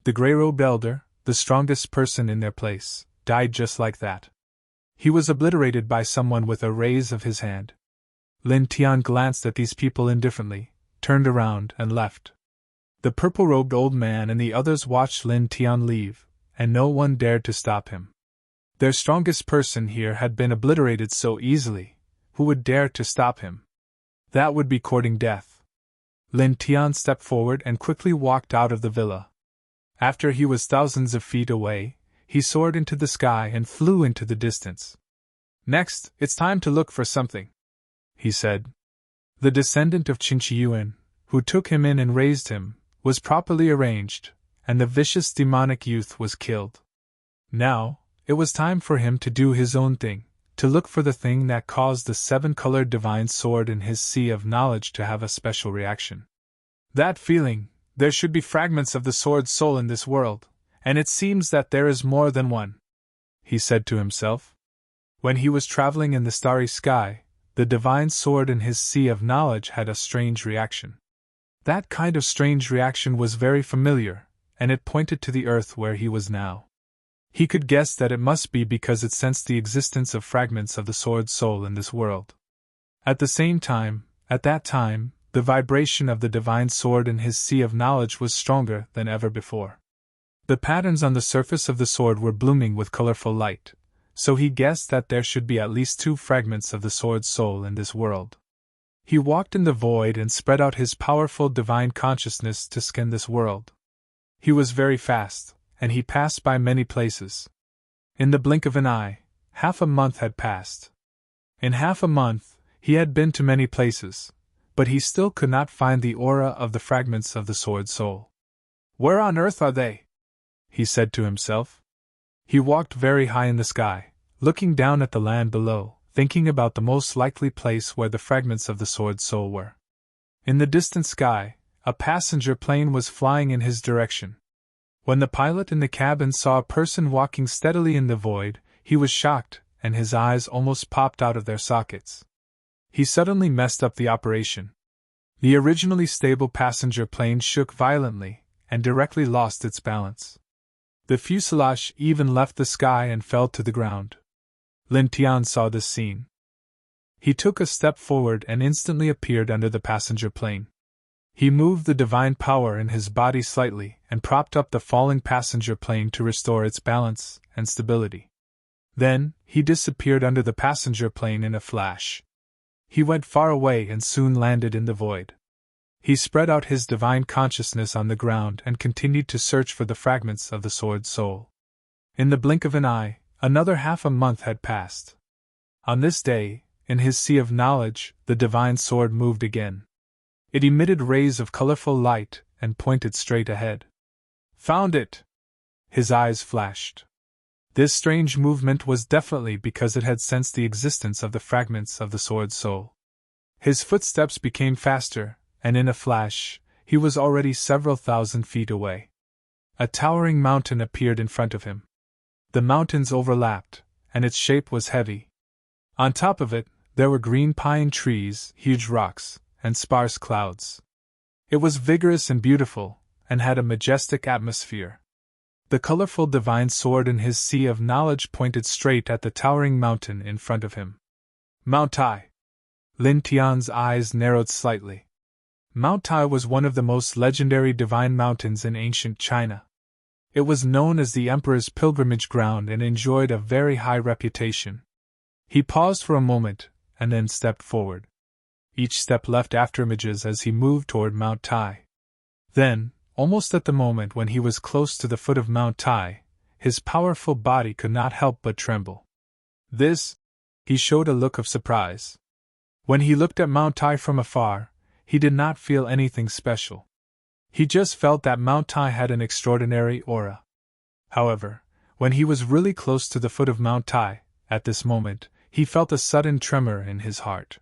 The grey-robed elder, the strongest person in their place, died just like that. He was obliterated by someone with a raise of his hand. Lin Tian glanced at these people indifferently, turned around, and left. The purple-robed old man and the others watched Lin Tian leave, and no one dared to stop him. Their strongest person here had been obliterated so easily. Who would dare to stop him? That would be courting death. Lin Tian stepped forward and quickly walked out of the villa. After he was thousands of feet away, he soared into the sky and flew into the distance. Next, it's time to look for something, he said. The descendant of Qin Shi Yuan, who took him in and raised him, was properly arranged, and the vicious demonic youth was killed. Now, it was time for him to do his own thing, to look for the thing that caused the seven-colored divine sword in his sea of knowledge to have a special reaction. That feeling, there should be fragments of the sword's soul in this world, and it seems that there is more than one, he said to himself. When he was traveling in the starry sky, the divine sword in his sea of knowledge had a strange reaction. That kind of strange reaction was very familiar, and it pointed to the earth where he was now. He could guess that it must be because it sensed the existence of fragments of the sword's soul in this world. At the same time, at that time, the vibration of the divine sword in his sea of knowledge was stronger than ever before. The patterns on the surface of the sword were blooming with colorful light, so he guessed that there should be at least 2 fragments of the sword's soul in this world. He walked in the void and spread out his powerful divine consciousness to scan this world. He was very fast, and he passed by many places. In the blink of an eye, half a month had passed. In half a month, he had been to many places, but he still could not find the aura of the fragments of the sword soul. Where on earth are they? He said to himself. He walked very high in the sky, looking down at the land below, thinking about the most likely place where the fragments of the sword soul were. In the distant sky, a passenger plane was flying in his direction. When the pilot in the cabin saw a person walking steadily in the void, he was shocked, and his eyes almost popped out of their sockets. He suddenly messed up the operation. The originally stable passenger plane shook violently, and directly lost its balance. The fuselage even left the sky and fell to the ground. Lin Tian saw this scene. He took a step forward and instantly appeared under the passenger plane. He moved the divine power in his body slightly and propped up the falling passenger plane to restore its balance and stability. Then, he disappeared under the passenger plane in a flash. He went far away and soon landed in the void. He spread out his divine consciousness on the ground and continued to search for the fragments of the sword soul. In the blink of an eye, another half a month had passed. On this day, in his sea of knowledge, the divine sword moved again. It emitted rays of colorful light and pointed straight ahead. Found it! His eyes flashed. This strange movement was definitely because it had sensed the existence of the fragments of the sword soul. His footsteps became faster, and in a flash, he was already several thousand feet away. A towering mountain appeared in front of him. The mountains overlapped, and its shape was heavy. On top of it, there were green pine trees, huge rocks, and sparse clouds. It was vigorous and beautiful, and had a majestic atmosphere. The colorful divine sword in his sea of knowledge pointed straight at the towering mountain in front of him. Mount Tai! Lin Tian's eyes narrowed slightly. Mount Tai was one of the most legendary divine mountains in ancient China. It was known as the Emperor's pilgrimage ground and enjoyed a very high reputation. He paused for a moment, and then stepped forward. Each step left afterimages as he moved toward Mount Tai. Then, almost at the moment when he was close to the foot of Mount Tai, his powerful body could not help but tremble. This? He showed a look of surprise. When he looked at Mount Tai from afar, he did not feel anything special. He just felt that Mount Tai had an extraordinary aura. However, when he was really close to the foot of Mount Tai, at this moment, he felt a sudden tremor in his heart.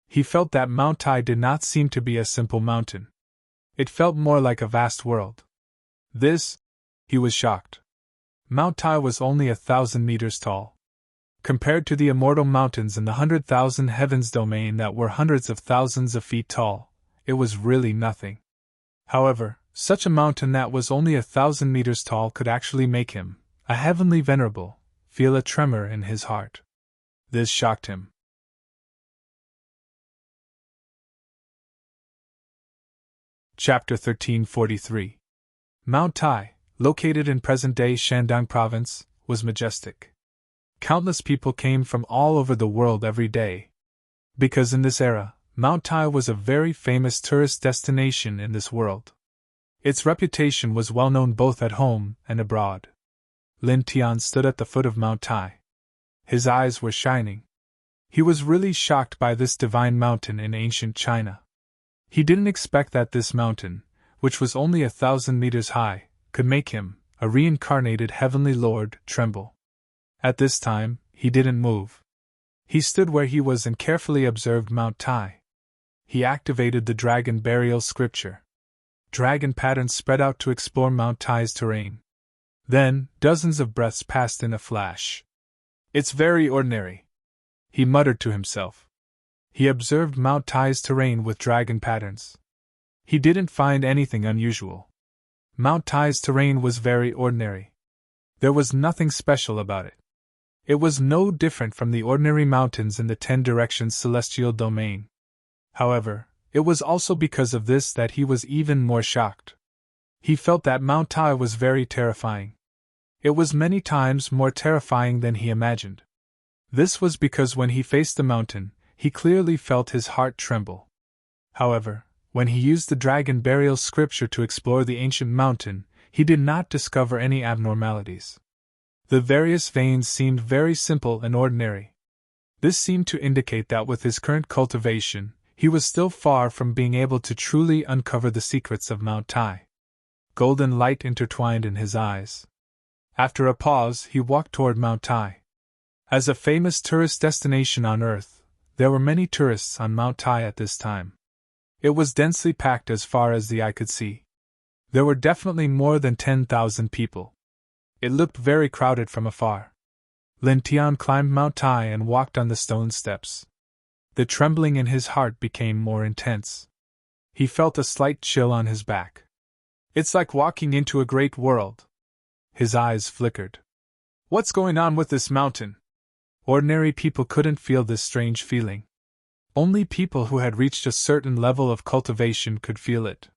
He felt that Mount Tai did not seem to be a simple mountain. It felt more like a vast world. This? He was shocked. Mount Tai was only 1,000 meters tall. Compared to the immortal mountains in the 100,000 heavens domain that were hundreds of thousands of feet tall, it was really nothing. However, such a mountain that was only 1,000 meters tall could actually make him, a heavenly venerable, feel a tremor in his heart. This shocked him. Chapter 1343. Mount Tai, located in present-day Shandong Province, was majestic. Countless people came from all over the world every day. Because in this era, Mount Tai was a very famous tourist destination in this world. Its reputation was well known both at home and abroad. Lin Tian stood at the foot of Mount Tai. His eyes were shining. He was really shocked by this divine mountain in ancient China. He didn't expect that this mountain, which was only 1,000 meters high, could make him, a reincarnated heavenly lord, tremble. At this time, he didn't move. He stood where he was and carefully observed Mount Tai. He activated the dragon burial scripture. Dragon patterns spread out to explore Mount Tai's terrain. Then, dozens of breaths passed in a flash. It's very ordinary, he muttered to himself. He observed Mount Tai's terrain with dragon patterns. He didn't find anything unusual. Mount Tai's terrain was very ordinary. There was nothing special about it. It was no different from the ordinary mountains in the 10 Directions celestial domain. However, it was also because of this that he was even more shocked. He felt that Mount Tai was very terrifying. It was many times more terrifying than he imagined. This was because when he faced the mountain, he clearly felt his heart tremble. However, when he used the dragon burial scripture to explore the ancient mountain, he did not discover any abnormalities. The various veins seemed very simple and ordinary. This seemed to indicate that with his current cultivation, he was still far from being able to truly uncover the secrets of Mount Tai. Golden light intertwined in his eyes. After a pause, he walked toward Mount Tai. As a famous tourist destination on Earth, there were many tourists on Mount Tai at this time. It was densely packed as far as the eye could see. There were definitely more than 10,000 people. It looked very crowded from afar. Lin Tian climbed Mount Tai and walked on the stone steps. The trembling in his heart became more intense. He felt a slight chill on his back. It's like walking into a great world. His eyes flickered. What's going on with this mountain? Ordinary people couldn't feel this strange feeling. Only people who had reached a certain level of cultivation could feel it.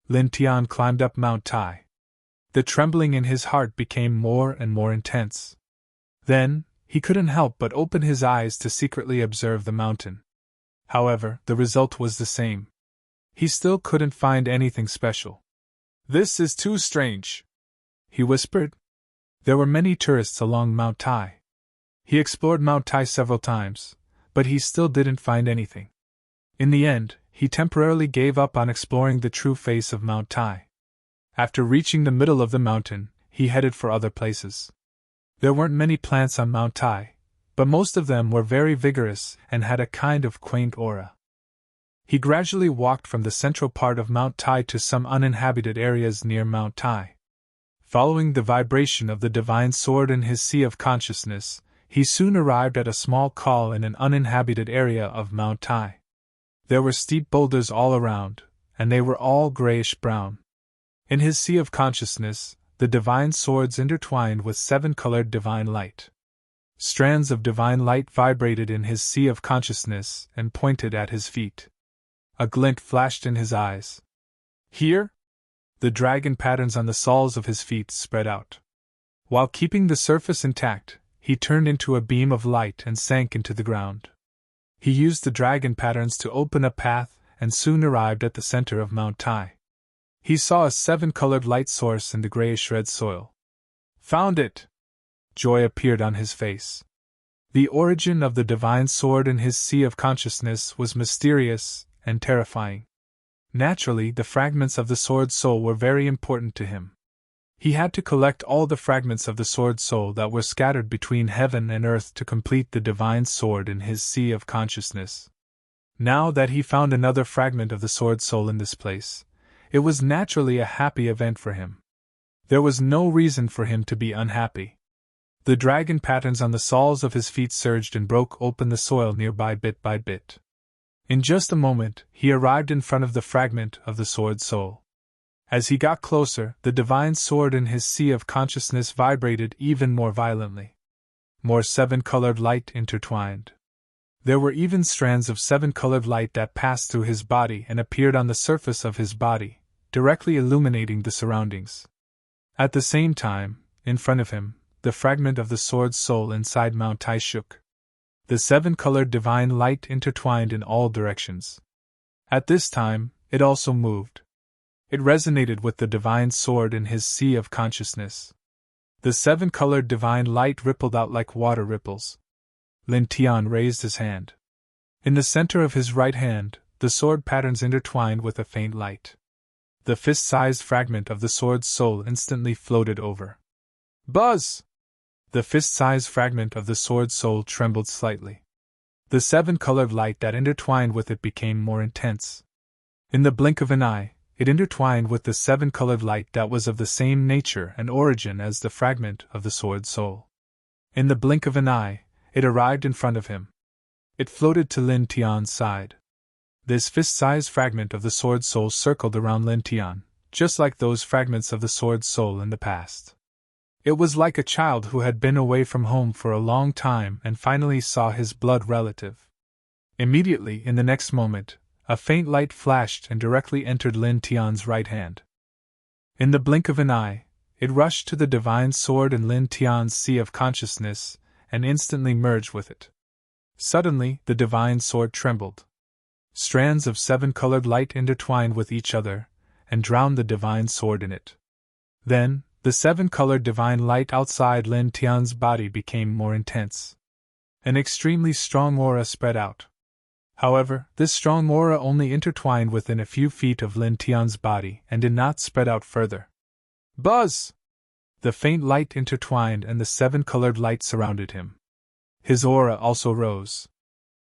Lin Tian climbed up Mount Tai. The trembling in his heart became more and more intense. Then, he couldn't help but open his eyes to secretly observe the mountain. However, the result was the same. He still couldn't find anything special. This is too strange, he whispered. There were many tourists along Mount Tai. He explored Mount Tai several times, but he still didn't find anything. In the end, he temporarily gave up on exploring the true face of Mount Tai. After reaching the middle of the mountain, he headed for other places. There weren't many plants on Mount Tai, but most of them were very vigorous and had a kind of quaint aura. He gradually walked from the central part of Mount Tai to some uninhabited areas near Mount Tai. Following the vibration of the divine sword in his sea of consciousness, he soon arrived at a small col in an uninhabited area of Mount Tai. There were steep boulders all around, and they were all grayish-brown. In his sea of consciousness, the divine swords intertwined with 7-colored divine light. Strands of divine light vibrated in his sea of consciousness and pointed at his feet. A glint flashed in his eyes. Here? The dragon patterns on the soles of his feet spread out. While keeping the surface intact, he turned into a beam of light and sank into the ground. He used the dragon patterns to open a path and soon arrived at the center of Mount Tai. He saw a 7-colored light source in the grayish-red soil. Found it! Joy appeared on his face. The origin of the divine sword in his sea of consciousness was mysterious and terrifying. Naturally, the fragments of the sword soul were very important to him. He had to collect all the fragments of the sword soul that were scattered between heaven and earth to complete the divine sword in his sea of consciousness. Now that he found another fragment of the sword soul in this place, it was naturally a happy event for him. There was no reason for him to be unhappy. The dragon patterns on the soles of his feet surged and broke open the soil nearby bit by bit. In just a moment, he arrived in front of the fragment of the sword soul. As he got closer, the divine sword in his sea of consciousness vibrated even more violently. More 7-colored light intertwined. There were even strands of 7-colored light that passed through his body and appeared on the surface of his body, directly illuminating the surroundings. At the same time, in front of him, the fragment of the sword soul inside Mount Tai shook. The 7-colored divine light intertwined in all directions. At this time, it also moved. It resonated with the divine sword in his sea of consciousness. The 7-colored divine light rippled out like water ripples. Lin Tian raised his hand. In the center of his right hand, the sword patterns intertwined with a faint light. The fist-sized fragment of the sword's soul instantly floated over. Buzz! The fist-sized fragment of the sword's soul trembled slightly. The 7-colored light that intertwined with it became more intense. In the blink of an eye, it intertwined with the 7-colored light that was of the same nature and origin as the fragment of the sword soul. In the blink of an eye, it arrived in front of him. It floated to Lin Tian's side. This fist-sized fragment of the sword soul circled around Lin Tian, just like those fragments of the sword soul in the past. It was like a child who had been away from home for a long time and finally saw his blood relative. Immediately, in the next moment, a faint light flashed and directly entered Lin Tian's right hand. In the blink of an eye, it rushed to the divine sword in Lin Tian's sea of consciousness and instantly merged with it. Suddenly, the divine sword trembled. Strands of 7-colored light intertwined with each other and drowned the divine sword in it. Then, the 7-colored divine light outside Lin Tian's body became more intense. An extremely strong aura spread out. However, this strong aura only intertwined within a few feet of Lin Tian's body and did not spread out further. Buzz! The faint light intertwined and the 7-colored light surrounded him. His aura also rose.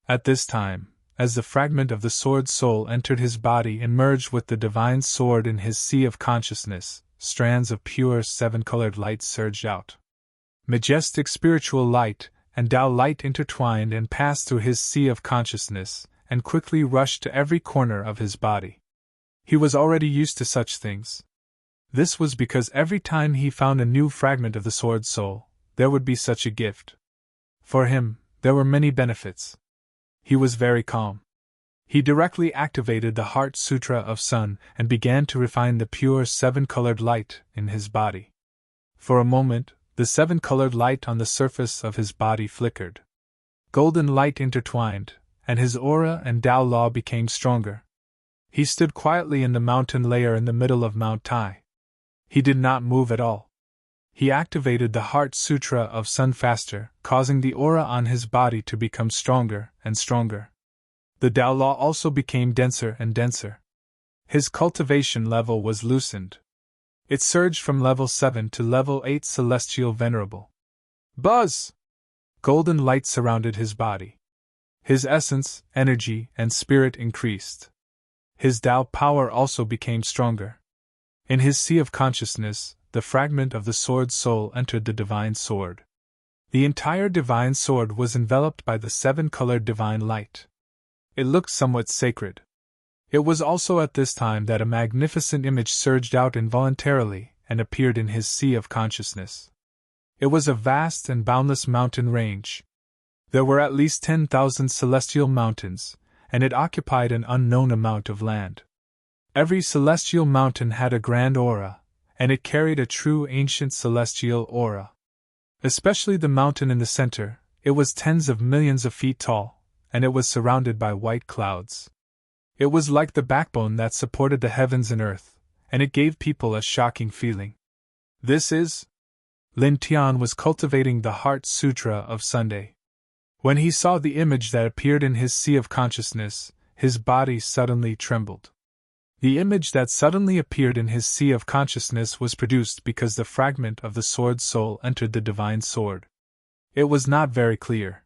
At this time, as the fragment of the sword soul entered his body and merged with the divine sword in his sea of consciousness, strands of pure seven-colored light surged out. Majestic spiritual light and Tao light intertwined and passed through his sea of consciousness, and quickly rushed to every corner of his body. He was already used to such things. This was because every time he found a new fragment of the sword soul, there would be such a gift. For him, there were many benefits. He was very calm. He directly activated the Heart Sutra of Sun and began to refine the pure seven-colored light in his body. For a moment, the seven-colored light on the surface of his body flickered. Golden light intertwined, and his aura and Tao law became stronger. He stood quietly in the mountain layer in the middle of Mount Tai. He did not move at all. He activated the Heart Sutra of Sun faster, causing the aura on his body to become stronger and stronger. The Tao law also became denser and denser. His cultivation level was loosened. It surged from level 7 to level 8 celestial venerable. Buzz! Golden light surrounded his body. His essence, energy, and spirit increased. His Tao power also became stronger. In his sea of consciousness, the fragment of the sword soul entered the divine sword. The entire divine sword was enveloped by the seven-colored divine light. It looked somewhat sacred. It was also at this time that a magnificent image surged out involuntarily and appeared in his sea of consciousness. It was a vast and boundless mountain range. There were at least 10,000 celestial mountains, and it occupied an unknown amount of land. Every celestial mountain had a grand aura, and it carried a true ancient celestial aura. Especially the mountain in the center, it was tens of millions of feet tall, and it was surrounded by white clouds. It was like the backbone that supported the heavens and earth, and it gave people a shocking feeling. This is... Lin Tian was cultivating the Heart Sutra of Sunday. When he saw the image that appeared in his sea of consciousness, his body suddenly trembled. The image that suddenly appeared in his sea of consciousness was produced because the fragment of the sword soul entered the divine sword. It was not very clear.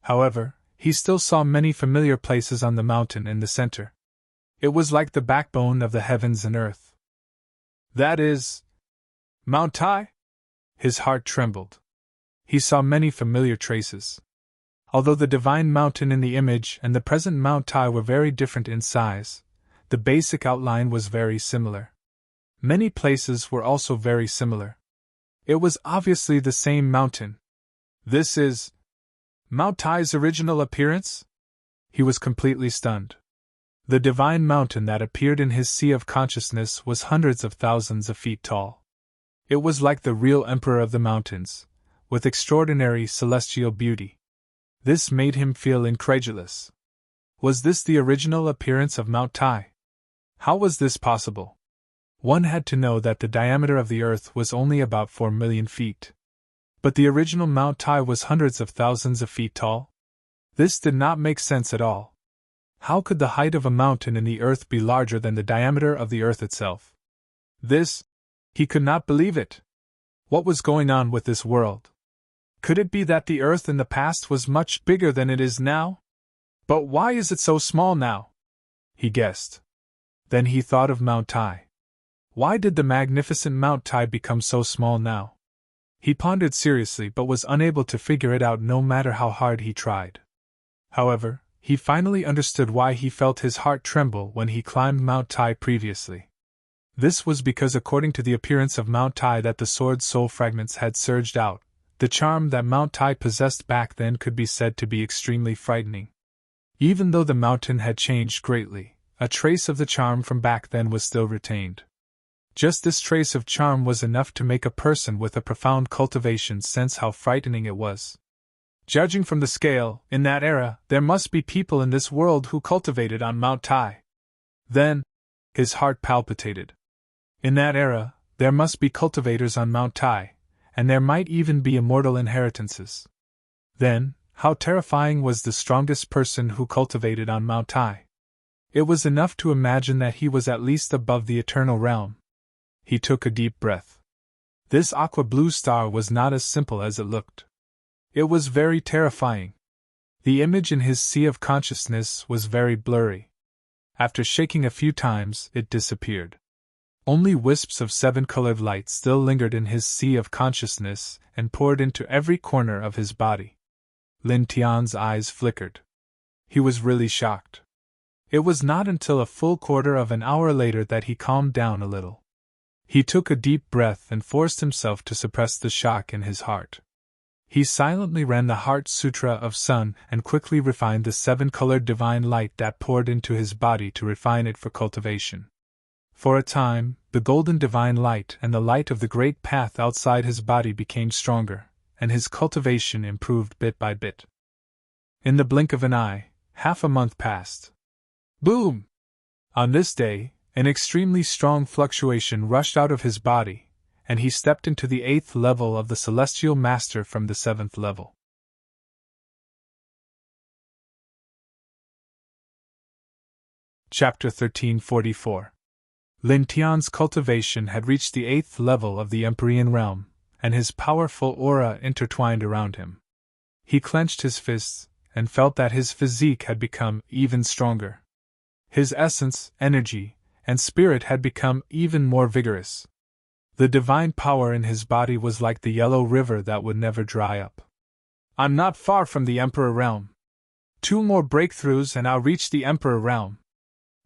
However, he still saw many familiar places on the mountain in the center. It was like the backbone of the heavens and earth. That is... Mount Tai? His heart trembled. He saw many familiar traces. Although the divine mountain in the image and the present Mount Tai were very different in size, the basic outline was very similar. Many places were also very similar. It was obviously the same mountain. This is... Mount Tai's original appearance? He was completely stunned. The divine mountain that appeared in his sea of consciousness was hundreds of thousands of feet tall. It was like the real emperor of the mountains, with extraordinary celestial beauty. This made him feel incredulous. Was this the original appearance of Mount Tai? How was this possible? One had to know that the diameter of the earth was only about 4 million feet. But the original Mount Tai was hundreds of thousands of feet tall? This did not make sense at all. How could the height of a mountain in the earth be larger than the diameter of the earth itself? He could not believe it. What was going on with this world? Could it be that the earth in the past was much bigger than it is now? But why is it so small now? He guessed. Then he thought of Mount Tai. Why did the magnificent Mount Tai become so small now? He pondered seriously but was unable to figure it out no matter how hard he tried. However, he finally understood why he felt his heart tremble when he climbed Mount Tai previously. This was because according to the appearance of Mount Tai that the sword soul fragments had surged out, the charm that Mount Tai possessed back then could be said to be extremely frightening. Even though the mountain had changed greatly, a trace of the charm from back then was still retained. Just this trace of charm was enough to make a person with a profound cultivation sense how frightening it was. Judging from the scale, in that era, there must be people in this world who cultivated on Mount Tai. Then, his heart palpitated. In that era, there must be cultivators on Mount Tai, and there might even be immortal inheritances. Then, how terrifying was the strongest person who cultivated on Mount Tai? It was enough to imagine that he was at least above the eternal realm. He took a deep breath. This aqua blue star was not as simple as it looked. It was very terrifying. The image in his sea of consciousness was very blurry. After shaking a few times, it disappeared. Only wisps of seven-colored light still lingered in his sea of consciousness and poured into every corner of his body. Lin Tian's eyes flickered. He was really shocked. It was not until a full quarter of an hour later that he calmed down a little. He took a deep breath and forced himself to suppress the shock in his heart. He silently read the Heart Sutra of Sun and quickly refined the seven-colored divine light that poured into his body to refine it for cultivation. For a time, the golden divine light and the light of the great path outside his body became stronger, and his cultivation improved bit by bit. In the blink of an eye, half a month passed. Boom! On this day, an extremely strong fluctuation rushed out of his body, and he stepped into the 8th level of the Celestial Master from the 7th level. Chapter 1344. Lin Tian's cultivation had reached the 8th level of the Empyrean realm, and his powerful aura intertwined around him. He clenched his fists, and felt that his physique had become even stronger. His essence, energy, and spirit had become even more vigorous. The divine power in his body was like the yellow river that would never dry up. I'm not far from the Emperor realm. 2 more breakthroughs and I'll reach the Emperor realm.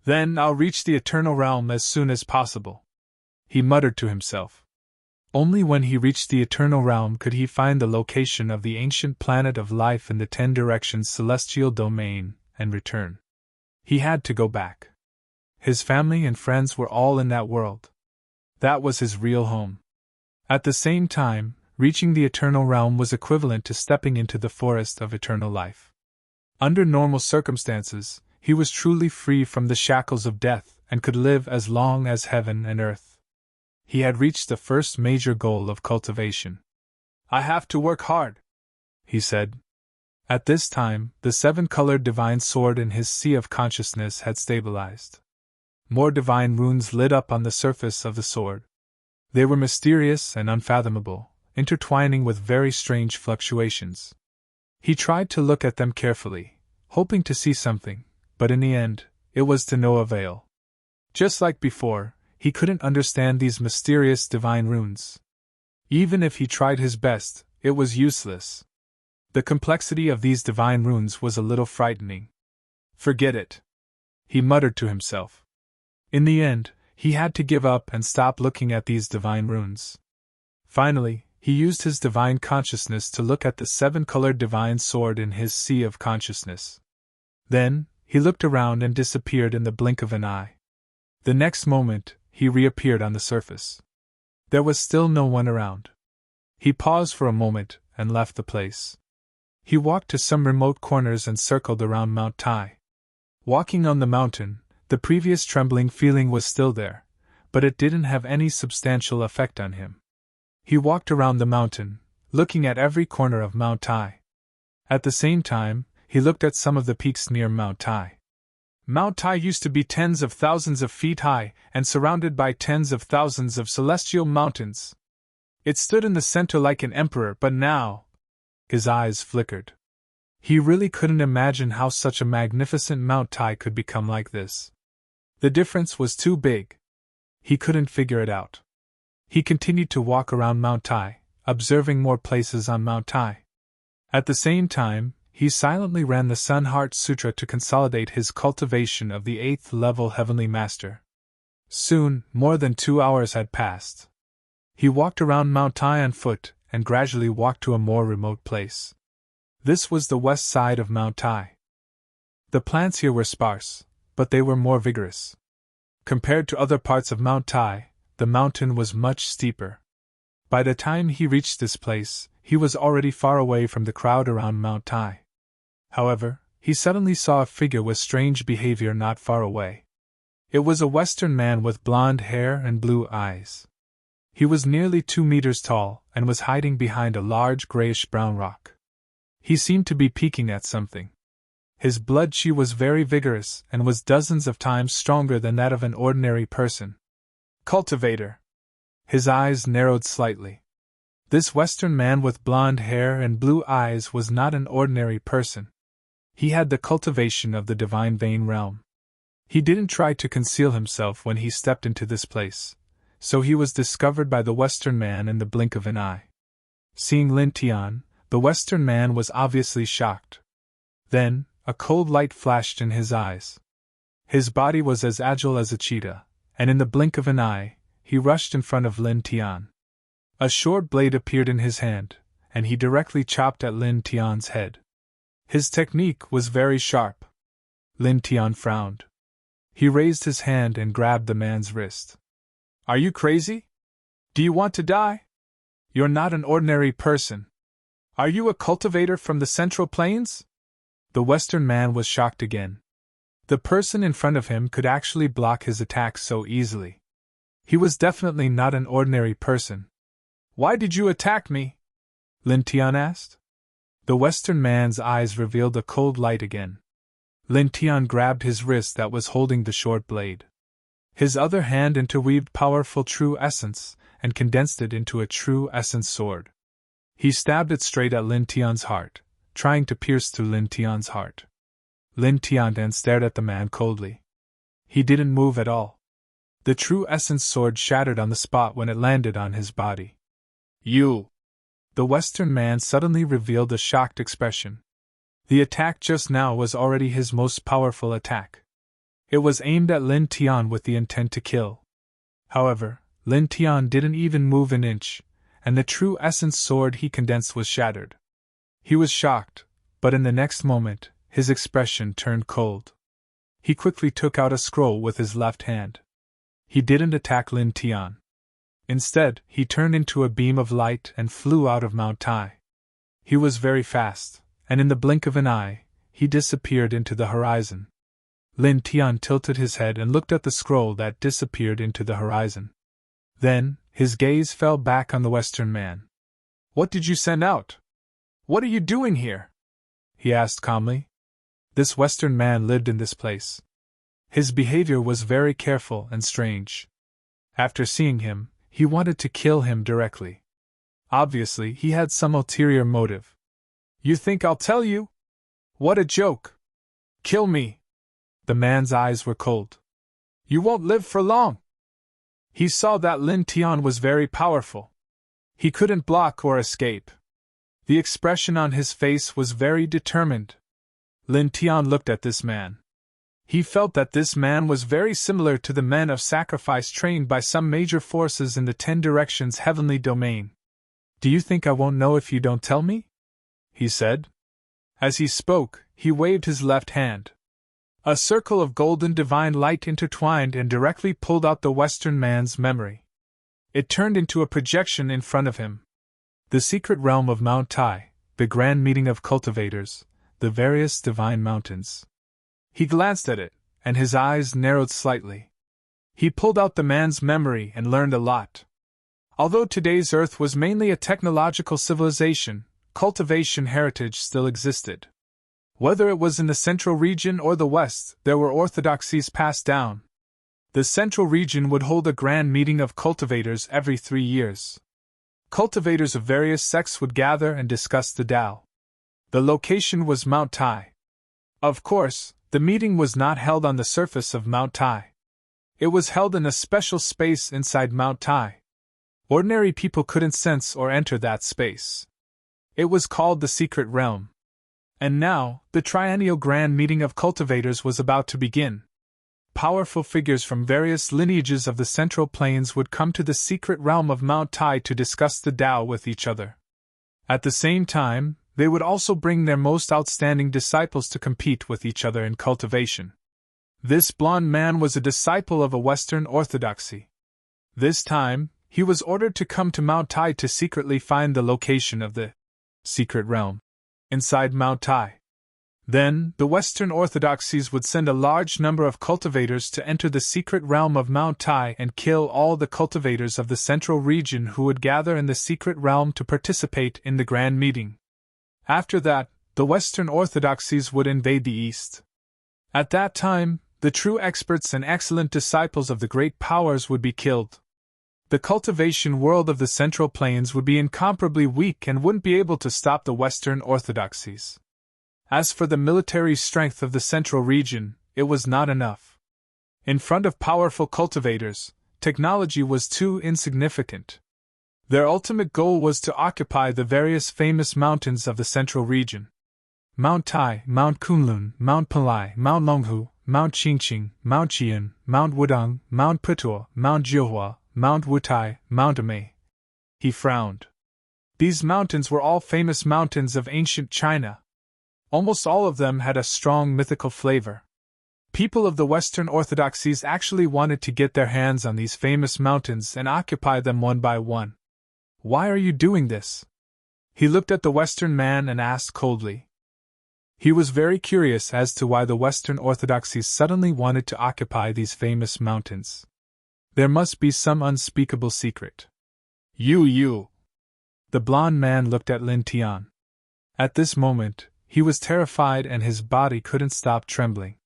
Then I'll reach the Eternal realm as soon as possible, he muttered to himself. Only when he reached the Eternal realm could he find the location of the ancient planet of life in the 10 directions celestial domain and return. He had to go back. His family and friends were all in that world. That was his real home. At the same time, reaching the Eternal realm was equivalent to stepping into the forest of eternal life. Under normal circumstances, he was truly free from the shackles of death and could live as long as heaven and earth. He had reached the first major goal of cultivation. I have to work hard, he said. At this time, the 7-colored divine sword in his sea of consciousness had stabilized. More divine runes lit up on the surface of the sword. They were mysterious and unfathomable, intertwining with very strange fluctuations. He tried to look at them carefully, hoping to see something, but in the end, it was to no avail. Just like before, he couldn't understand these mysterious divine runes. Even if he tried his best, it was useless. The complexity of these divine runes was a little frightening. Forget it, he muttered to himself. In the end, he had to give up and stop looking at these divine runes. Finally, he used his divine consciousness to look at the 7-colored divine sword in his sea of consciousness. Then, he looked around and disappeared in the blink of an eye. The next moment, he reappeared on the surface. There was still no one around. He paused for a moment and left the place. He walked to some remote corners and circled around Mount Tai. Walking on the mountain, the previous trembling feeling was still there, but it didn't have any substantial effect on him. He walked around the mountain, looking at every corner of Mount Tai. At the same time, he looked at some of the peaks near Mount Tai. Mount Tai used to be tens of thousands of feet high and surrounded by tens of thousands of celestial mountains. It stood in the center like an emperor, but now... His eyes flickered. He really couldn't imagine how such a magnificent Mount Tai could become like this. The difference was too big. He couldn't figure it out. He continued to walk around Mount Tai, observing more places on Mount Tai. At the same time, he silently ran the Sun Heart Sutra to consolidate his cultivation of the 8th level Heavenly Master. Soon, more than 2 hours had passed. He walked around Mount Tai on foot and gradually walked to a more remote place. This was the west side of Mount Tai. The plants here were sparse, but they were more vigorous. Compared to other parts of Mount Tai, the mountain was much steeper. By the time he reached this place, he was already far away from the crowd around Mount Tai. However, he suddenly saw a figure with strange behavior not far away. It was a Western man with blonde hair and blue eyes. He was nearly 2 meters tall and was hiding behind a large grayish-brown rock. He seemed to be peeking at something. His blood chi was very vigorous and was dozens of times stronger than that of an ordinary person. Cultivator. His eyes narrowed slightly. This Western man with blonde hair and blue eyes was not an ordinary person. He had the cultivation of the divine vein realm. He didn't try to conceal himself when he stepped into this place, so he was discovered by the Western man in the blink of an eye. Seeing Lin Tian, the Western man was obviously shocked. Then, a cold light flashed in his eyes. His body was as agile as a cheetah, and in the blink of an eye, he rushed in front of Lin Tian. A short blade appeared in his hand, and he directly chopped at Lin Tian's head. His technique was very sharp. Lin Tian frowned. He raised his hand and grabbed the man's wrist. Are you crazy? Do you want to die? You're not an ordinary person. Are you a cultivator from the Central Plains? The Western man was shocked again. The person in front of him could actually block his attacks so easily. He was definitely not an ordinary person. Why did you attack me? Lin Tian asked. The Western man's eyes revealed a cold light again. Lin Tian grabbed his wrist that was holding the short blade. His other hand interweaved powerful true essence and condensed it into a true essence sword. He stabbed it straight at Lin Tian's heart, trying to pierce through Lin Tian's heart. Lin Tian then stared at the man coldly. He didn't move at all. The true essence sword shattered on the spot when it landed on his body. You! The Western man suddenly revealed a shocked expression. The attack just now was already his most powerful attack. It was aimed at Lin Tian with the intent to kill. However, Lin Tian didn't even move an inch, and the true essence sword he condensed was shattered. He was shocked, but in the next moment, his expression turned cold. He quickly took out a scroll with his left hand. He didn't attack Lin Tian. Instead, he turned into a beam of light and flew out of Mount Tai. He was very fast, and in the blink of an eye, he disappeared into the horizon. Lin Tian tilted his head and looked at the scroll that disappeared into the horizon. Then, his gaze fell back on the Western man. What did you send out? What are you doing here? He asked calmly. This Western man lived in this place. His behavior was very careful and strange. After seeing him, he wanted to kill him directly. Obviously, he had some ulterior motive. You think I'll tell you? What a joke! Kill me! The man's eyes were cold. You won't live for long! He saw that Lin Tian was very powerful. He couldn't block or escape. The expression on his face was very determined. Lin Tian looked at this man. He felt that this man was very similar to the men of sacrifice trained by some major forces in the 10 Directions heavenly domain. Do you think I won't know if you don't tell me? He said. As he spoke, he waved his left hand. A circle of golden divine light intertwined and directly pulled out the Western man's memory. It turned into a projection in front of him. The secret realm of Mount Tai, the grand meeting of cultivators, the various divine mountains. He glanced at it, and his eyes narrowed slightly. He pulled out the man's memory and learned a lot. Although today's Earth was mainly a technological civilization, cultivation heritage still existed. Whether it was in the Central Region or the West, there were orthodoxies passed down. The Central Region would hold a grand meeting of cultivators every 3 years. Cultivators of various sects would gather and discuss the Tao. The location was Mount Tai. Of course, the meeting was not held on the surface of Mount Tai. It was held in a special space inside Mount Tai. Ordinary people couldn't sense or enter that space. It was called the Secret Realm. And now, the triennial grand meeting of cultivators was about to begin. Powerful figures from various lineages of the Central Plains would come to the secret realm of Mount Tai to discuss the Tao with each other. At the same time, they would also bring their most outstanding disciples to compete with each other in cultivation. This blond man was a disciple of a Western orthodoxy. This time, he was ordered to come to Mount Tai to secretly find the location of the secret realm inside Mount Tai. Then, the Western orthodoxies would send a large number of cultivators to enter the secret realm of Mount Tai and kill all the cultivators of the Central Region who would gather in the secret realm to participate in the grand meeting. After that, the Western orthodoxies would invade the East. At that time, the true experts and excellent disciples of the great powers would be killed. The cultivation world of the Central Plains would be incomparably weak and wouldn't be able to stop the Western orthodoxies. As for the military strength of the central region, it was not enough. In front of powerful cultivators, technology was too insignificant. Their ultimate goal was to occupy the various famous mountains of the central region. Mount Tai, Mount Kunlun, Mount Palai, Mount Longhu, Mount Qingqing, Mount Qian, Mount Wudang, Mount Putuo, Mount Jiuhua, Mount Wutai, Mount Amei. He frowned. These mountains were all famous mountains of ancient China. Almost all of them had a strong mythical flavor. People of the Western orthodoxies actually wanted to get their hands on these famous mountains and occupy them one by one. Why are you doing this? He looked at the Western man and asked coldly. He was very curious as to why the Western orthodoxies suddenly wanted to occupy these famous mountains. There must be some unspeakable secret. You. The blond man looked at Lin Tian. At this moment, he was terrified and his body couldn't stop trembling.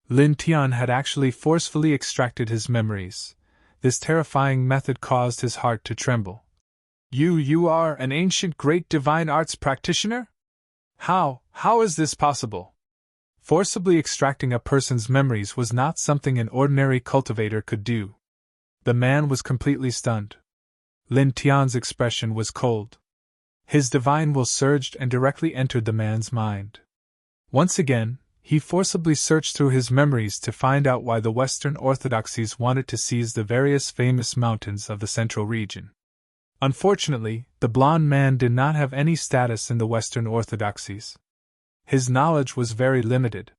Lin Tian had actually forcefully extracted his memories. This terrifying method caused his heart to tremble. You are an ancient great divine arts practitioner? How is this possible? Forcibly extracting a person's memories was not something an ordinary cultivator could do. The man was completely stunned. Lin Tian's expression was cold. His divine will surged and directly entered the man's mind. Once again, he forcibly searched through his memories to find out why the Western orthodoxies wanted to seize the various famous mountains of the central region. Unfortunately, the blond man did not have any status in the Western orthodoxies. His knowledge was very limited.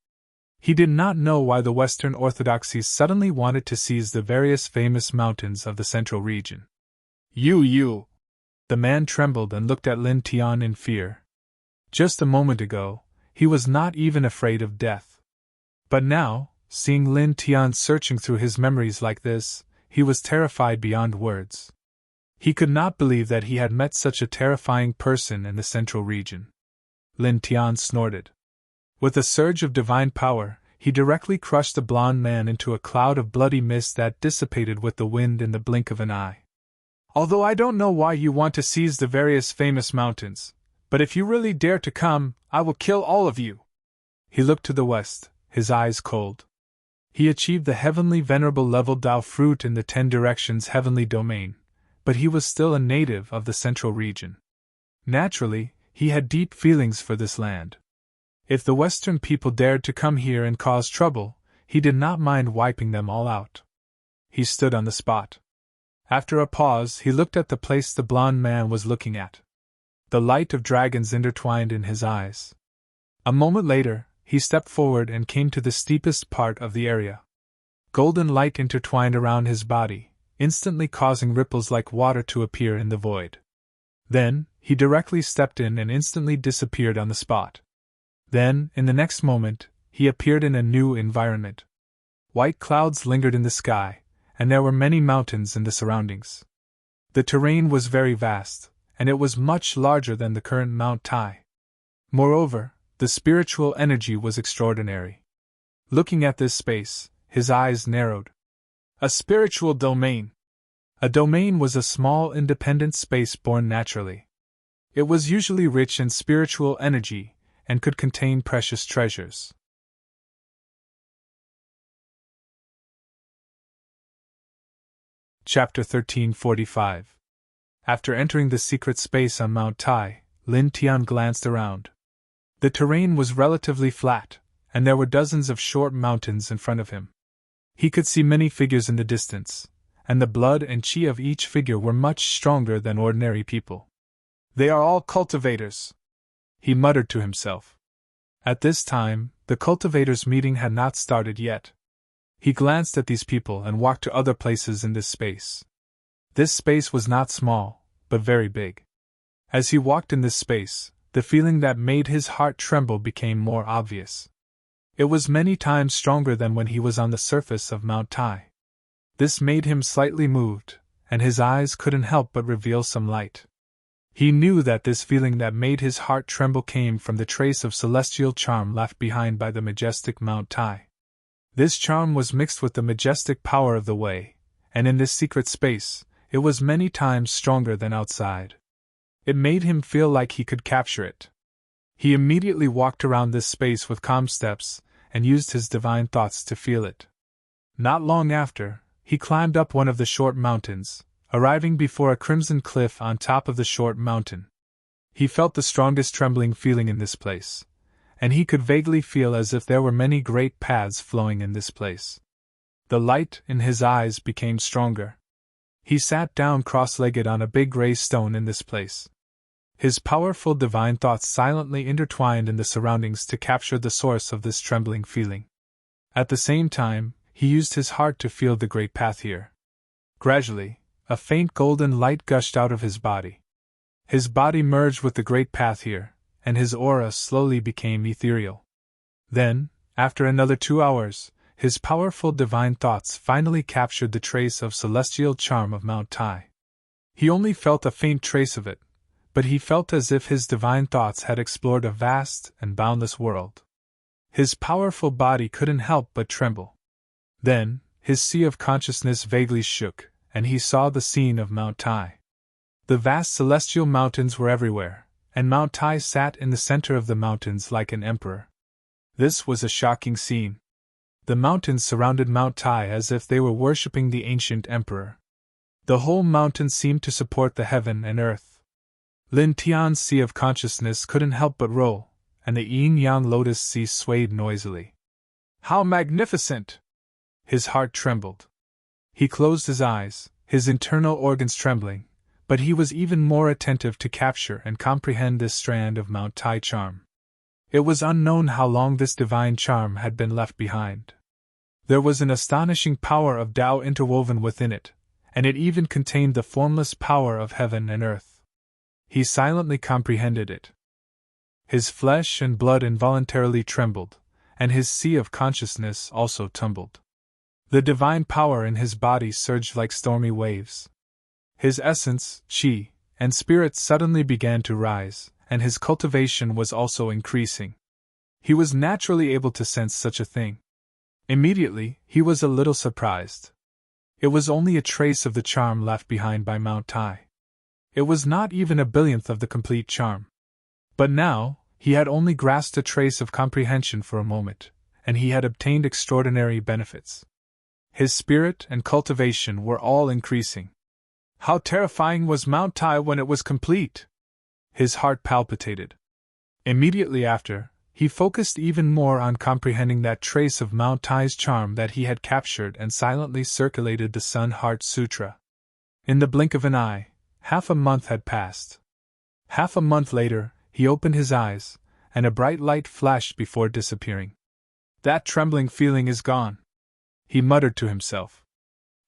He did not know why the Western orthodoxies suddenly wanted to seize the various famous mountains of the central region. You. The man trembled and looked at Lin Tian in fear. Just a moment ago, he was not even afraid of death. But now, seeing Lin Tian searching through his memories like this, he was terrified beyond words. He could not believe that he had met such a terrifying person in the central region. Lin Tian snorted. With a surge of divine power, he directly crushed the blond man into a cloud of bloody mist that dissipated with the wind in the blink of an eye. Although I don't know why you want to seize the various famous mountains, but if you really dare to come, I will kill all of you. He looked to the west, his eyes cold. He achieved the heavenly venerable level Tao fruit in the 10 directions heavenly domain, but he was still a native of the central region. Naturally, he had deep feelings for this land. If the Western people dared to come here and cause trouble, he did not mind wiping them all out. He stood on the spot. After a pause, he looked at the place the blond man was looking at. The light of dragons intertwined in his eyes. A moment later, he stepped forward and came to the steepest part of the area. Golden light intertwined around his body, instantly causing ripples like water to appear in the void. Then, he directly stepped in and instantly disappeared on the spot. Then, in the next moment, he appeared in a new environment. White clouds lingered in the sky, and there were many mountains in the surroundings. The terrain was very vast, and it was much larger than the current Mount Tai. Moreover, the spiritual energy was extraordinary. Looking at this space, his eyes narrowed. A spiritual domain. A domain was a small independent space born naturally. It was usually rich in spiritual energy, and could contain precious treasures. Chapter 1345. After entering the secret space on Mount Tai, Lin Tian glanced around. The terrain was relatively flat, and there were dozens of short mountains in front of him. He could see many figures in the distance, and the blood and qi of each figure were much stronger than ordinary people. They are all cultivators, he muttered to himself. At this time, the cultivators' meeting had not started yet. He glanced at these people and walked to other places in this space. This space was not small, but very big. As he walked in this space, the feeling that made his heart tremble became more obvious. It was many times stronger than when he was on the surface of Mount Tai. This made him slightly moved, and his eyes couldn't help but reveal some light. He knew that this feeling that made his heart tremble came from the trace of celestial charm left behind by the majestic Mount Tai. This charm was mixed with the majestic power of the Way, and in this secret space, it was many times stronger than outside. It made him feel like he could capture it. He immediately walked around this space with calm steps, and used his divine thoughts to feel it. Not long after, he climbed up one of the short mountains, arriving before a crimson cliff on top of the short mountain. He felt the strongest trembling feeling in this place, and he could vaguely feel as if there were many great paths flowing in this place. The light in his eyes became stronger. He sat down cross-legged on a big gray stone in this place. His powerful divine thoughts silently intertwined in the surroundings to capture the source of this trembling feeling. At the same time, he used his heart to feel the great path here. Gradually, a faint golden light gushed out of his body. His body merged with the great path here, and his aura slowly became ethereal. Then, after another 2 hours, his powerful divine thoughts finally captured the trace of celestial charm of Mount Tai. He only felt a faint trace of it, but he felt as if his divine thoughts had explored a vast and boundless world. His powerful body couldn't help but tremble. Then, his sea of consciousness vaguely shook, and he saw the scene of Mount Tai. The vast celestial mountains were everywhere, and Mount Tai sat in the center of the mountains like an emperor. This was a shocking scene. The mountains surrounded Mount Tai as if they were worshipping the ancient emperor. The whole mountain seemed to support the heaven and earth. Lin Tian's sea of consciousness couldn't help but roll, and the yin-yang lotus sea swayed noisily. How magnificent! His heart trembled. He closed his eyes, his internal organs trembling, but he was even more attentive to capture and comprehend this strand of Mount Tai charm. It was unknown how long this divine charm had been left behind. There was an astonishing power of Tao interwoven within it, and it even contained the formless power of heaven and earth. He silently comprehended it. His flesh and blood involuntarily trembled, and his sea of consciousness also tumbled. The divine power in his body surged like stormy waves. His essence, qi, and spirit suddenly began to rise, and his cultivation was also increasing. He was naturally able to sense such a thing. Immediately, he was a little surprised. It was only a trace of the charm left behind by Mount Tai. It was not even a billionth of the complete charm. But now, he had only grasped a trace of comprehension for a moment, and he had obtained extraordinary benefits. His spirit and cultivation were all increasing. How terrifying was Mount Tai when it was complete! His heart palpitated. Immediately after, he focused even more on comprehending that trace of Mount Tai's charm that he had captured and silently circulated the Sun Heart Sutra. In the blink of an eye, half a month had passed. Half a month later, he opened his eyes, and a bright light flashed before disappearing. That trembling feeling is gone, he muttered to himself.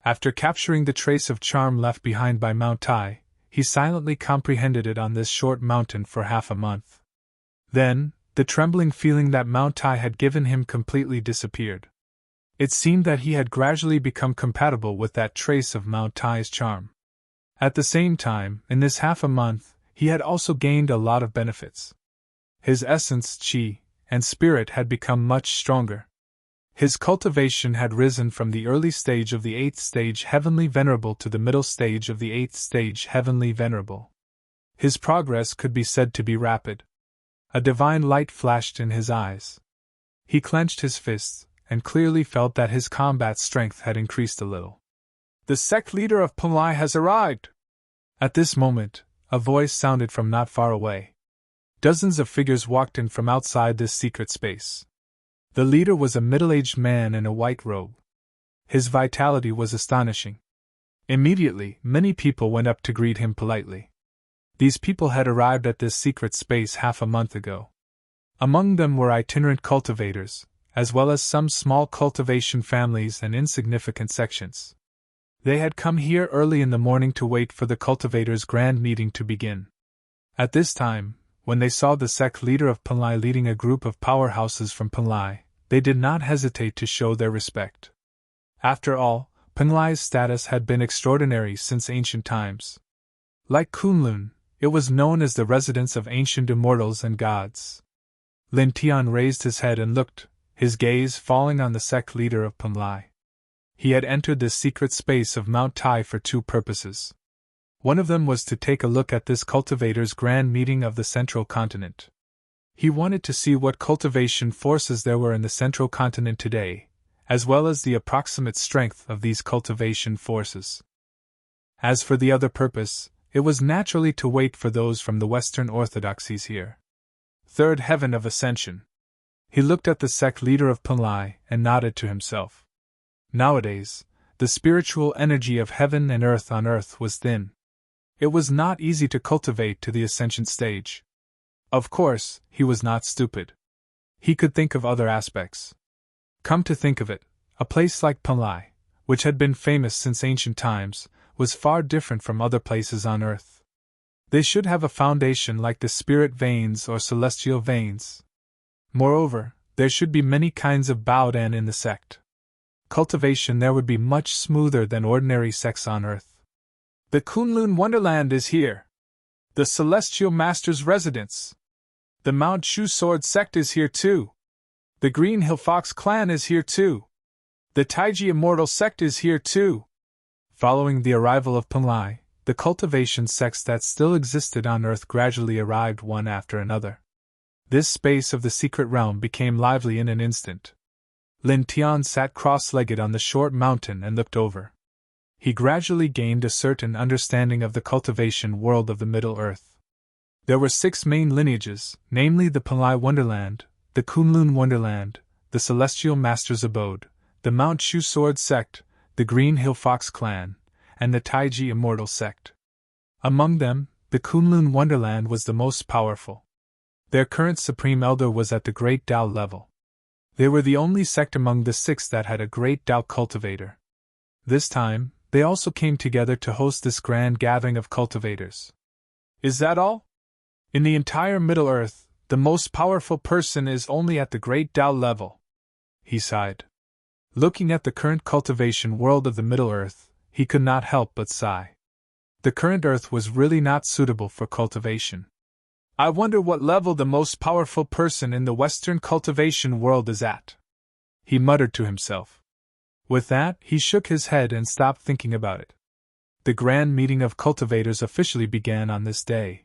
After capturing the trace of charm left behind by Mount Tai, he silently comprehended it on this short mountain for half a month. Then, the trembling feeling that Mount Tai had given him completely disappeared. It seemed that he had gradually become compatible with that trace of Mount Tai's charm. At the same time, in this half a month, he had also gained a lot of benefits. His essence, qi, and spirit had become much stronger. His cultivation had risen from the early stage of the 8th stage Heavenly Venerable to the middle stage of the 8th stage Heavenly Venerable. His progress could be said to be rapid. A divine light flashed in his eyes. He clenched his fists, and clearly felt that his combat strength had increased a little. The sect leader of Penglai has arrived! At this moment, a voice sounded from not far away. Dozens of figures walked in from outside this secret space. The leader was a middle-aged man in a white robe. His vitality was astonishing. Immediately, many people went up to greet him politely. These people had arrived at this secret space half a month ago. Among them were itinerant cultivators, as well as some small cultivation families and insignificant sections. They had come here early in the morning to wait for the cultivators' grand meeting to begin. At this time, when they saw the sect leader of Penglai leading a group of powerhouses from Penglai, they did not hesitate to show their respect. After all, Penglai's status had been extraordinary since ancient times. Like Kunlun, it was known as the residence of ancient immortals and gods. Lin Tian raised his head and looked, his gaze falling on the sect leader of Penglai. He had entered this secret space of Mount Tai for two purposes. One of them was to take a look at this cultivator's grand meeting of the central continent. He wanted to see what cultivation forces there were in the central continent today, as well as the approximate strength of these cultivation forces. As for the other purpose, it was naturally to wait for those from the Western orthodoxies here. Third heaven of ascension. He looked at the sect leader of Panlai and nodded to himself. Nowadays, the spiritual energy of heaven and earth on earth was thin. It was not easy to cultivate to the ascension stage. Of course, he was not stupid. He could think of other aspects. Come to think of it, a place like Panlai, which had been famous since ancient times, was far different from other places on earth. They should have a foundation like the spirit veins or celestial veins. Moreover, there should be many kinds of Baodan in the sect. Cultivation there would be much smoother than ordinary sects on earth. The Kunlun Wonderland is here. The Celestial Master's residence. The Mount Shu Sword sect is here too. The Green Hill Fox clan is here too. The Taiji Immortal sect is here too. Following the arrival of Panlai, the cultivation sects that still existed on earth gradually arrived one after another. This space of the secret realm became lively in an instant. Lin Tian sat cross-legged on the short mountain and looked over. He gradually gained a certain understanding of the cultivation world of the Middle Earth. There were 6 main lineages, namely the Panlai Wonderland, the Kunlun Wonderland, the Celestial Master's Abode, the Mount Shu Sword sect, the Green Hill Fox clan, and the Taiji Immortal sect. Among them, the Kunlun Wonderland was the most powerful. Their current supreme elder was at the Great Tao level. They were the only sect among the 6 that had a Great Tao cultivator. This time, they also came together to host this grand gathering of cultivators. Is that all? In the entire Middle Earth, the most powerful person is only at the Great Tao level. He sighed. Looking at the current cultivation world of the Middle Earth, he could not help but sigh. The current Earth was really not suitable for cultivation. I wonder what level the most powerful person in the Western cultivation world is at, he muttered to himself. With that, he shook his head and stopped thinking about it. The grand meeting of cultivators officially began on this day.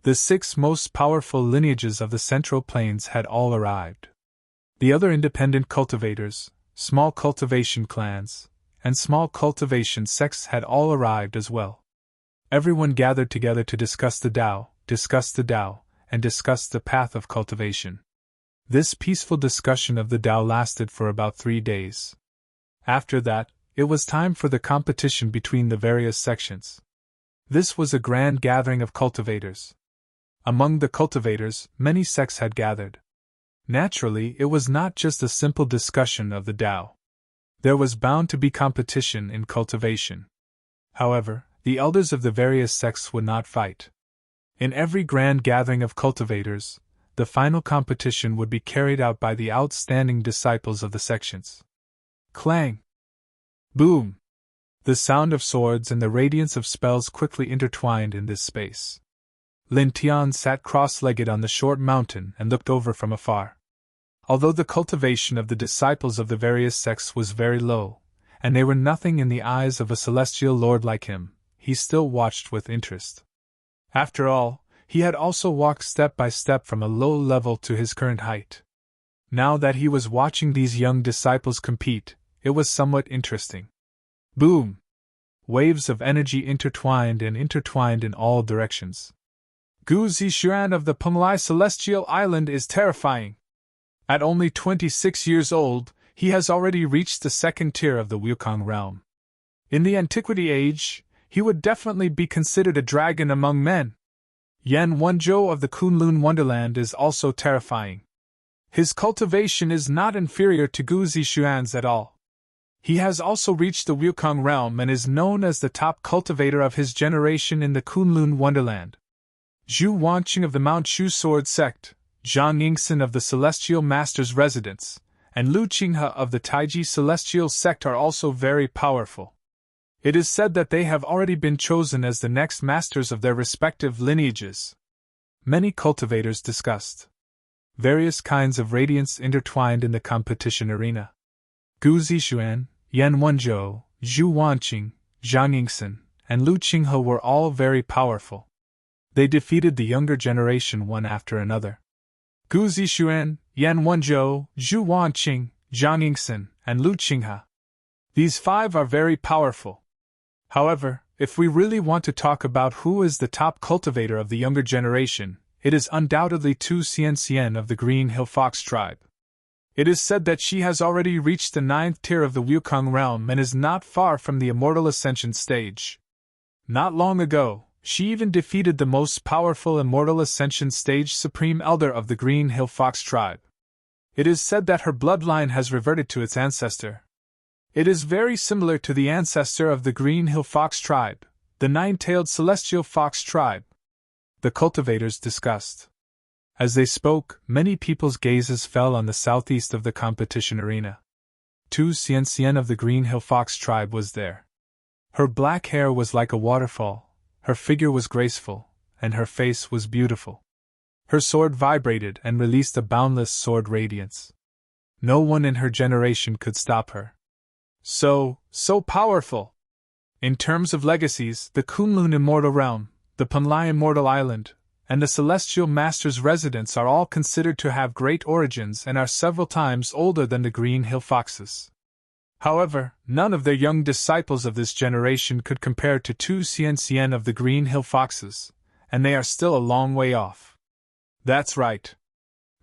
The 6 most powerful lineages of the Central Plains had all arrived. The other independent cultivators, small cultivation clans, and small cultivation sects had all arrived as well. Everyone gathered together to discuss the Tao, and discuss the path of cultivation. This peaceful discussion of the Tao lasted for about 3 days. After that, it was time for the competition between the various sections. This was a grand gathering of cultivators. Among the cultivators, many sects had gathered. Naturally, it was not just a simple discussion of the Tao. There was bound to be competition in cultivation. However, the elders of the various sects would not fight. In every grand gathering of cultivators, the final competition would be carried out by the outstanding disciples of the sections. Clang! Boom! The sound of swords and the radiance of spells quickly intertwined in this space. Lin Tian sat cross-legged on the short mountain and looked over from afar. Although the cultivation of the disciples of the various sects was very low, and they were nothing in the eyes of a celestial lord like him, he still watched with interest. After all, he had also walked step by step from a low level to his current height. Now that he was watching these young disciples compete, it was somewhat interesting. Boom! Waves of energy intertwined in all directions. Gu Zishuan of the Panlai Celestial Island is terrifying. At only 26 years old, he has already reached the 2nd tier of the Wukong realm. In the Antiquity Age, he would definitely be considered a dragon among men. Yan Wenzhou of the Kunlun Wonderland is also terrifying. His cultivation is not inferior to Gu Zishuan's at all. He has also reached the Wukong realm and is known as the top cultivator of his generation in the Kunlun Wonderland. Zhu Wanqing of the Mount Shu Sword sect, Zhang Yingxin of the Celestial Master's residence, and Lu Qinghe of the Taiji Celestial sect are also very powerful. It is said that they have already been chosen as the next masters of their respective lineages. Many cultivators discussed. Various kinds of radiance intertwined in the competition arena. Gu Zishuan, Yan Wenzhou, Zhu Wanqing, Zhang Yingxin, and Lu Qinghe were all very powerful. They defeated the younger generation one after another. Gu Zixuan, Yan Wenzhou, Zhu Wanqing, Zhang Yingxin, and Lu Qinghe. These 5 are very powerful. However, if we really want to talk about who is the top cultivator of the younger generation, it is undoubtedly Tu Xianxian of the Green Hill Fox tribe. It is said that she has already reached the 9th tier of the Wukong realm and is not far from the immortal ascension stage. Not long ago, she even defeated the most powerful immortal ascension stage Supreme Elder of the Green Hill Fox tribe. It is said that her bloodline has reverted to its ancestor. It is very similar to the ancestor of the Green Hill Fox tribe, the 9-tailed Celestial Fox tribe. The cultivators discussed. As they spoke, many people's gazes fell on the southeast of the competition arena. Tu Xianxian of the Green Hill Fox tribe was there. Her black hair was like a waterfall, her figure was graceful, and her face was beautiful. Her sword vibrated and released a boundless sword radiance. No one in her generation could stop her. So powerful! In terms of legacies, the Kunlun Immortal Realm, the Panlai Immortal Island, and the Celestial Master's residence are all considered to have great origins and are several times older than the Green Hill Foxes. However, none of their young disciples of this generation could compare to Tu Xianxian of the Green Hill Foxes, and they are still a long way off. That's right.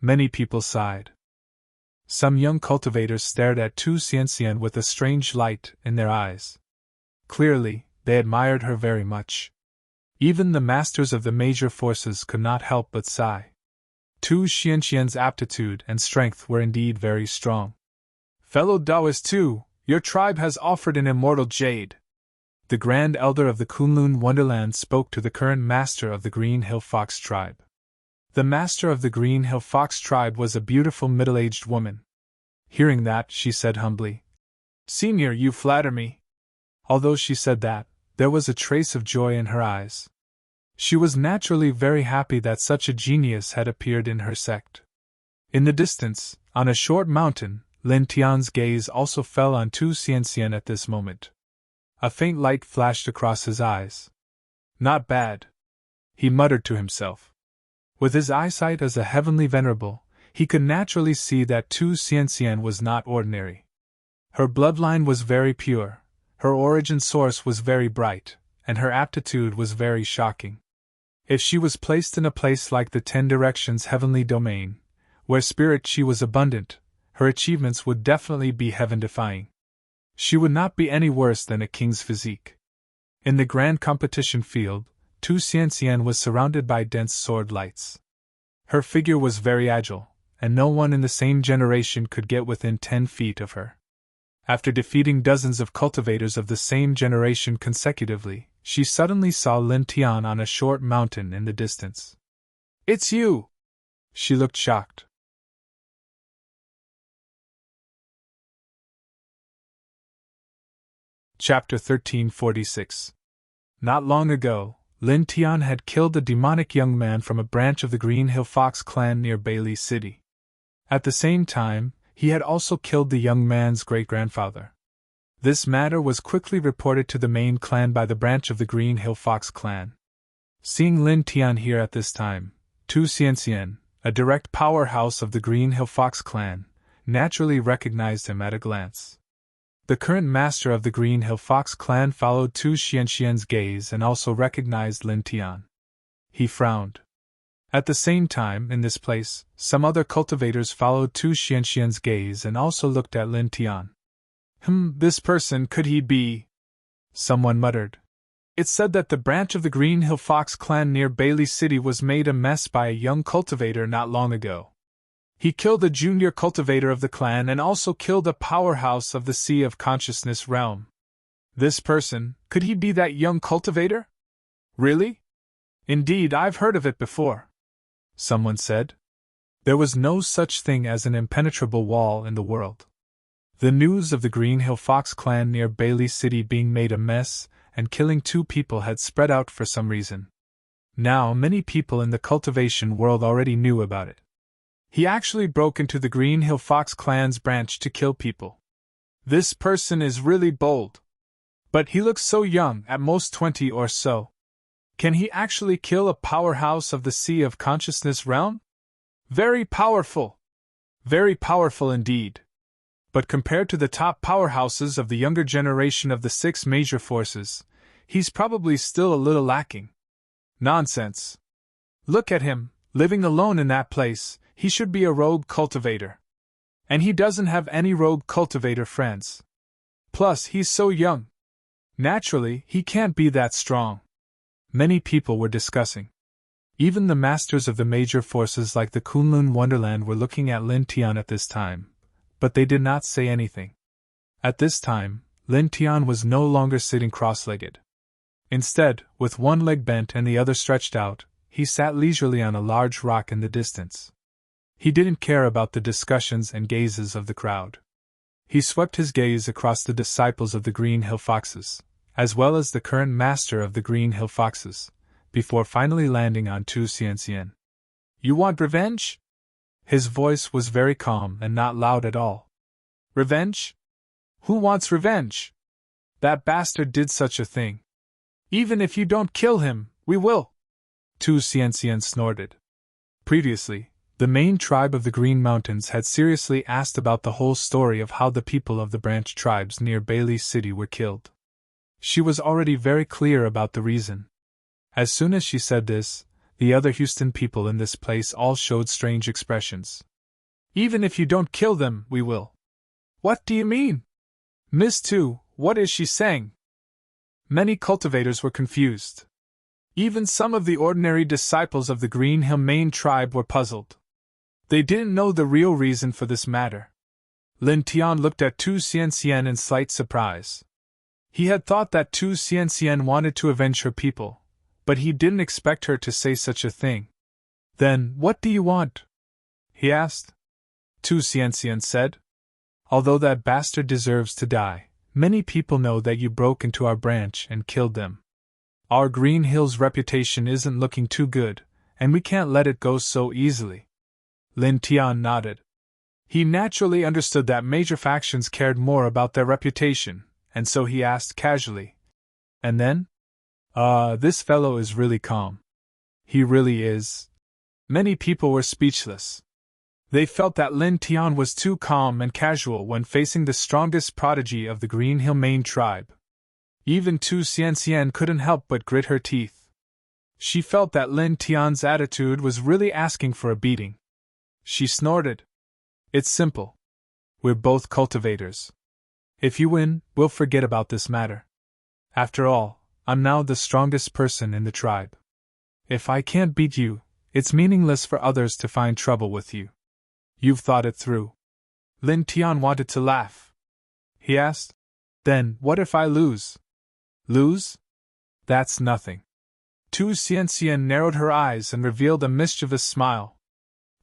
Many people sighed. Some young cultivators stared at Tu Xianxian with a strange light in their eyes. Clearly, they admired her very much. Even the masters of the major forces could not help but sigh. Tu Xianxian's aptitude and strength were indeed very strong. Fellow Taoist too, your tribe has offered an immortal jade. The Grand Elder of the Kunlun Wonderland spoke to the current master of the Green Hill Fox tribe. The master of the Green Hill Fox tribe was a beautiful middle-aged woman. Hearing that, she said humbly, "Senior, you flatter me." Although she said that, there was a trace of joy in her eyes. She was naturally very happy that such a genius had appeared in her sect. In the distance, on a short mountain, Lin Tian's gaze also fell on Tu Xianxian at this moment. A faint light flashed across his eyes. "Not bad," he muttered to himself. With his eyesight as a heavenly venerable, he could naturally see that Tu Xianxian was not ordinary. Her bloodline was very pure, her origin source was very bright, and her aptitude was very shocking. If she was placed in a place like the 10 Directions heavenly domain, where spirit chi was abundant, her achievements would definitely be heaven-defying. She would not be any worse than a king's physique. In the grand competition field, Tu Xianxian was surrounded by dense sword lights. Her figure was very agile, and no one in the same generation could get within 10 feet of her. After defeating dozens of cultivators of the same generation consecutively, she suddenly saw Lin Tian on a short mountain in the distance. "It's you!" She looked shocked. Chapter 1346. Not long ago, Lin Tian had killed a demonic young man from a branch of the Green Hill Fox clan near Bailey City. At the same time, he had also killed the young man's great-grandfather. This matter was quickly reported to the main clan by the branch of the Green Hill Fox clan. Seeing Lin Tian here at this time, Tu Xianxian, a direct powerhouse of the Green Hill Fox clan, naturally recognized him at a glance. The current master of the Green Hill Fox clan followed Tu Xianxian's gaze and also recognized Lin Tian. He frowned. At the same time, in this place, some other cultivators followed Tu Xianxian's gaze and also looked at Lin Tian. This person, could he be? Someone muttered. It's said that the branch of the Green Hill Fox clan near Bailey City was made a mess by a young cultivator not long ago. He killed a junior cultivator of the clan and also killed a powerhouse of the Sea of Consciousness realm. This person, could he be that young cultivator? Really? Indeed, I've heard of it before. Someone said. There was no such thing as an impenetrable wall in the world. The news of the Green Hill Fox clan near Bailey City being made a mess and killing 2 people had spread out for some reason. Now many people in the cultivation world already knew about it. He actually broke into the Green Hill Fox clan's branch to kill people. This person is really bold. But he looks so young, at most 20 or so. Can he actually kill a powerhouse of the Sea of Consciousness realm? Very powerful. Very powerful indeed. But compared to the top powerhouses of the younger generation of the 6 major forces, he's probably still a little lacking. Nonsense. Look at him, living alone in that place. He should be a rogue cultivator. And he doesn't have any rogue cultivator friends. Plus, he's so young. Naturally, he can't be that strong. Many people were discussing. Even the masters of the major forces like the Kunlun Wonderland were looking at Lin Tian at this time, but they did not say anything. At this time, Lin Tian was no longer sitting cross-legged. Instead, with one leg bent and the other stretched out, he sat leisurely on a large rock in the distance. He didn't care about the discussions and gazes of the crowd. He swept his gaze across the disciples of the Green Hill Foxes, as well as the current master of the Green Hill Foxes, before finally landing on Tu Xianxian. You want revenge? His voice was very calm and not loud at all. Revenge? Who wants revenge? That bastard did such a thing. Even if you don't kill him, we will. Tu Xianxian snorted. Previously, the main tribe of the Green Mountains had seriously asked about the whole story of how the people of the branch tribes near Bailey City were killed. She was already very clear about the reason. As soon as she said this, the other Houston people in this place all showed strange expressions. Even if you don't kill them, we will. What do you mean? Miss Tu, what is she saying? Many cultivators were confused. Even some of the ordinary disciples of the Green Hill main tribe were puzzled. They didn't know the real reason for this matter. Lin Tian looked at Tu Xianxian in slight surprise. He had thought that Tu Xianxian wanted to avenge her people, but he didn't expect her to say such a thing. Then, what do you want? He asked. Tu Xianxian said. Although that bastard deserves to die, many people know that you broke into our branch and killed them. Our Green Hills reputation isn't looking too good, and we can't let it go so easily. Lin Tian nodded. He naturally understood that major factions cared more about their reputation, and so he asked casually. And then? This fellow is really calm. He really is. Many people were speechless. They felt that Lin Tian was too calm and casual when facing the strongest prodigy of the Green Hill main tribe. Even Tu Xianxian couldn't help but grit her teeth. She felt that Lin Tian's attitude was really asking for a beating. She snorted. It's simple. We're both cultivators. If you win, we'll forget about this matter. After all, I'm now the strongest person in the tribe. If I can't beat you, it's meaningless for others to find trouble with you. You've thought it through. Lin Tian wanted to laugh. He asked, Then, what if I lose? Lose? That's nothing. Tu Xianxian narrowed her eyes and revealed a mischievous smile.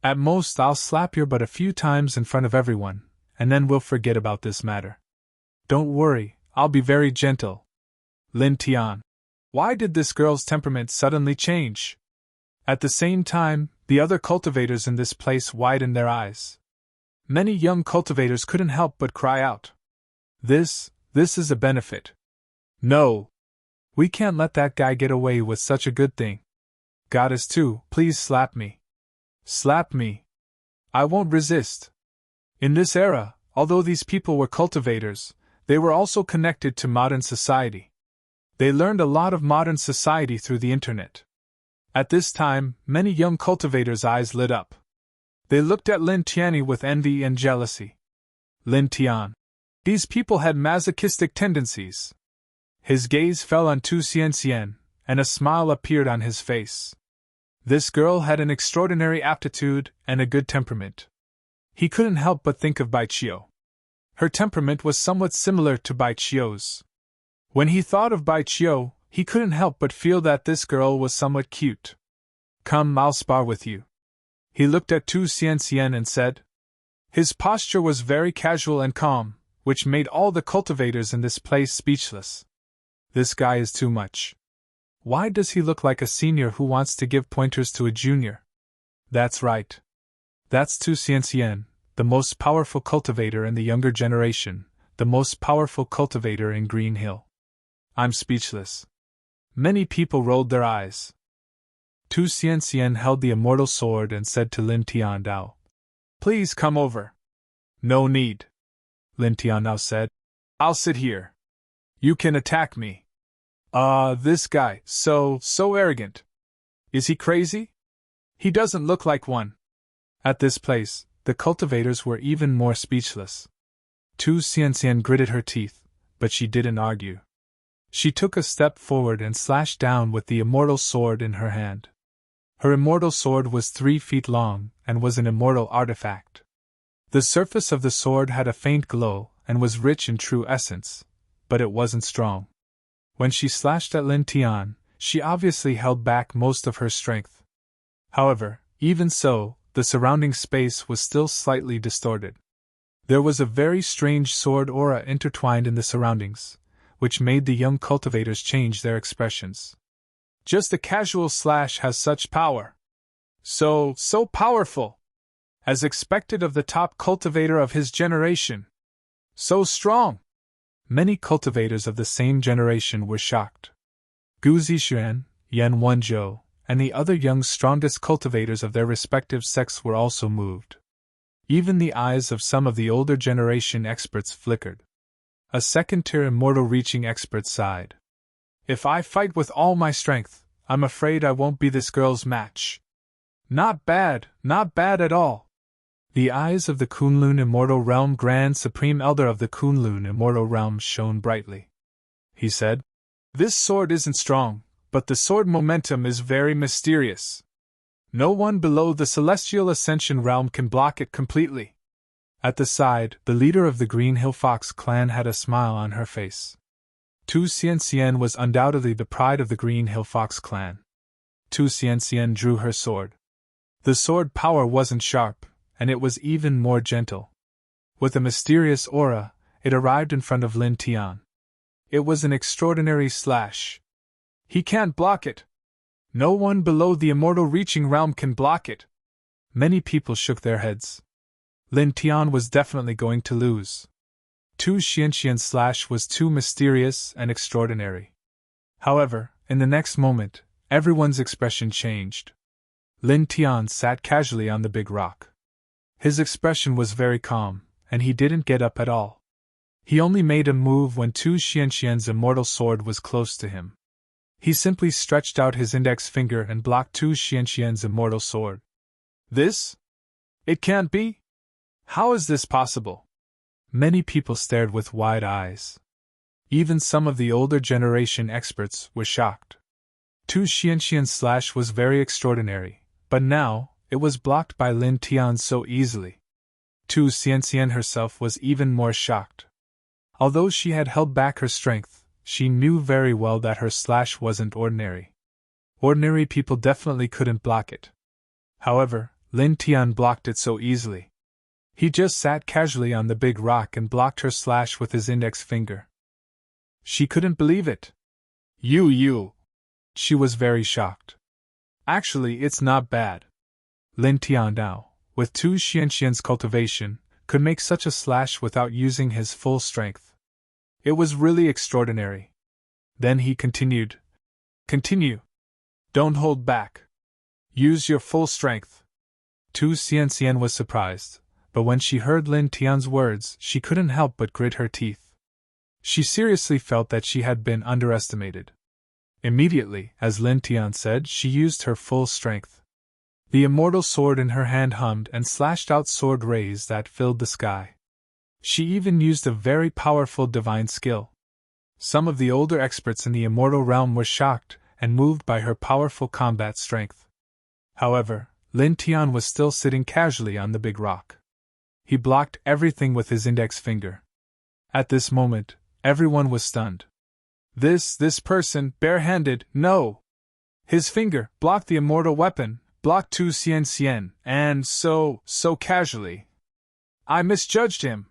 At most, I'll slap your butt a few times in front of everyone, and then we'll forget about this matter. Don't worry, I'll be very gentle. Lin Tian. Why did this girl's temperament suddenly change? At the same time, the other cultivators in this place widened their eyes. Many young cultivators couldn't help but cry out. This is a benefit. No! We can't let that guy get away with such a good thing. Goddess Tu, please slap me. Slap me. I won't resist. In this era, although these people were cultivators, they were also connected to modern society. They learned a lot of modern society through the internet. At this time, many young cultivators' eyes lit up. They looked at Lin Tian with envy and jealousy. Lin Tian. These people had masochistic tendencies. His gaze fell on Tu Xianxian, and a smile appeared on his face. This girl had an extraordinary aptitude and a good temperament. He couldn't help but think of Bai Qiu. Her temperament was somewhat similar to Bai Qiu's. When he thought of Bai Qiu, he couldn't help but feel that this girl was somewhat cute. Come, I'll spar with you. He looked at Tu Xianxian and said. His posture was very casual and calm, which made all the cultivators in this place speechless. This guy is too much. Why does he look like a senior who wants to give pointers to a junior? That's right. That's Tu Xianxian, the most powerful cultivator in the younger generation, the most powerful cultivator in Green Hill. I'm speechless. Many people rolled their eyes. Tu Xianxian held the immortal sword and said to Lin Tiandao, "Please come over." "No need," Lin Tiandao said. "I'll sit here. You can attack me." This guy, so arrogant. Is he crazy? He doesn't look like one." At this place, the cultivators were even more speechless. Tu Xianxian gritted her teeth, but she didn't argue. She took a step forward and slashed down with the immortal sword in her hand. Her immortal sword was 3 feet long and was an immortal artifact. The surface of the sword had a faint glow and was rich in true essence, but it wasn't strong. When she slashed at Lin Tian, she obviously held back most of her strength. However, even so, the surrounding space was still slightly distorted. There was a very strange sword aura intertwined in the surroundings, which made the young cultivators change their expressions. Just a casual slash has such power. So powerful! As expected of the top cultivator of his generation. So strong! Many cultivators of the same generation were shocked. Gu Zixuan, Yan Wenzhou, and the other young strongest cultivators of their respective sects were also moved. Even the eyes of some of the older generation experts flickered. A second-tier immortal reaching expert sighed. "If I fight with all my strength, I'm afraid I won't be this girl's match." Not bad at all." The eyes of the Kunlun Immortal Realm Grand Supreme Elder of the Kunlun Immortal Realm shone brightly. He said, "This sword isn't strong, but the sword momentum is very mysterious. No one below the Celestial Ascension Realm can block it completely." At the side, the leader of the Green Hill Fox clan had a smile on her face. Tu Xianxian was undoubtedly the pride of the Green Hill Fox clan. Tu Xianxian drew her sword. The sword power wasn't sharp, and it was even more gentle. With a mysterious aura, it arrived in front of Lin Tian. It was an extraordinary slash. "He can't block it. No one below the immortal reaching realm can block it." Many people shook their heads. Lin Tian was definitely going to lose. Tu Xianxian's slash was too mysterious and extraordinary. However, in the next moment, everyone's expression changed. Lin Tian sat casually on the big rock. His expression was very calm, and he didn't get up at all. He only made a move when Tu Xianxian's immortal sword was close to him. He simply stretched out his index finger and blocked Tu Xianxian's immortal sword. "This? It can't be? How is this possible?" Many people stared with wide eyes. Even some of the older generation experts were shocked. Tu Xianxian's slash was very extraordinary, but now, it was blocked by Lin Tian so easily. Tu Xianxian herself was even more shocked. Although she had held back her strength, she knew very well that her slash wasn't ordinary. Ordinary people definitely couldn't block it. However, Lin Tian blocked it so easily. He just sat casually on the big rock and blocked her slash with his index finger. She couldn't believe it. You. She was very shocked. "Actually, it's not bad." Lin Tiandao, with Tu Xianxian's cultivation, could make such a slash without using his full strength. It was really extraordinary. Then he continued. "Continue. Don't hold back. Use your full strength." Tu Xianxian was surprised, but when she heard Lin Tian's words, she couldn't help but grit her teeth. She seriously felt that she had been underestimated. Immediately, as Lin Tian said, she used her full strength. The immortal sword in her hand hummed and slashed out sword rays that filled the sky. She even used a very powerful divine skill. Some of the older experts in the immortal realm were shocked and moved by her powerful combat strength. However, Lin Tian was still sitting casually on the big rock. He blocked everything with his index finger. At this moment, everyone was stunned. This person, barehanded, no! His finger blocked the immortal weapon, blocked Tu Xianxian, and so casually. I misjudged him.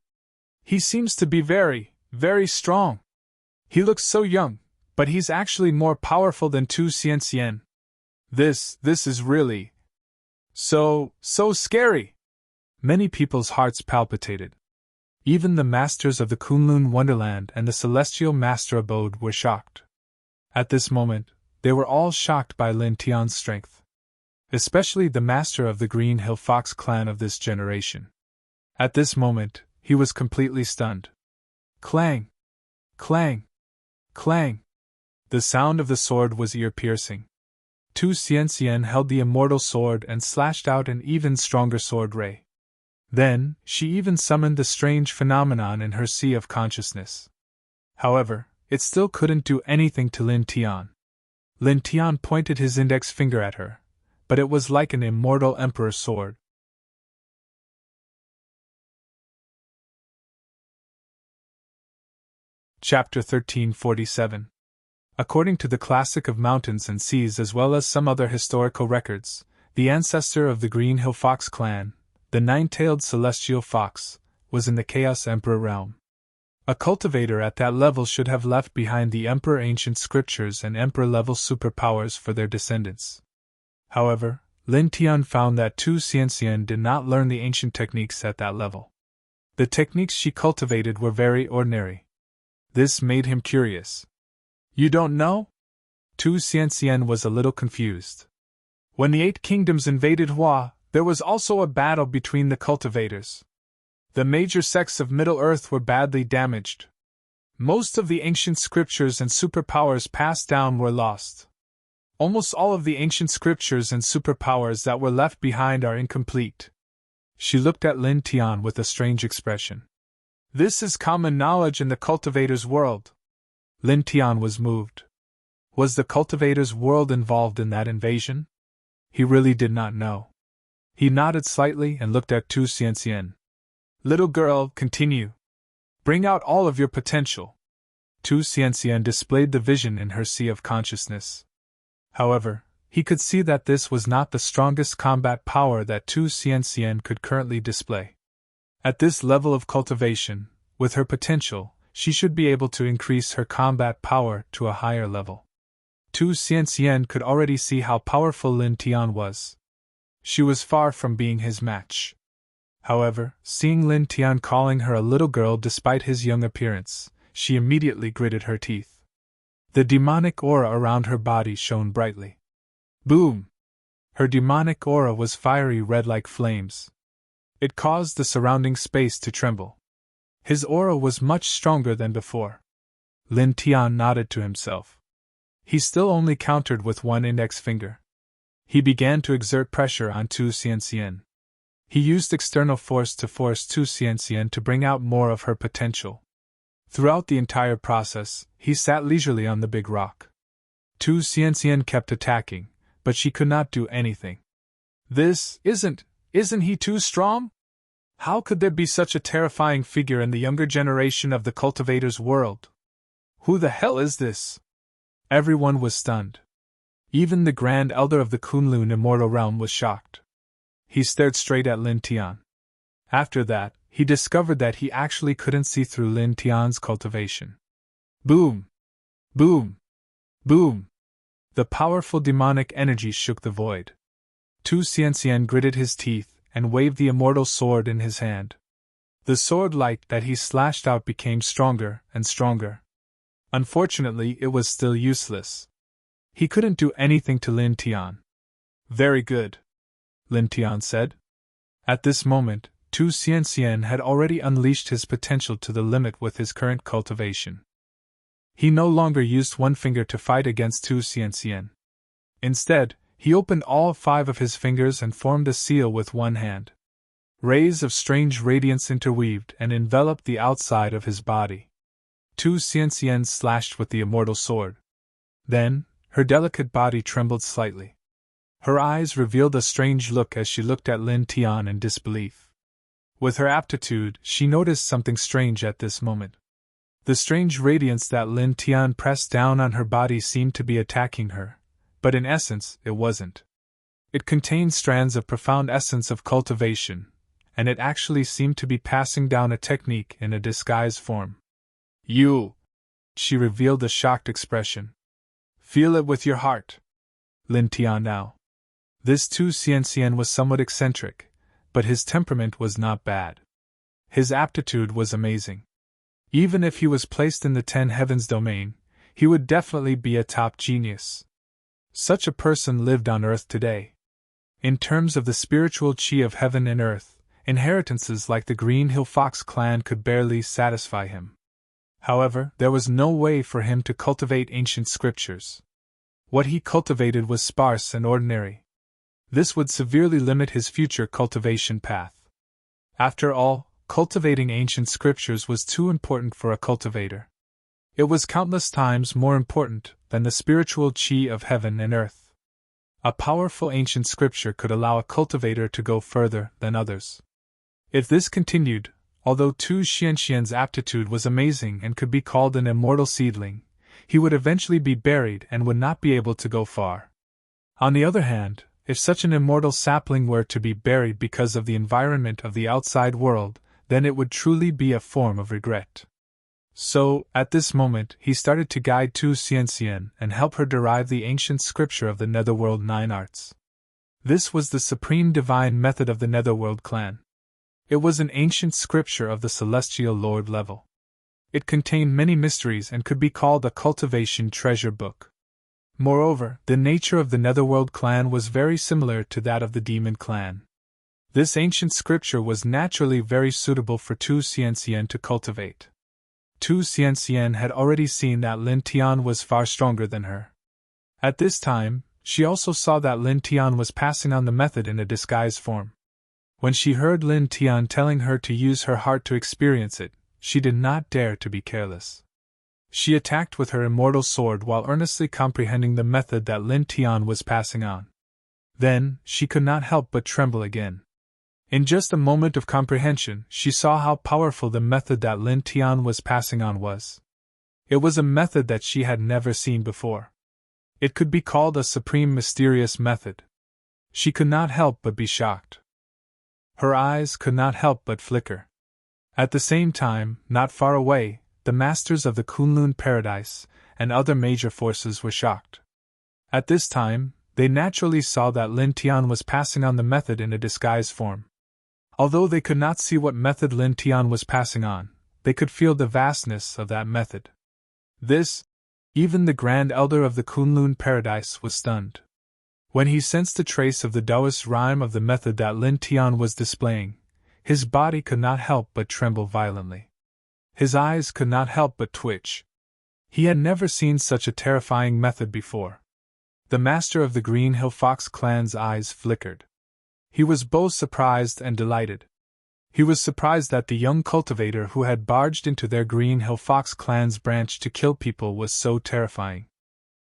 He seems to be very, very strong. He looks so young, but he's actually more powerful than Tu Xianxian. This is really so scary. Many people's hearts palpitated. Even the masters of the Kunlun Wonderland and the Celestial Master Abode were shocked. At this moment, they were all shocked by Lin Tian's strength. especially the master of the Green Hill Fox clan of this generation. At this moment, he was completely stunned. Clang! Clang! Clang! The sound of the sword was ear-piercing. Tu Xian held the immortal sword and slashed out an even stronger sword ray. Then, she even summoned the strange phenomenon in her sea of consciousness. However, it still couldn't do anything to Lin Tian. Lin Tian pointed his index finger at her, but it was like an immortal emperor's sword. Chapter 1347. According to the Classic of Mountains and Seas as well as some other historical records, the ancestor of the Green Hill Fox clan, the nine-tailed celestial fox, was in the Chaos Emperor realm. A cultivator at that level should have left behind the Emperor ancient scriptures and Emperor-level superpowers for their descendants. However, Lin Tian found that Tu Xian did not learn the ancient techniques at that level. The techniques she cultivated were very ordinary. This made him curious. You don't know? Tu Xian was a little confused. When the Eight Kingdoms invaded Hua, there was also a battle between the cultivators. The major sects of Middle-earth were badly damaged. Most of the ancient scriptures and superpowers passed down were lost. Almost all of the ancient scriptures and superpowers that were left behind are incomplete. She looked at Lin Tian with a strange expression. This is common knowledge in the cultivator's world. Lin Tian was moved. Was the cultivator's world involved in that invasion? He really did not know. He nodded slightly and looked at Tu Xian. Little girl, continue. Bring out all of your potential. Tu Xian displayed the vision in her sea of consciousness. However, he could see that this was not the strongest combat power that Tu Xian could currently display. At this level of cultivation, with her potential, she should be able to increase her combat power to a higher level. Tu Xian could already see how powerful Lin Tian was. She was far from being his match. However, seeing Lin Tian calling her a little girl despite his young appearance, she immediately gritted her teeth. The demonic aura around her body shone brightly. Boom! Her demonic aura was fiery red like flames. It caused the surrounding space to tremble. His aura was much stronger than before. Lin Tian nodded to himself. He still only countered with one index finger. He began to exert pressure on Tu Xian. He used external force to force Tu Xian to bring out more of her potential. Throughout the entire process, he sat leisurely on the big rock. Tu Xian kept attacking, but she could not do anything. Isn't he too strong? How could there be such a terrifying figure in the younger generation of the cultivator's world? Who the hell is this? Everyone was stunned. Even the Grand Elder of the Kunlun Immortal Realm was shocked. He stared straight at Lin Tian. After that, he discovered that he actually couldn't see through Lin Tian's cultivation. Boom! Boom! Boom! The powerful demonic energy shook the void. Tu Xian gritted his teeth and waved the immortal sword in his hand. The sword light that he slashed out became stronger and stronger. Unfortunately, it was still useless. He couldn't do anything to Lin Tian. Very good, Lin Tian said. At this moment, Tu Xian had already unleashed his potential to the limit with his current cultivation. He no longer used one finger to fight against Tu Xian. Instead, he opened all 5 of his fingers and formed a seal with one hand. Rays of strange radiance interweaved and enveloped the outside of his body. Tu Xian slashed with the immortal sword. Then, her delicate body trembled slightly. Her eyes revealed a strange look as she looked at Lin Tian in disbelief. With her aptitude, she noticed something strange at this moment. The strange radiance that Lin Tian pressed down on her body seemed to be attacking her, but in essence, it wasn't. It contained strands of profound essence of cultivation, and it actually seemed to be passing down a technique in a disguised form. You! She revealed a shocked expression. Feel it with your heart. Lin Tian now. This Tu Xian was somewhat eccentric, but his temperament was not bad. His aptitude was amazing. Even if he was placed in the 10 Heavens domain, he would definitely be a top genius. Such a person lived on Earth today. In terms of the spiritual chi of heaven and earth, inheritances like the Green Hill Fox clan could barely satisfy him. However, there was no way for him to cultivate ancient scriptures. What he cultivated was sparse and ordinary. This would severely limit his future cultivation path. After all, cultivating ancient scriptures was too important for a cultivator. It was countless times more important than the spiritual chi of heaven and earth. A powerful ancient scripture could allow a cultivator to go further than others. If this continued, although Tu Xianxian's aptitude was amazing and could be called an immortal seedling, he would eventually be buried and would not be able to go far. On the other hand, if such an immortal sapling were to be buried because of the environment of the outside world, then it would truly be a form of regret. So, at this moment, he started to guide Tu Xianxian and help her derive the ancient scripture of the Netherworld 9 arts. This was the supreme divine method of the Netherworld clan. It was an ancient scripture of the Celestial Lord level. It contained many mysteries and could be called a cultivation treasure book. Moreover, the nature of the Netherworld clan was very similar to that of the Demon clan. This ancient scripture was naturally very suitable for Tu Xianxian to cultivate. Tu Xianxian had already seen that Lin Tian was far stronger than her. At this time, she also saw that Lin Tian was passing on the method in a disguised form. When she heard Lin Tian telling her to use her heart to experience it, she did not dare to be careless. She attacked with her immortal sword while earnestly comprehending the method that Lin Tian was passing on. Then, she could not help but tremble again. In just a moment of comprehension, she saw how powerful the method that Lin Tian was passing on was. It was a method that she had never seen before. It could be called a supreme mysterious method. She could not help but be shocked. Her eyes could not help but flicker. At the same time, not far away, the masters of the Kunlun Paradise and other major forces were shocked. At this time, they naturally saw that Lin Tian was passing on the method in a disguised form. Although they could not see what method Lin Tian was passing on, they could feel the vastness of that method. Even the Grand Elder of the Kunlun Paradise was stunned. When he sensed a trace of the Taoist rhyme of the method that Lin Tian was displaying, his body could not help but tremble violently. His eyes could not help but twitch. He had never seen such a terrifying method before. The master of the Green Hill Fox clan's eyes flickered. He was both surprised and delighted. He was surprised that the young cultivator who had barged into their Green Hill Fox clan's branch to kill people was so terrifying.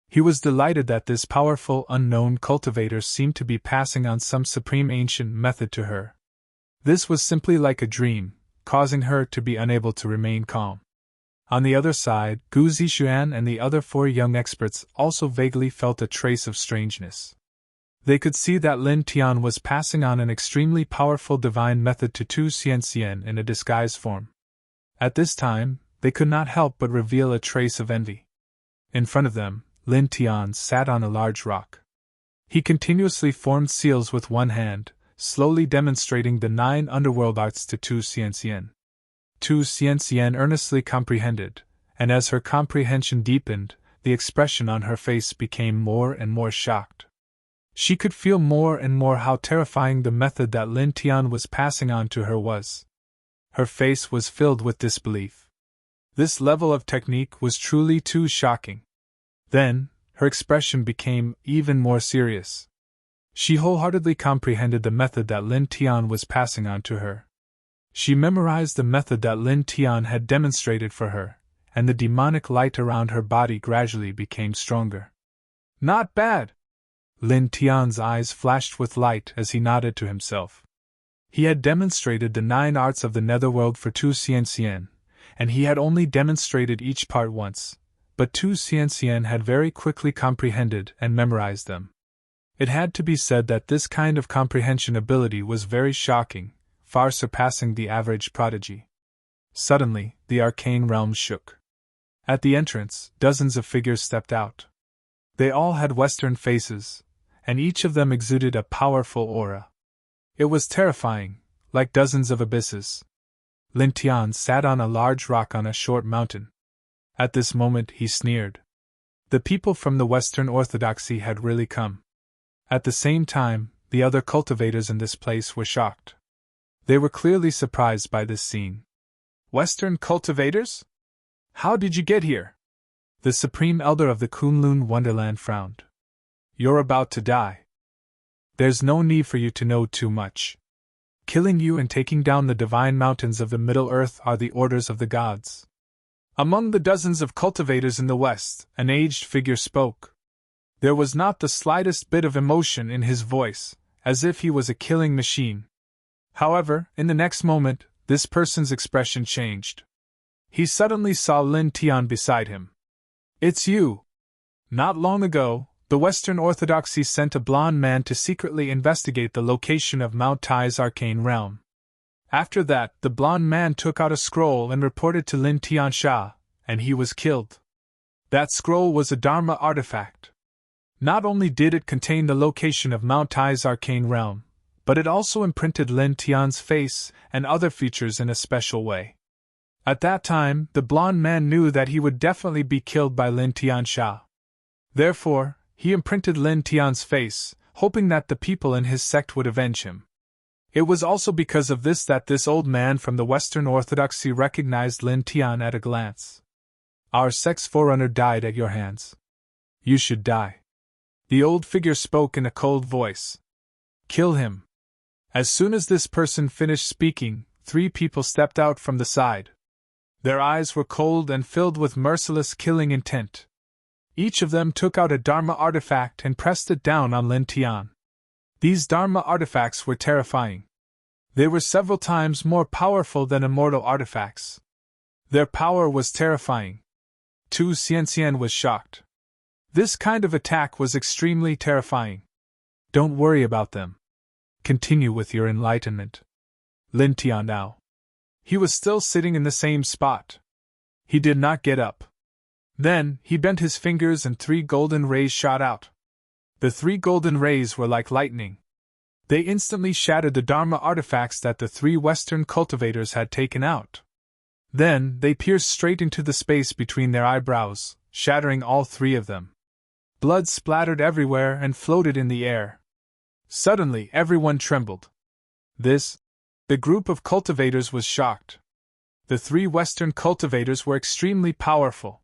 He was delighted that this powerful, unknown cultivator seemed to be passing on some supreme ancient method to her. This was simply like a dream, causing her to be unable to remain calm. On the other side, Gu Zixuan and the other 4 young experts also vaguely felt a trace of strangeness. They could see that Lin Tian was passing on an extremely powerful divine method to Tu Xianxian in a disguised form. At this time, they could not help but reveal a trace of envy. In front of them, Lin Tian sat on a large rock. He continuously formed seals with one hand, slowly demonstrating the 9 underworld arts to Tu Xianxian. Tu Xianxian earnestly comprehended, and as her comprehension deepened, the expression on her face became more and more shocked. She could feel more and more how terrifying the method that Lin Tian was passing on to her was. Her face was filled with disbelief. This level of technique was truly too shocking. Then, her expression became even more serious. She wholeheartedly comprehended the method that Lin Tian was passing on to her. She memorized the method that Lin Tian had demonstrated for her, and the demonic light around her body gradually became stronger. Not bad! Lin Tian's eyes flashed with light as he nodded to himself. He had demonstrated the 9 arts of the Netherworld for Tu Xianxian, and he had only demonstrated each part once, but Tu Xianxian had very quickly comprehended and memorized them. It had to be said that this kind of comprehension ability was very shocking, far surpassing the average prodigy. Suddenly, the arcane realm shook. At the entrance, dozens of figures stepped out. They all had Western faces, and each of them exuded a powerful aura. It was terrifying, like dozens of abysses. Lin Tian sat on a large rock on a short mountain. At this moment he sneered. The people from the Western Orthodoxy had really come. At the same time, the other cultivators in this place were shocked. They were clearly surprised by this scene. Western cultivators? How did you get here? The Supreme Elder of the Kunlun Wonderland frowned. You're about to die. There's no need for you to know too much. Killing you and taking down the divine mountains of the Middle Earth are the orders of the gods. Among the dozens of cultivators in the west, an aged figure spoke. There was not the slightest bit of emotion in his voice, as if he was a killing machine. However, in the next moment, this person's expression changed. He suddenly saw Lin Tian beside him. It's you! Not long ago, the Western Orthodoxy sent a blonde man to secretly investigate the location of Mount Tai's arcane realm. After that, the blonde man took out a scroll and reported to Lin Tiansha, and he was killed. That scroll was a Dharma artifact. Not only did it contain the location of Mount Tai's arcane realm, but it also imprinted Lin Tian's face and other features in a special way. At that time, the blonde man knew that he would definitely be killed by Lin Tiansha. Therefore, he imprinted Lin Tian's face, hoping that the people in his sect would avenge him. It was also because of this that this old man from the Western Orthodoxy recognized Lin Tian at a glance. Our sect's forerunner died at your hands. You should die. The old figure spoke in a cold voice. Kill him. As soon as this person finished speaking, 3 people stepped out from the side. Their eyes were cold and filled with merciless killing intent. Each of them took out a Dharma artifact and pressed it down on Lin Tian. These Dharma artifacts were terrifying. They were several times more powerful than immortal artifacts. Their power was terrifying. Tu Xianxian was shocked. This kind of attack was extremely terrifying. Don't worry about them. Continue with your enlightenment. Lin Tian now. He was still sitting in the same spot. He did not get up. Then, he bent his fingers and 3 golden rays shot out. The 3 golden rays were like lightning. They instantly shattered the Dharma artifacts that the 3 Western cultivators had taken out. Then, they pierced straight into the space between their eyebrows, shattering all 3 of them. Blood splattered everywhere and floated in the air. Suddenly, everyone trembled. The group of cultivators was shocked. The 3 Western cultivators were extremely powerful.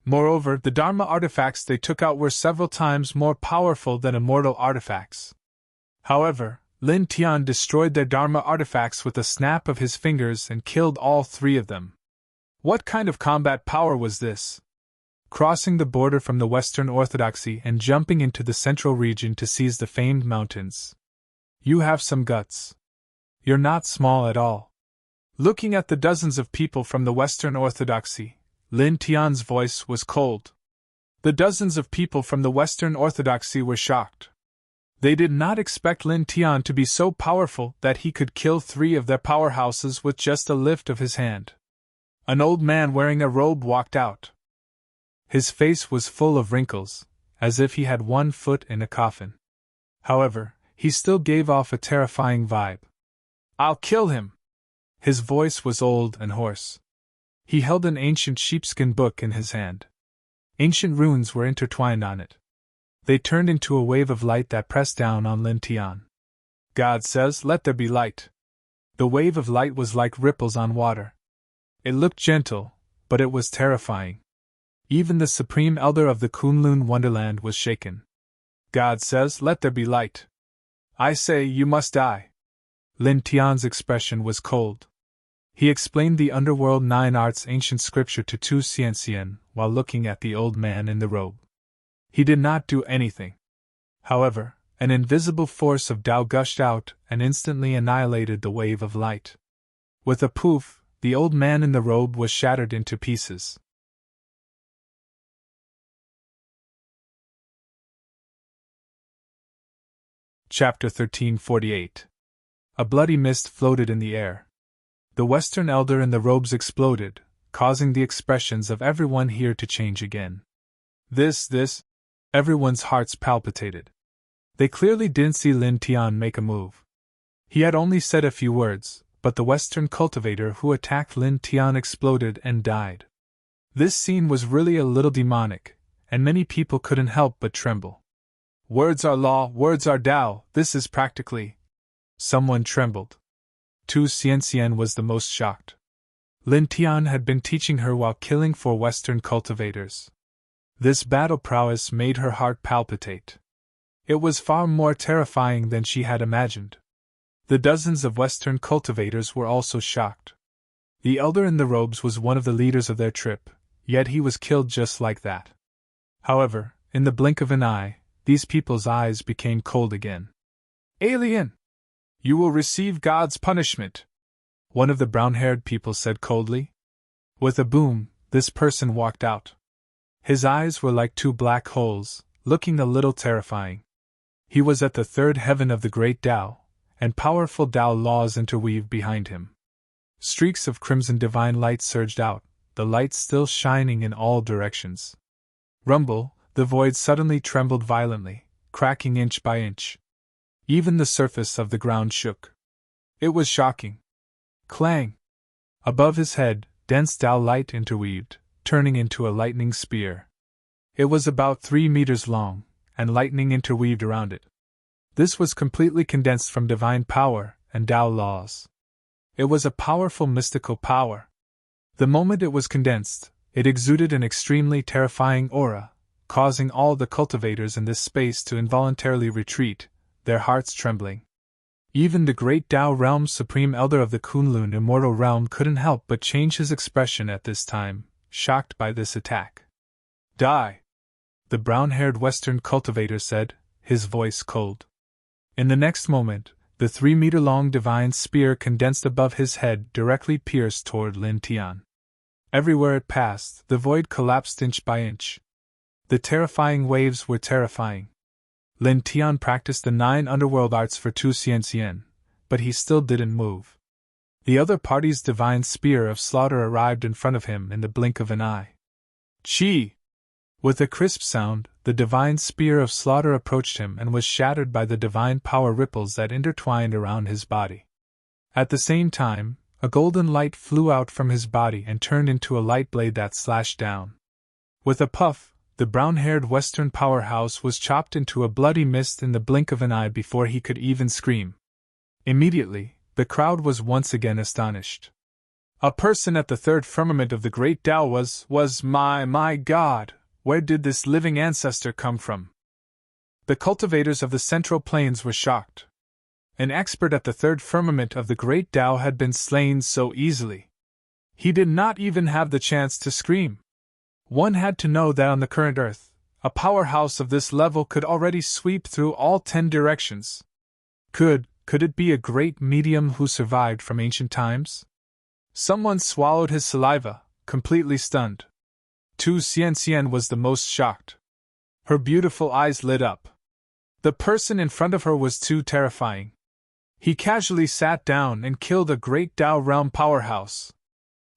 Moreover, the Dharma artifacts they took out were several times more powerful than immortal artifacts. However, Lin Tian destroyed their Dharma artifacts with a snap of his fingers and killed all 3 of them. What kind of combat power was this? Crossing the border from the Western Orthodoxy and jumping into the central region to seize the famed mountains. You have some guts. You're not small at all. Looking at the dozens of people from the Western Orthodoxy, Lin Tian's voice was cold. The dozens of people from the Western Orthodoxy were shocked. They did not expect Lin Tian to be so powerful that he could kill 3 of their powerhouses with just a lift of his hand. An old man wearing a robe walked out. His face was full of wrinkles, as if he had 1 foot in a coffin. However, he still gave off a terrifying vibe. I'll kill him! His voice was old and hoarse. He held an ancient sheepskin book in his hand. Ancient runes were intertwined on it. They turned into a wave of light that pressed down on Lin Tian. God says, let there be light. The wave of light was like ripples on water. It looked gentle, but it was terrifying. Even the Supreme Elder of the Kunlun Wonderland was shaken. God says, let there be light. I say, you must die. Lin Tian's expression was cold. He explained the Underworld 9 Arts ancient scripture to Tu Xianxian while looking at the old man in the robe. He did not do anything. However, an invisible force of Tao gushed out and instantly annihilated the wave of light. With a poof, the old man in the robe was shattered into pieces. Chapter 1348. A bloody mist floated in the air. The Western Elder in the robes exploded, causing the expressions of everyone here to change again. Everyone's hearts palpitated. They clearly didn't see Lin Tian make a move. He had only said a few words, but the Western cultivator who attacked Lin Tian exploded and died. This scene was really a little demonic, and many people couldn't help but tremble. Words are law, words are Tao, this is practically. Someone trembled. Tu Xianxian was the most shocked. Lin Tian had been teaching her while killing 4 Western cultivators. This battle prowess made her heart palpitate. It was far more terrifying than she had imagined. The dozens of Western cultivators were also shocked. The elder in the robes was one of the leaders of their trip, yet he was killed just like that. However, in the blink of an eye, these people's eyes became cold again. Alien! You will receive God's punishment, one of the brown-haired people said coldly. With a boom, this person walked out. His eyes were like 2 black holes, looking a little terrifying. He was at the 3rd heaven of the great Tao, and powerful Tao laws interweaved behind him. Streaks of crimson divine light surged out, the light still shining in all directions. Rumble, the void suddenly trembled violently, cracking inch by inch. Even the surface of the ground shook. It was shocking. Clang! Above his head, dense Tao light interweaved, turning into a lightning spear. It was about 3 meters long, and lightning interweaved around it. This was completely condensed from divine power and Tao laws. It was a powerful mystical power. The moment it was condensed, it exuded an extremely terrifying aura, causing all the cultivators in this space to involuntarily retreat, their hearts trembling. Even the great Tao Realm's supreme elder of the Kunlun immortal realm couldn't help but change his expression at this time, shocked by this attack. Die! The brown-haired Western cultivator said, his voice cold. In the next moment, the 3-meter-long divine spear condensed above his head directly pierced toward Lin Tian. Everywhere it passed, the void collapsed inch by inch. The terrifying waves were terrifying. Lin Tian practiced the 9 underworld arts for Tu Xianxian, but he still didn't move. The other party's divine spear of slaughter arrived in front of him in the blink of an eye. Chi! With a crisp sound, the divine spear of slaughter approached him and was shattered by the divine power ripples that intertwined around his body. At the same time, a golden light flew out from his body and turned into a light blade that slashed down. With a puff, the brown-haired Western powerhouse was chopped into a bloody mist in the blink of an eye before he could even scream. Immediately, the crowd was once again astonished. A person at the 3rd firmament of the great Tao was my God! Where did this living ancestor come from? The cultivators of the Central Plains were shocked. An expert at the 3rd firmament of the great Tao had been slain so easily. He did not even have the chance to scream. One had to know that on the current Earth, a powerhouse of this level could already sweep through all 10 directions. Could it be a great medium who survived from ancient times? Someone swallowed his saliva, completely stunned. Tu Xianxian was the most shocked. Her beautiful eyes lit up. The person in front of her was too terrifying. He casually sat down and killed a great Tao realm powerhouse.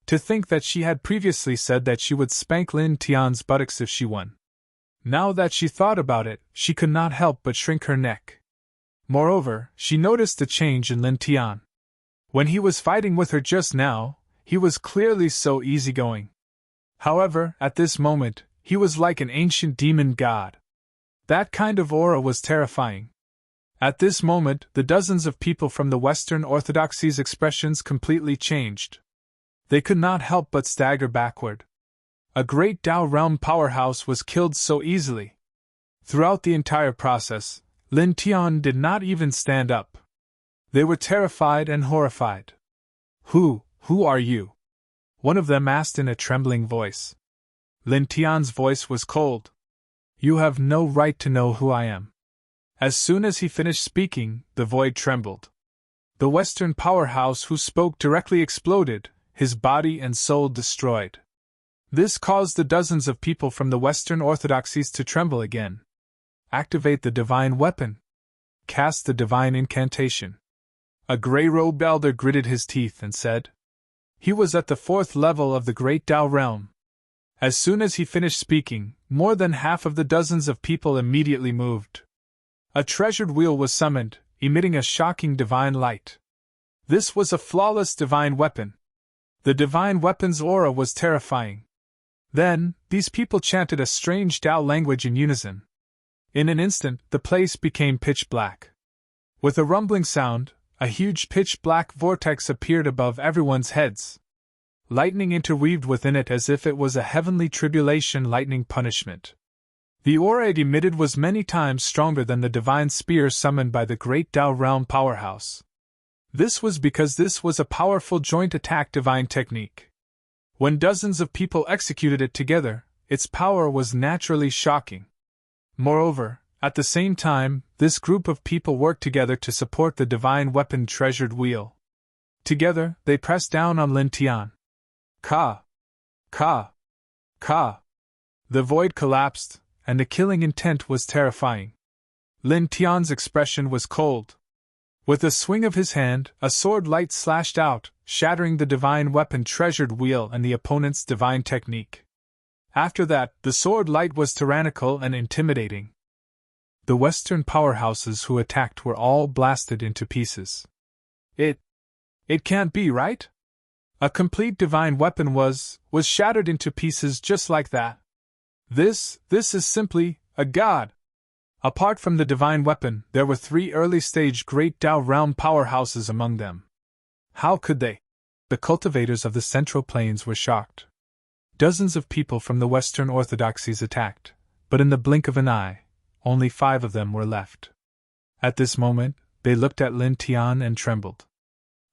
To think that she had previously said that she would spank Lin Tian's buttocks if she won. Now that she thought about it, she could not help but shrink her neck. Moreover, she noticed a change in Lin Tian. When he was fighting with her just now, he was clearly so easygoing. However, at this moment, he was like an ancient demon god. That kind of aura was terrifying. At this moment, the dozens of people from the Western Orthodoxy's expressions completely changed. They could not help but stagger backward. A great Tao realm powerhouse was killed so easily. Throughout the entire process, Lin Tian did not even stand up. They were terrified and horrified. Who are you? One of them asked in a trembling voice. Lin Tian's voice was cold. You have no right to know who I am. As soon as he finished speaking, the void trembled. The Western powerhouse who spoke directly exploded, his body and soul destroyed. This caused the dozens of people from the Western Orthodoxies to tremble again. Activate the divine weapon. Cast the divine incantation. A gray-robed elder gritted his teeth and said. He was at the 4th level of the great Tao realm. As soon as he finished speaking, more than half of the dozens of people immediately moved. A treasured wheel was summoned, emitting a shocking divine light. This was a flawless divine weapon. The divine weapon's aura was terrifying. Then, these people chanted a strange Tao language in unison. In an instant, the place became pitch black. With a rumbling sound, a huge pitch-black vortex appeared above everyone's heads. Lightning interweaved within it as if it was a heavenly tribulation lightning punishment. The aura it emitted was many times stronger than the divine spear summoned by the great Tao realm powerhouse. This was because this was a powerful joint attack divine technique. When dozens of people executed it together, its power was naturally shocking. Moreover, at the same time, this group of people worked together to support the divine weapon treasured wheel. Together, they pressed down on Lin Tian. Ka! Ka! Ka! The void collapsed, and the killing intent was terrifying. Lin Tian's expression was cold. With a swing of his hand, a sword light slashed out, shattering the divine weapon treasured wheel and the opponent's divine technique. After that, the sword light was tyrannical and intimidating. The Western powerhouses who attacked were all blasted into pieces. It can't be, right? A complete divine weapon was shattered into pieces just like that. This is simply a god. Apart from the divine weapon, there were 3 early-stage Great Tao realm powerhouses among them. How could they? The cultivators of the Central Plains were shocked. Dozens of people from the Western orthodoxies attacked, but in the blink of an eye, only 5 of them were left. At this moment, they looked at Lin Tian and trembled.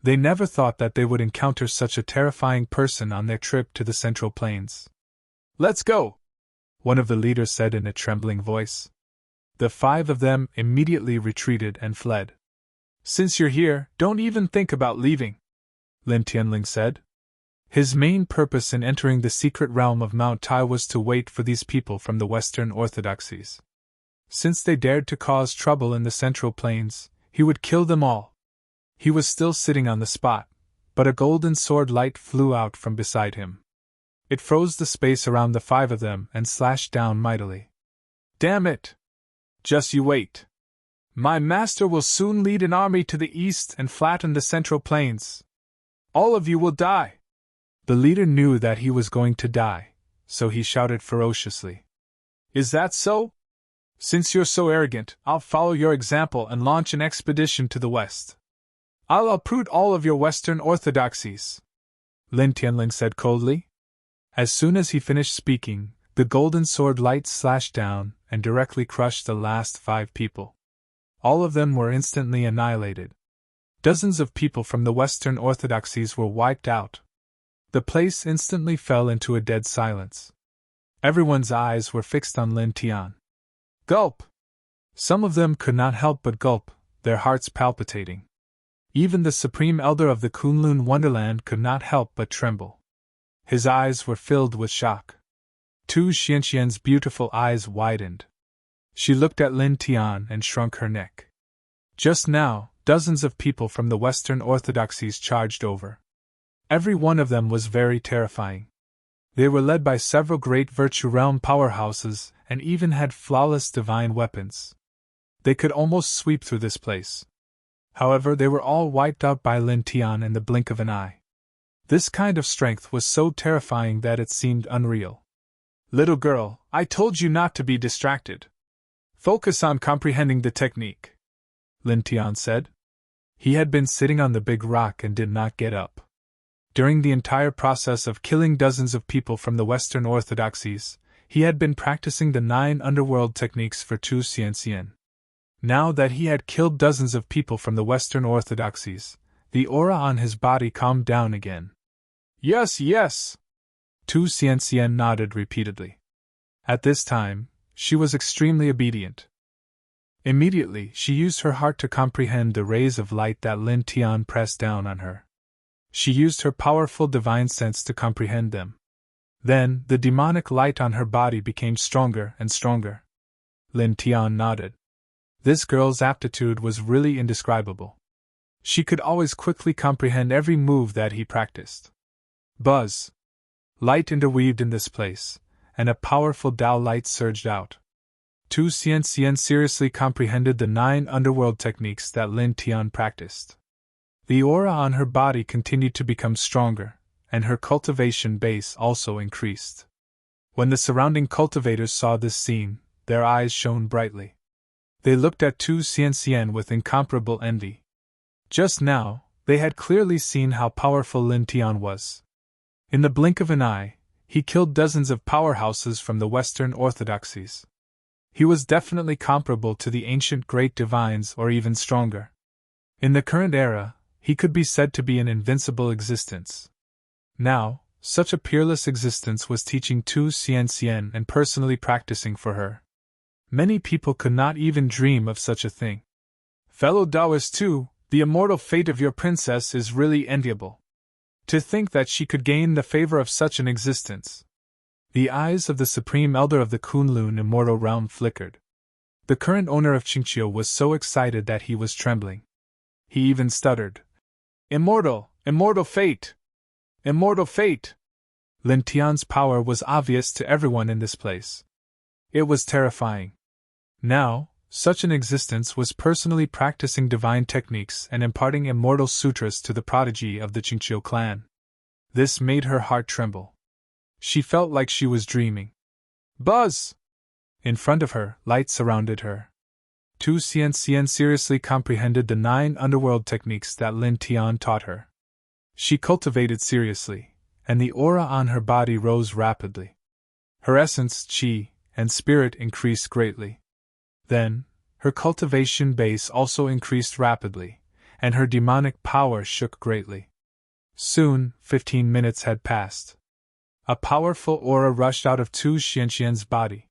They never thought that they would encounter such a terrifying person on their trip to the Central Plains. "Let's go!" one of the leaders said in a trembling voice. The 5 of them immediately retreated and fled. "Since you're here, don't even think about leaving," Lin Tianling said. His main purpose in entering the secret realm of Mount Tai was to wait for these people from the Western orthodoxies. Since they dared to cause trouble in the Central Plains, he would kill them all. He was still sitting on the spot, but a golden sword light flew out from beside him. It froze the space around the 5 of them and slashed down mightily. "Damn it! Just you wait. My master will soon lead an army to the east and flatten the Central Plains. All of you will die." The leader knew that he was going to die, so he shouted ferociously. "Is that so? Since you're so arrogant, I'll follow your example and launch an expedition to the west. I'll uproot all of your Western orthodoxies," Lin Tianling said coldly. As soon as he finished speaking, the golden sword light slashed down and directly crushed the last 5 people. All of them were instantly annihilated. Dozens of people from the Western orthodoxies were wiped out. The place instantly fell into a dead silence. Everyone's eyes were fixed on Lin Tian. Gulp! Some of them could not help but gulp, their hearts palpitating. Even the Supreme Elder of the Kunlun Wonderland could not help but tremble. His eyes were filled with shock. Tu Xianxian's beautiful eyes widened. She looked at Lin Tian and shrunk her neck. Just now, dozens of people from the Western orthodoxies charged over. Every one of them was very terrifying. They were led by several great Virtue Realm powerhouses and even had flawless divine weapons. They could almost sweep through this place. However, they were all wiped out by Lin Tian in the blink of an eye. This kind of strength was so terrifying that it seemed unreal. "Little girl, I told you not to be distracted. Focus on comprehending the technique," Lin Tian said. He had been sitting on the big rock and did not get up. During the entire process of killing dozens of people from the Western orthodoxies, he had been practicing the 9 underworld techniques for Tu Xianxian. Now that he had killed dozens of people from the Western orthodoxies, the aura on his body calmed down again. "Yes, yes!" Tu Xianxian nodded repeatedly. At this time, she was extremely obedient. Immediately, she used her heart to comprehend the rays of light that Lin Tian pressed down on her. She used her powerful divine sense to comprehend them. Then, the demonic light on her body became stronger and stronger. Lin Tian nodded. This girl's aptitude was really indescribable. She could always quickly comprehend every move that he practiced. Buzz! Light interweaved in this place, and a powerful Tao light surged out. Tu Xianxian seriously comprehended the 9 underworld techniques that Lin Tian practiced. The aura on her body continued to become stronger, and her cultivation base also increased. When the surrounding cultivators saw this scene, their eyes shone brightly. They looked at Tu Xian with incomparable envy. Just now, they had clearly seen how powerful Lin Tian was. In the blink of an eye, he killed dozens of powerhouses from the Western orthodoxies. He was definitely comparable to the ancient great divines or even stronger. In the current era, he could be said to be an invincible existence. Now, such a peerless existence was teaching Tu Xian and personally practicing for her. Many people could not even dream of such a thing. Fellow Taoist too, the immortal fate of your princess is really enviable. To think that she could gain the favor of such an existence. The eyes of the Supreme Elder of the Kunlun immortal realm flickered. The current owner of Qingqiu was so excited that he was trembling. He even stuttered. Immortal fate! Immortal fate! Lin Tian's power was obvious to everyone in this place. It was terrifying. Now, such an existence was personally practicing divine techniques and imparting immortal sutras to the prodigy of the Qingqiu clan. This made her heart tremble. She felt like she was dreaming. Buzz! In front of her, light surrounded her. Tu Xian seriously comprehended the 9 underworld techniques that Lin Tian taught her. She cultivated seriously, and the aura on her body rose rapidly. Her essence, qi, and spirit increased greatly. Then, her cultivation base also increased rapidly, and her demonic power shook greatly. Soon, 15 minutes had passed. A powerful aura rushed out of Tu Xian's body.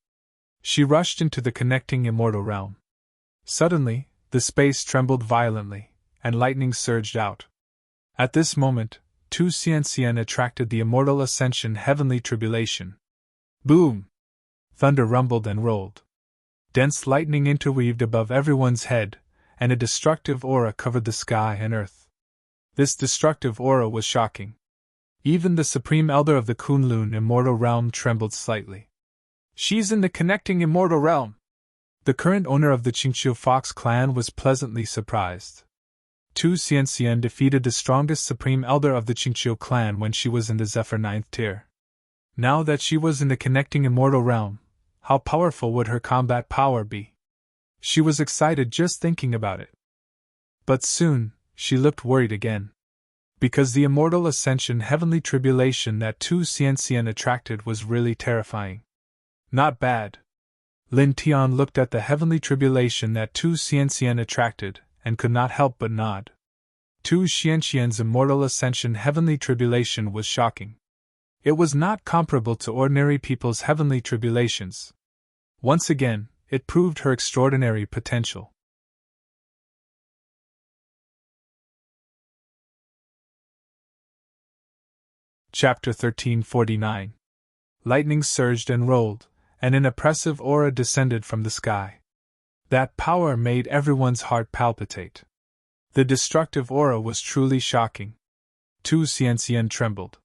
She rushed into the connecting immortal realm. Suddenly, the space trembled violently, and lightning surged out. At this moment, Tu Xian attracted the immortal ascension heavenly tribulation. Boom! Thunder rumbled and rolled. Dense lightning interweaved above everyone's head, and a destructive aura covered the sky and earth. This destructive aura was shocking. Even the Supreme Elder of the Kunlun immortal realm trembled slightly. She's in the connecting immortal realm! The current owner of the Qingqiu Fox clan was pleasantly surprised. Tu Xian defeated the strongest Supreme Elder of the Qingqiu clan when she was in the Zephyr 9th tier. Now that she was in the connecting immortal realm, how powerful would her combat power be? She was excited just thinking about it. But soon, she looked worried again. Because the immortal ascension heavenly tribulation that Tu Xian attracted was really terrifying. Not bad. Lin Tian looked at the heavenly tribulation that Tu Xian attracted, and could not help but nod. Tu Xian's immortal ascension heavenly tribulation was shocking. It was not comparable to ordinary people's heavenly tribulations. Once again, it proved her extraordinary potential. Chapter 1349. Lightning surged and rolled, and an oppressive aura descended from the sky. That power made everyone's heart palpitate. The destructive aura was truly shocking. Tu Xian trembled.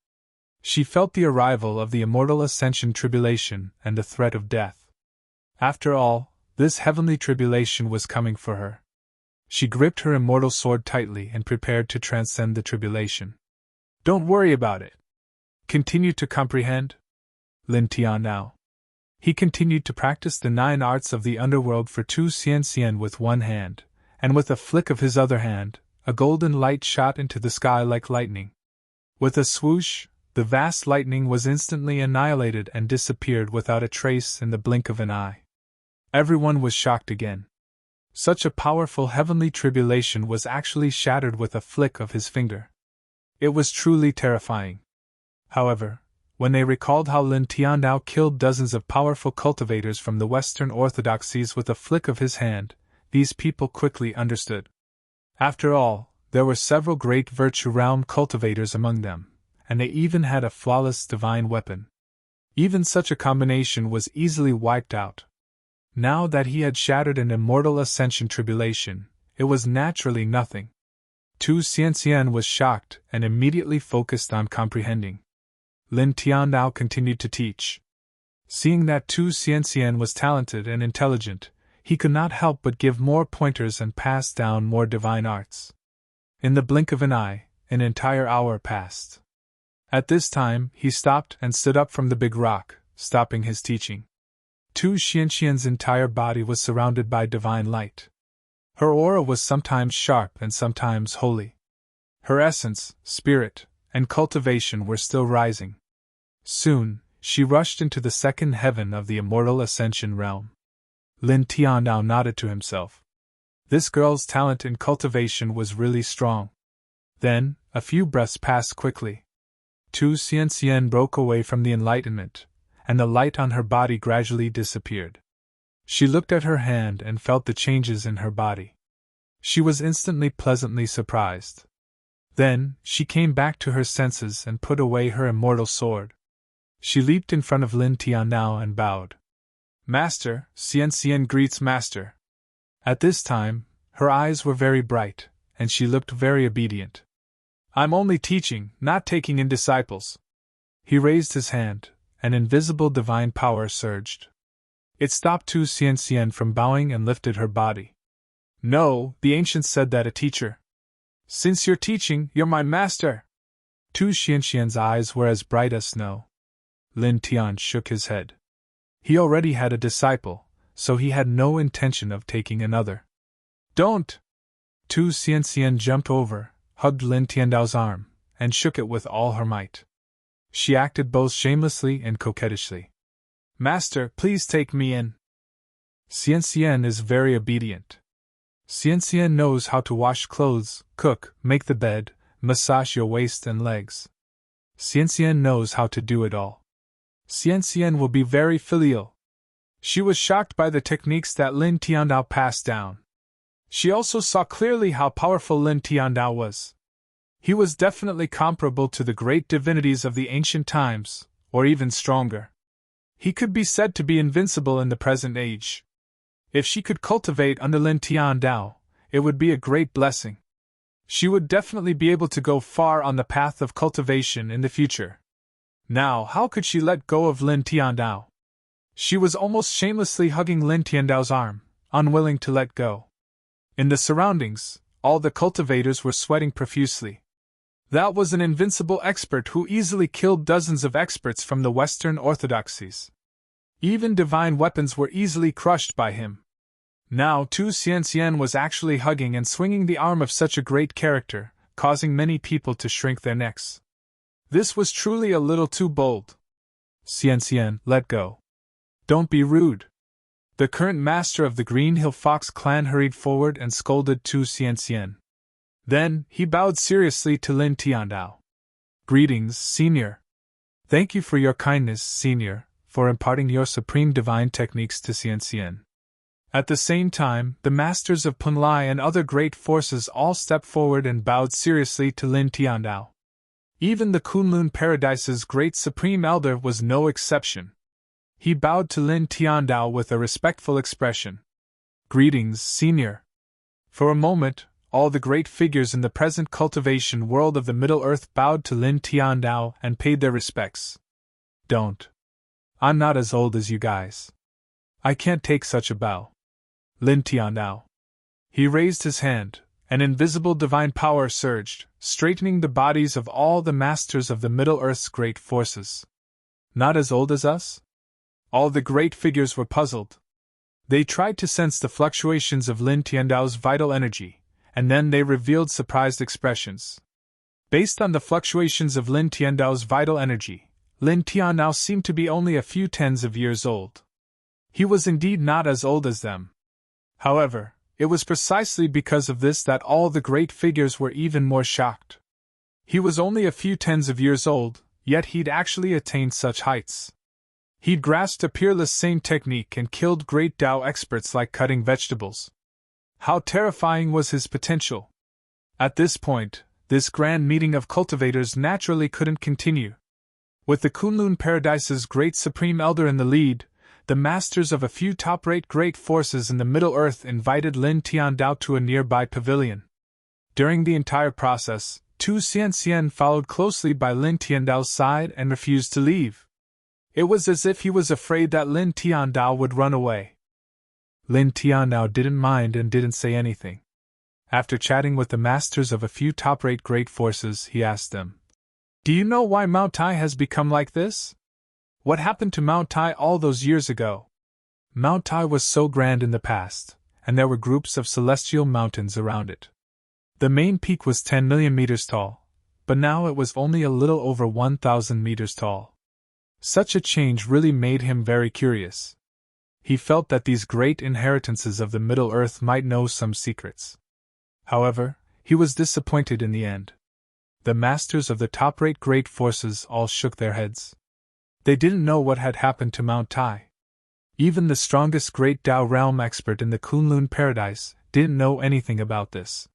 She felt the arrival of the immortal ascension tribulation and the threat of death. After all, this heavenly tribulation was coming for her. She gripped her immortal sword tightly and prepared to transcend the tribulation. Don't worry about it. Continue to comprehend. Lin Tian now. He continued to practice the 9 arts of the underworld for Tu Xian with one hand, and with a flick of his other hand, a golden light shot into the sky like lightning. With a swoosh, the vast lightning was instantly annihilated and disappeared without a trace in the blink of an eye. Everyone was shocked again. Such a powerful heavenly tribulation was actually shattered with a flick of his finger. It was truly terrifying. However, when they recalled how Lin Tian now killed dozens of powerful cultivators from the Western orthodoxies with a flick of his hand, these people quickly understood. After all, there were several great virtue realm cultivators among them, and they even had a flawless divine weapon. Even such a combination was easily wiped out. Now that he had shattered an immortal ascension tribulation, it was naturally nothing. Tu Xian was shocked and immediately focused on comprehending. Lin Tian now continued to teach. Seeing that Tu Xian was talented and intelligent, he could not help but give more pointers and pass down more divine arts. In the blink of an eye, an entire hour passed. At this time, he stopped and stood up from the big rock, stopping his teaching. Tu Xianxian's entire body was surrounded by divine light. Her aura was sometimes sharp and sometimes holy. Her essence, spirit, and cultivation were still rising. Soon, she rushed into the second heaven of the immortal ascension realm. Lin Tiandao nodded to himself. This girl's talent in cultivation was really strong. Then, a few breaths passed quickly. Tu Xianxian broke away from the enlightenment, and the light on her body gradually disappeared. She looked at her hand and felt the changes in her body. She was instantly pleasantly surprised. Then, she came back to her senses and put away her immortal sword. She leaped in front of Lin Tiandao and bowed. Master, Xianxian greets Master. At this time, her eyes were very bright, and she looked very obedient. I'm only teaching, not taking in disciples. He raised his hand. An invisible divine power surged. It stopped Tu Xianxian from bowing and lifted her body. No, the ancients said that a teacher. Since you're teaching, you're my master. Tu Xianxian's eyes were as bright as snow. Lin Tian shook his head. He already had a disciple, so he had no intention of taking another. Don't! Tu Xianxian jumped over, hugged Lin Tiandao's arm, and shook it with all her might. She acted both shamelessly and coquettishly. Master, please take me in. Xianxian is very obedient. Xianxian knows how to wash clothes, cook, make the bed, massage your waist and legs. Xianxian knows how to do it all. Xianxian will be very filial. She was shocked by the techniques that Lin Tiandao passed down. She also saw clearly how powerful Lin Tiandao was. He was definitely comparable to the great divinities of the ancient times, or even stronger. He could be said to be invincible in the present age. If she could cultivate under Lin Tiandao, it would be a great blessing. She would definitely be able to go far on the path of cultivation in the future. Now, how could she let go of Lin Tiandao? She was almost shamelessly hugging Lin Tiandao's arm, unwilling to let go. In the surroundings, all the cultivators were sweating profusely. That was an invincible expert who easily killed dozens of experts from the Western orthodoxies. Even divine weapons were easily crushed by him. Now Tu Xianxian was actually hugging and swinging the arm of such a great character, causing many people to shrink their necks. This was truly a little too bold. Xianxian, let go. Don't be rude. The current master of the Green Hill Fox clan hurried forward and scolded Tu Xianxian. Then, he bowed seriously to Lin Tiandao. Greetings, Senior. Thank you for your kindness, Senior, for imparting your supreme divine techniques to Xianxian. At the same time, the masters of Punlai and other great forces all stepped forward and bowed seriously to Lin Tiandao. Even the Kunlun Paradise's great supreme elder was no exception. He bowed to Lin Tiandao with a respectful expression. Greetings, Senior. For a moment, all the great figures in the present cultivation world of the Middle-earth bowed to Lin Tiandao and paid their respects. Don't. I'm not as old as you guys. I can't take such a bow. Lin Tiandao. He raised his hand. An invisible divine power surged, straightening the bodies of all the masters of the Middle-earth's great forces. Not as old as us? All the great figures were puzzled. They tried to sense the fluctuations of Lin Tiandao's vital energy, and then they revealed surprised expressions. Based on the fluctuations of Lin Tiandao's vital energy, Lin Tiandao seemed to be only a few tens of years old. He was indeed not as old as them. However, it was precisely because of this that all the great figures were even more shocked. He was only a few tens of years old, yet he'd actually attained such heights. He'd grasped a peerless sane technique and killed great Tao experts like cutting vegetables. How terrifying was his potential! At this point, this grand meeting of cultivators naturally couldn't continue. With the Kunlun Paradise's great supreme elder in the lead, the masters of a few top-rate great forces in the Middle-earth invited Lin Tiandao to a nearby pavilion. During the entire process, Tu Xianxian followed closely by Lin Tiandao's side and refused to leave. It was as if he was afraid that Lin Tiandao would run away. Lin Tiandao didn't mind and didn't say anything. After chatting with the masters of a few top-rate great forces, he asked them, "Do you know why Mount Tai has become like this? What happened to Mount Tai all those years ago?" Mount Tai was so grand in the past, and there were groups of celestial mountains around it. The main peak was 10 million meters tall, but now it was only a little over 1,000 meters tall. Such a change really made him very curious. He felt that these great inheritances of the Middle Earth might know some secrets. However, he was disappointed in the end. The masters of the top-rate great forces all shook their heads. They didn't know what had happened to Mount Tai. Even the strongest great Tao realm expert in the Kunlun paradise didn't know anything about this.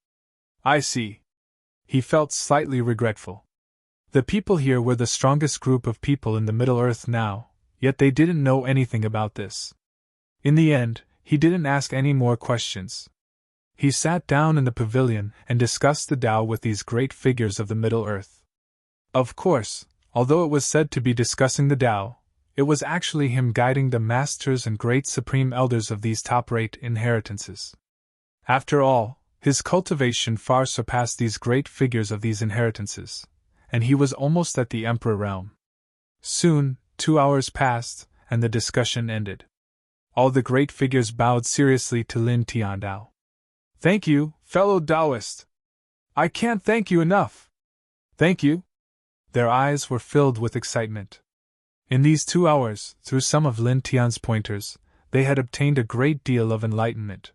I see. He felt slightly regretful. The people here were the strongest group of people in the Middle Earth now, yet they didn't know anything about this. In the end, he didn't ask any more questions. He sat down in the pavilion and discussed the Tao with these great figures of the Middle Earth. Of course, although it was said to be discussing the Tao, it was actually him guiding the masters and great supreme elders of these top-rate inheritances. After all, his cultivation far surpassed these great figures of these inheritances, and he was almost at the Emperor realm. Soon, 2 hours passed, and the discussion ended. All the great figures bowed seriously to Lin Tiandao. Thank you, fellow Taoist. I can't thank you enough. Thank you. Their eyes were filled with excitement. In these 2 hours, through some of Lin Tian's pointers, they had obtained a great deal of enlightenment.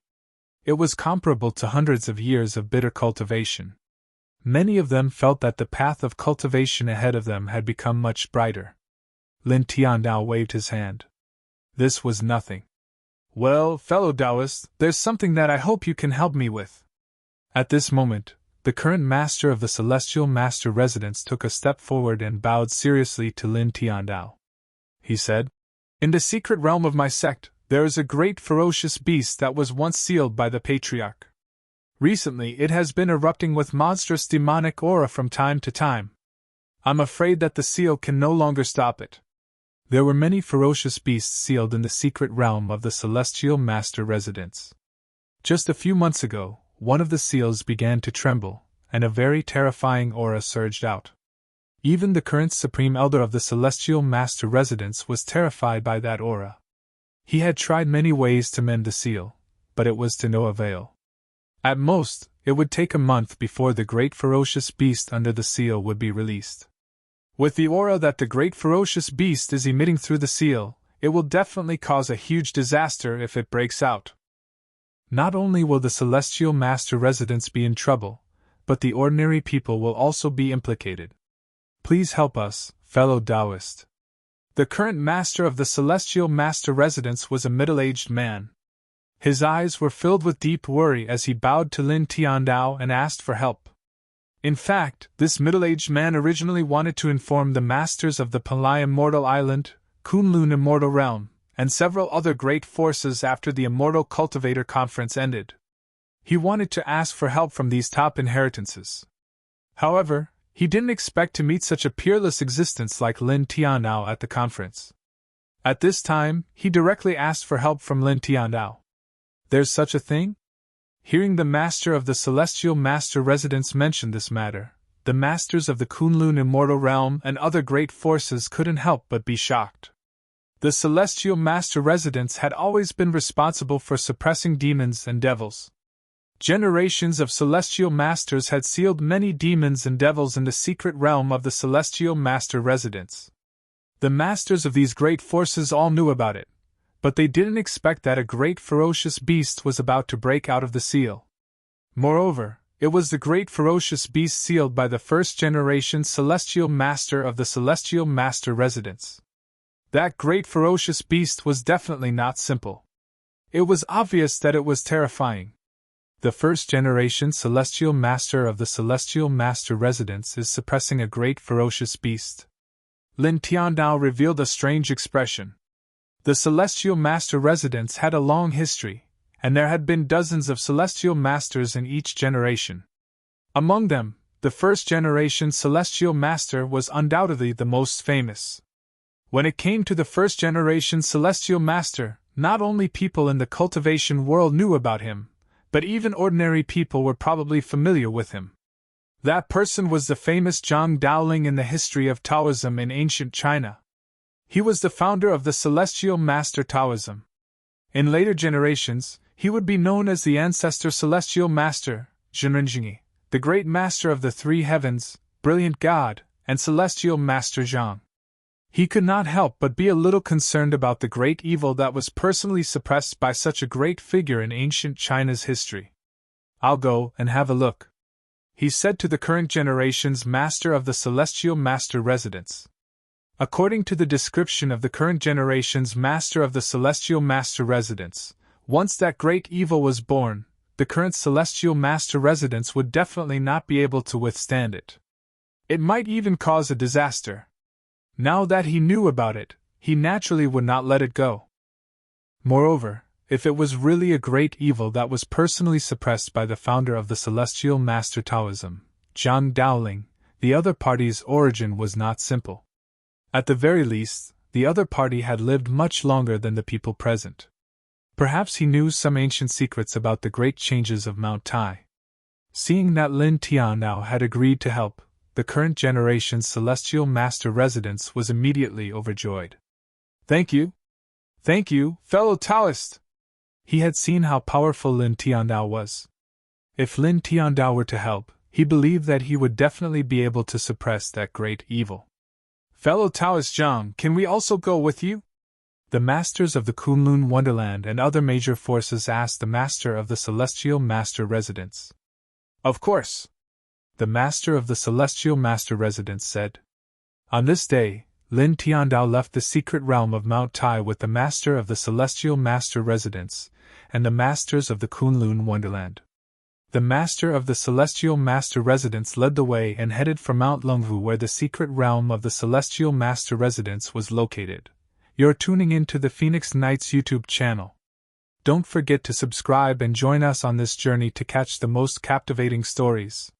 It was comparable to hundreds of years of bitter cultivation. Many of them felt that the path of cultivation ahead of them had become much brighter. Lin Tiandao waved his hand. This was nothing. Well, fellow Taoists, there's something that I hope you can help me with. At this moment, the current master of the Celestial Master Residence took a step forward and bowed seriously to Lin Tiandao. He said, In the secret realm of my sect, there is a great ferocious beast that was once sealed by the Patriarch. Recently it has been erupting with monstrous demonic aura from time to time. I'm afraid that the seal can no longer stop it. There were many ferocious beasts sealed in the secret realm of the Celestial Master Residence. Just a few months ago, one of the seals began to tremble, and a very terrifying aura surged out. Even the current Supreme Elder of the Celestial Master Residence was terrified by that aura. He had tried many ways to mend the seal, but it was to no avail. At most, it would take a month before the great ferocious beast under the seal would be released. With the aura that the great ferocious beast is emitting through the seal, it will definitely cause a huge disaster if it breaks out. Not only will the Celestial Master Residence be in trouble, but the ordinary people will also be implicated. Please help us, fellow Taoist. The current master of the Celestial Master Residence was a middle-aged man. His eyes were filled with deep worry as he bowed to Lin Tiandao and asked for help. In fact, this middle-aged man originally wanted to inform the masters of the Palai Immortal Island, Kunlun Immortal Realm, and several other great forces after the Immortal Cultivator Conference ended. He wanted to ask for help from these top inheritances. However, he didn't expect to meet such a peerless existence like Lin Tiandao at the conference. At this time, he directly asked for help from Lin Tiandao. There's such a thing? Hearing the master of the Celestial Master Residence mention this matter, the masters of the Kunlun Immortal Realm and other great forces couldn't help but be shocked. The Celestial Master Residence had always been responsible for suppressing demons and devils. Generations of Celestial Masters had sealed many demons and devils in the secret realm of the Celestial Master Residence. The masters of these great forces all knew about it, but they didn't expect that a great ferocious beast was about to break out of the seal. Moreover, it was the great ferocious beast sealed by the first-generation Celestial Master of the Celestial Master Residence. That great ferocious beast was definitely not simple. It was obvious that it was terrifying. The first-generation Celestial Master of the Celestial Master Residence is suppressing a great ferocious beast. Lin Tiandao revealed a strange expression. The Celestial Master Residence had a long history, and there had been dozens of Celestial Masters in each generation. Among them, the first-generation Celestial Master was undoubtedly the most famous. When it came to the first-generation Celestial Master, not only people in the cultivation world knew about him, but even ordinary people were probably familiar with him. That person was the famous Zhang Daoling in the history of Taoism in ancient China. He was the founder of the Celestial Master Taoism. In later generations, he would be known as the ancestor celestial master, Zhenrenjingi, the great master of the three heavens, brilliant god, and celestial master Zhang. He could not help but be a little concerned about the great evil that was personally suppressed by such a great figure in ancient China's history. "I'll go and have a look," he said to the current generation's master of the celestial master residence. According to the description of the current generation's master of the celestial master residence, once that great evil was born, the current celestial master residence would definitely not be able to withstand it. It might even cause a disaster. Now that he knew about it, he naturally would not let it go. Moreover, if it was really a great evil that was personally suppressed by the founder of the celestial master Taoism, Zhang Daoling, the other party's origin was not simple. At the very least, the other party had lived much longer than the people present. Perhaps he knew some ancient secrets about the great changes of Mount Tai. Seeing that Lin Tianao had agreed to help, the current generation's celestial master residence was immediately overjoyed. "Thank you! Thank you, fellow Taoist!" He had seen how powerful Lin Tianao was. If Lin Tianao were to help, he believed that he would definitely be able to suppress that great evil. "Fellow Taoist Zhang, can we also go with you?" The masters of the Kunlun Wonderland and other major forces asked the master of the celestial master residence. "Of course," the master of the celestial master residence said. On this day, Lin Tiandao left the secret realm of Mount Tai with the master of the celestial master residence and the masters of the Kunlun Wonderland. The master of the celestial master residence led the way and headed for Mount Lungvu, where the secret realm of the celestial master residence was located. You're tuning in to the Phoenix Nights YouTube channel. Don't forget to subscribe and join us on this journey to catch the most captivating stories.